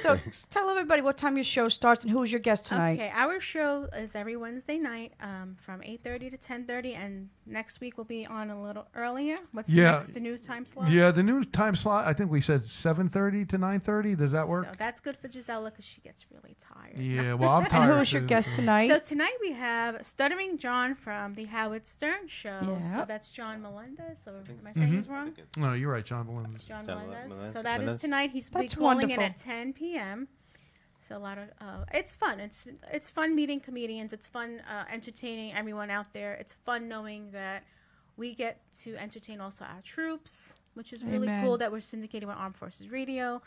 So tell everybody what time your show starts and who's your guest tonight. Okay, our show is every Wednesday night from 8:30 to 10:30, and next week we'll be on a little earlier. What's Yeah. the next news time slot? Yeah, the new time slot, I think we said 7:30 to 9:30. Does that work? So that's good for Gisela because she gets really tired. Yeah, well, I'm And tired. who's your too. guest tonight? So tonight we have Stuttering John from the Howard Stern Show. Yeah. So that's John Melendez. Or am I saying his wrong? No, you're right, John Melendez. John John Melendez. Melendez. So that is Melendez. tonight. He's be That's calling in wonderful. at 10 p.m. So a lot of it's fun. It's fun meeting comedians. It's fun entertaining everyone out there. It's fun knowing that we get to entertain also our troops, which is really Amen. cool that we're syndicated with Armed Forces Radio.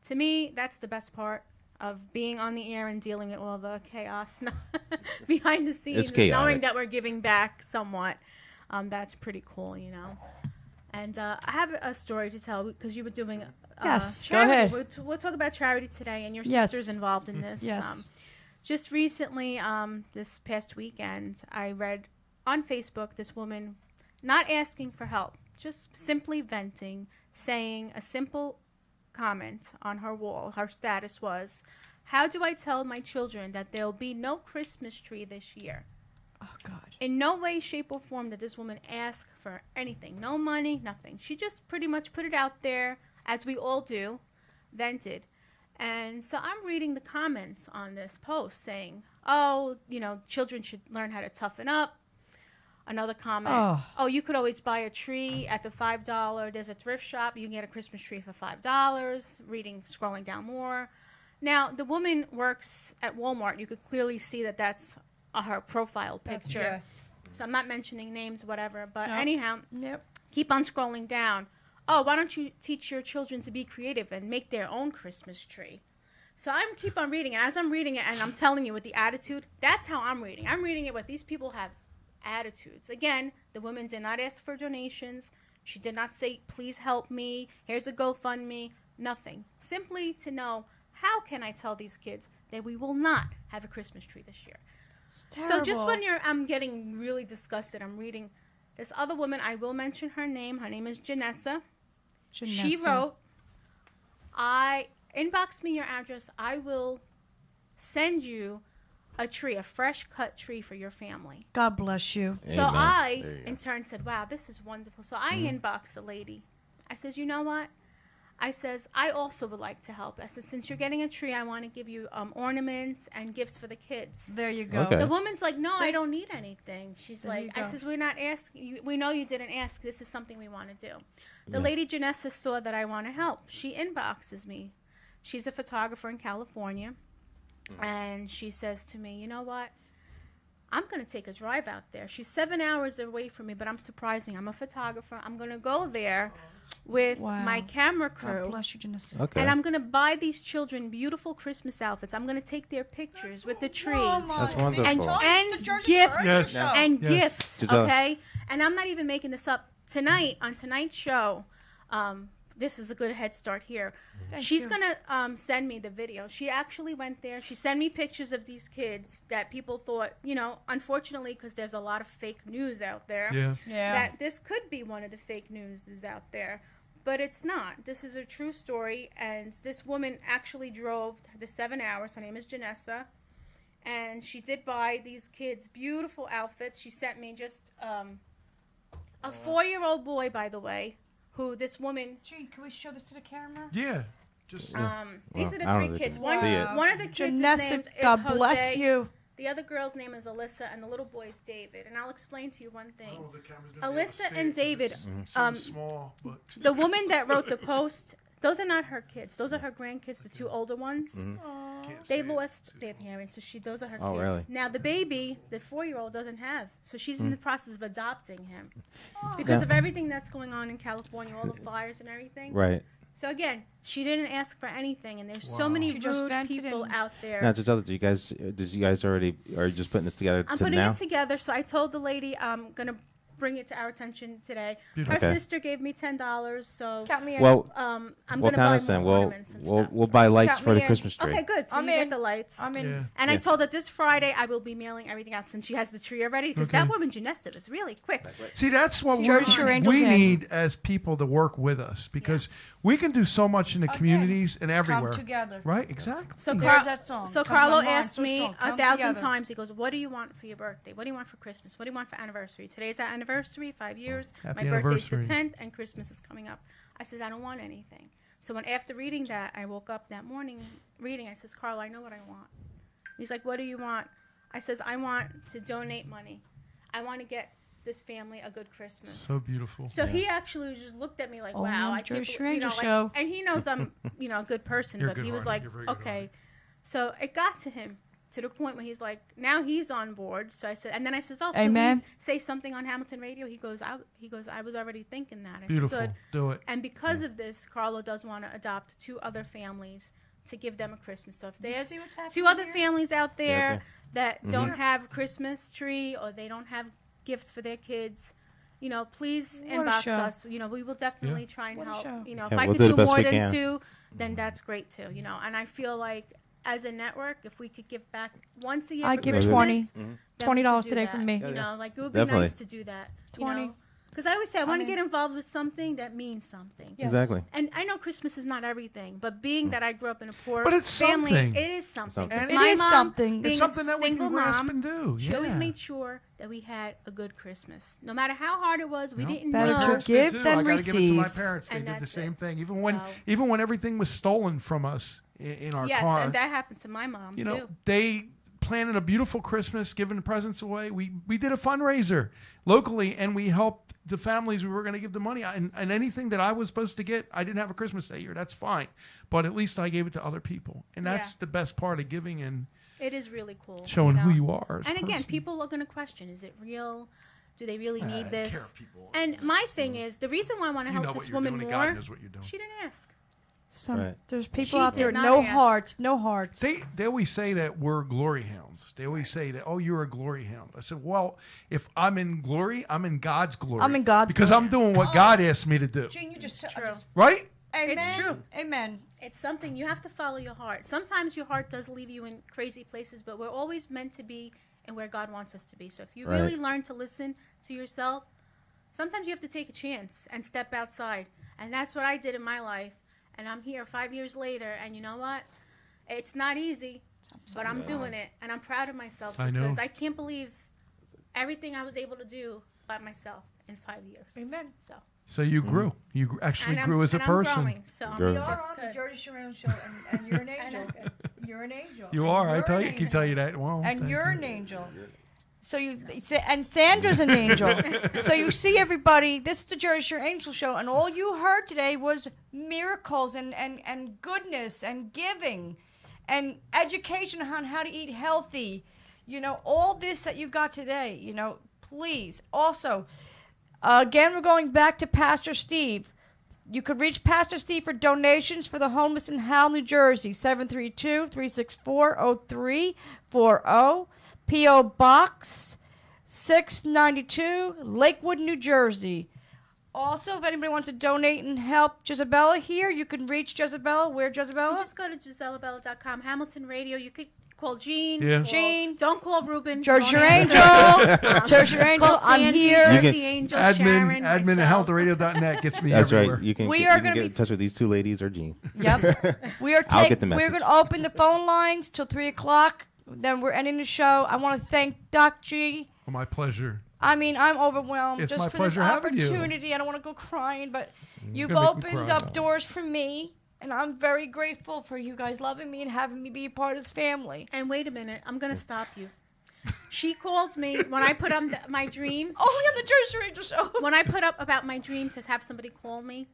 To me, that's the best part of being on the air and dealing with all the chaos behind the scenes. It's Knowing chaotic. that we're giving back somewhat, that's pretty cool, you know. And I have a story to tell because you were doing Yes, go charity. ahead. We'll talk about charity today, and your Yes. sister's involved in this. Yes. Just recently, this past weekend, I read on Facebook this woman not asking for help, just simply venting, saying a simple comment on her wall. Her status was, "How do I tell my children that there'll be no Christmas tree this year?" Oh, God. In no way, shape, or form did this woman ask for anything. No money, nothing. She just pretty much put it out there, as we all do, vented. And so I'm reading the comments on this post saying, oh, you know, children should learn how to toughen up. Another comment, oh, you could always buy a tree at the $5. There's a thrift shop. You can get a Christmas tree for $5. Scrolling down more. Now, the woman works at Walmart. You could clearly see that that's her profile picture. Yes. So I'm not mentioning names, whatever. But No. anyhow, Yep. keep on scrolling down. Oh, why don't you teach your children to be creative and make their own Christmas tree? So I'm keep on reading. And as I'm reading it, and I'm telling you with the attitude, that's how I'm reading. I'm reading it with these people have attitudes. Again, the woman did not ask for donations. She did not say, please help me. Here's a GoFundMe. Nothing. Simply to know, how can I tell these kids that we will not have a Christmas tree this year? It's So just terrible. when I'm getting really disgusted, I'm reading this other woman. I will mention her name. Her name is Janessa. She Janessa. wrote, inbox me your address. I will send you a tree, a fresh cut tree for your family. God bless you. So Amen. I, There you go. in turn, said, wow, this is wonderful. So I inboxed the lady. I says, you know what? I says, I also would like to help. I said, since you're getting a tree, I want to give you ornaments and gifts for the kids. There you go. Okay. The woman's like, no, See? I don't need anything. She's There you like, I go. says, we're not asking. We know you didn't ask. This is something we want to do. The Yeah. lady Janessa saw that I want to help. She inboxes me. She's a photographer in California. And she says to me, you know what? I'm going to take a drive out there. She's 7 hours away from me, but I'm surprising. I'm a photographer. I'm going to go there with Wow. my camera God crew. bless you, Janessa. Okay. And I'm going to buy these children beautiful Christmas outfits. I'm going to take their pictures with the tree. That's wonderful. And gifts. Yes. And Yes. gifts, Giselle. okay? And I'm not even making this up. Tonight, on tonight's show, this is a good head start here. She's you. going to send me the video. She actually went there. She sent me pictures of these kids that people thought, you know, unfortunately, because there's a lot of fake news out there, Yeah. Yeah. that this could be one of the fake news is out there. But it's not. This is a true story. And this woman actually drove the 7 hours. Her name is Janessa. And she did buy these kids beautiful outfits. She sent me just a 4-year-old boy, by the way, who this woman. Gene, can we show this to the camera? Yeah. Just These Well, are the I don't three know if kids. they can see it. One of the kids is Janessa, named God is bless Jose. you. The other girl's name is Alyssa, and the little boy is David. And I'll explain to you one thing. Alyssa and David, small, but the woman that wrote the post, those are not her kids. Those are her grandkids, the two older ones. can't They see it. lost their parents, so those are her Oh, kids. really? Now the baby, the 4-year-old, doesn't have, so she's Hmm. in the process of adopting him because of everything that's going on in California, all the fires and everything. Right. So again, she didn't ask for anything, and there's Wow. so many She just rude vented people and- out there. Now, just other, did you guys already are you just putting this together I'm to putting now? it together, so I told the lady I'm gonna bring it to our attention today. Beautiful. Her Okay. sister gave me $10, so Count me in. Well, I'm we'll gonna count buy us in. more We'll ornaments and we'll stuff. we'll buy lights Count for me the in. Christmas tree. Okay, good. So I'm you in. get the lights. I'm in. Yeah. And I Yeah. told her this Friday I will be mailing everything out since she has the tree already. Because that Okay. woman Janessa is really quick. See, that's what George Shore Angels we in. need as people to work with us because we can do so much in the Again, communities and everywhere. Come together. Right? Exactly. So There's that song. So Comes to Carlo my mind asked so me strong. 1,000 Come together. times. He goes, "What do you want for your birthday? What do you want for Christmas? What do you want for anniversary? Today's our anniversary, 5 years. Happy My birthday's the anniversary. 10th, and Christmas is coming up." I says, "I don't want anything." So when after reading that, I woke up that morning reading. I says, "Carlo, I know what I want." He's like, "What do you want?" I says, "I want to donate money. I want to get this family a good Christmas." So beautiful. So he actually just looked at me like, Oh, "Wow, man, I can't," Jersey bel- you know, Ranger like, show. and he knows I'm, a good person, You're but he was good-hearted. like, You're very "Okay." good-hearted. So it got to him to the point where he's like, now he's on board. So I said, and then I says, "Oh, Amen. please say something on Hamilton Radio." He goes, "I was already thinking that." I Beautiful. said, "Good." Do it. And because of this, Carlo does want to adopt 2 other families to give them a Christmas. So if there's see what's happening 2 other here? families out there okay. that don't have Christmas tree or they don't have gifts for their kids, please What a inbox show. us. We will definitely try and What a help. show. If Yeah, I we'll could do the do best more we than can. 2, then that's great too. And I feel like as a network, if we could give back once a year, I for give Christmas, 20. then we $20 could do today that. from me. Like it would be Definitely. nice to do that. 20. Because I always say I want to in. get involved with something that means something. Yes. Exactly. And I know Christmas is not everything, but being that I grew up in a poor But it's family, something. it is something. Something. 'Cause And my it is mom, something. being It's something a that we single can grasp mom, and do. she always Yeah. made sure that we had a good Christmas. No matter how hard it was, we Yep. didn't Better know. to Parents did give too. than I gotta give it to my receive. parents. They And did the that's same it. thing. So- Even when everything was stolen from us in our Yes, car. and that happened to my mom too. They planted a beautiful Christmas, giving the presents away. We did a fundraiser locally, and we helped the families we were going to give the money. And anything that I was supposed to get, I didn't have a Christmas that year. That's fine, but at least I gave it to other people, and that's Yeah. the best part of giving and It is really cool. showing who know? you are. as a And again, person. people are going to question: is it real? Do they really need care this? if people- And my thing is, the reason why I want to You know help what this you're woman doing, and God more, knows what you're doing. she didn't ask. Right. There's people She out there did not no ask. hearts, no hearts. They always say that we're glory hounds. They always say that, oh, you're a glory hound. I said, well, if I'm in glory, I'm in God's glory. I'm in God's because glory. I'm doing what God asked me to do. Gene, you just True. Right? Amen. It's true. Amen. It's something you have to follow your heart. Sometimes your heart does leave you in crazy places, but we're always meant to be in where God wants us to be. So if you Right. really learn to listen to yourself, sometimes you have to take a chance and step outside. And that's what I did in my life. And I'm here 5 years later, and you know what? It's not easy, but I'm doing it, and I'm proud of myself I know. because I can't believe everything I was able to do by myself in 5 years. Amen. So So you grew. You actually and grew as a I'm person. growing, so I'm Grew. You're just on the good. Jersey Shore Angel show, and you're an angel. You're an angel. You are. I You're tell an you, can angel. tell you that. Well, And thank you're you. an angel. So and Sandra's an angel. So you see, everybody, this is the Jersey Shore Angel Show, and all you heard today was miracles and goodness and giving and education on how to eat healthy. All this that you got today, please. Also, again, we're going back to Pastor Steve. You could reach Pastor Steve for donations for the homeless in Howell, New Jersey, 732-364-0340. P.O. Box 692, Lakewood, New Jersey. Also, if anybody wants to donate and help Jezebella here, you can reach Jezebella. Where, You Jezebella? just go to GiselleBella.com, Hamilton Radio. You could call Gene. Yeah. call- Jean. Don't call Ruben. Jersey Don't Shore answer. Angel. Jersey Shore Angel, Call I'm Sandy, here. You Jersey can- Angel, Admin Sharon, at myself. healthradio.net gets me That's everywhere. right. You can, We you are can gonna get be- in touch with these 2 ladies or Gene. Yep. We are I'll get the We're message. going to open the phone lines till 3 o'clock. Then we're ending the show. I want to thank Doc G. Oh, my pleasure. I mean, I'm overwhelmed It's just my for this pleasure having you. opportunity. I don't want to go crying, but you've gonna make me opened cry up now. doors for me, and I'm very grateful for you guys loving me and having me be a part of this family. And wait a minute. I'm going to stop you. She called me when I put up my dream. Only on the Jersey Shore Angel Show. When I put up about my dream to have somebody call me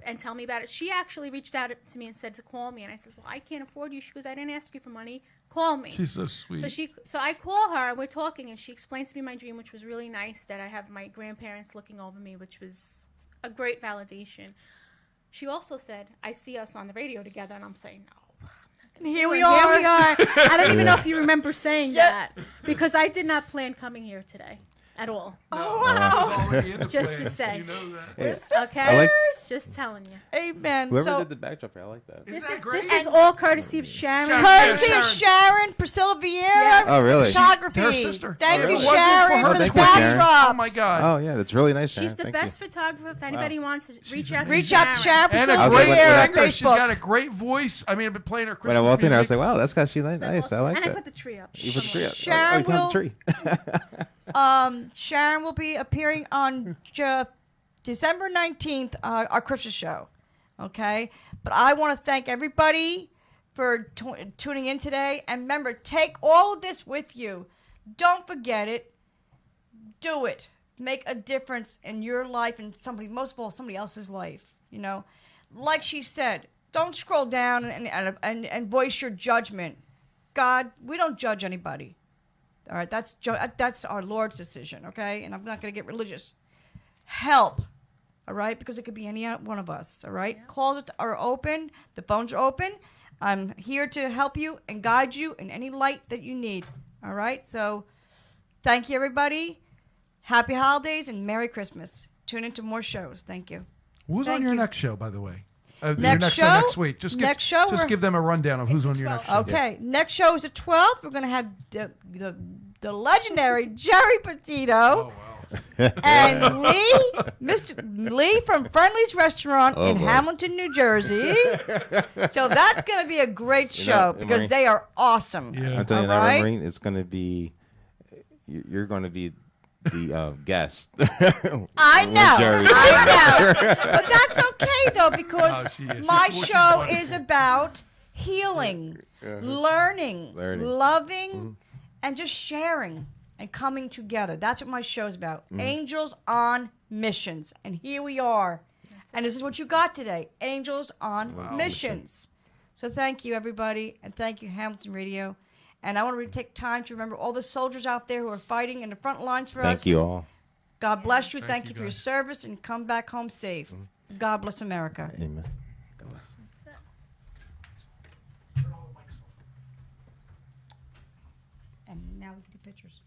and tell me about it, she actually reached out to me and said to call me. And I says, well, I can't afford you. She goes, I didn't ask you for money. Call me. She's so sweet. So I call her and we're talking, and she explains to me my dream, which was really nice, that I have my grandparents looking over me, which was a great validation. She also said, I see us on the radio together, and I'm saying, no. And here we Here are. we are. I don't even know Yeah. if you remember saying that, because I did not plan coming here today at all. Oh, wow. Just to say. You know that. Yeah. Okay? I like- Just telling you. Amen. Whoever So, did the backdrop, I like that. Isn't This that is, great? this is all courtesy of Sharon. Sharon. courtesy Yeah, of Sharon, Priscilla Vieira. Yes. Oh, really? Photography. Her sister. Thank Oh, you, really? Sharon, For her for the thank you, Sharon. backdrops. Oh my God. Oh yeah, that's really nice. Sharon. She's the Thank best you. photographer. If anybody wants to reach out to Reach out to Sharon, And Priscilla a was like, great what- Vieira, singer. She's Facebook. got a great voice. I mean, I've been playing her When I Christmas walked in, I was music. like, "Wow, that's actually nice. I like and I that." put the tree up. You put the tree up. Sharon you found the will- tree. Sharon will be appearing on December 19th, our Christmas show. Okay? But I want to thank everybody for tuning in today. And remember, take all of this with you. Don't forget it. Do it. Make a difference in your life and most of all, somebody else's life. You know? Like she said, don't scroll down and voice your judgment. God, we don't judge anybody. All right, that's our Lord's decision, okay? And I'm not going to get religious. Help, all right? Because it could be any one of us, all right? Yeah. Calls are open. The phones are open. I'm here to help you and guide you in any light that you need, all right? So thank you, everybody. Happy holidays and Merry Christmas. Tune into more shows. Thank you. Who's Thank on your you. next show, by the way? Your Next show show? next week. Just Next show, Just we're- give them a rundown of who's on your next show. Okay, next show is the 12th. We're going to have the legendary Jerry Petito. Oh, wow. And Mr. Lee from Friendly's Restaurant in boy. Hamilton, New Jersey. So that's going to be a great You show know, because Maureen- they are awesome. Yeah. I'm telling you All now, right. Maureen, it's going to be. You're going to be the guest. I With know, Jerry. I know. But that's okay though because Oh, she is. my She's show wonderful. is about healing, learning, loving, and just sharing and coming together. That's what my show is about. Angels on missions. And here we are. And this is what you got today. Angels on missions. So thank you, everybody. And thank you, Hamilton Radio. And I want to take time to remember all the soldiers out there who are fighting in the front lines for us. Thank you all. God bless you. Thank Thank you, you for your guys. service and come back home safe. God bless America. Amen. And now we can do pictures.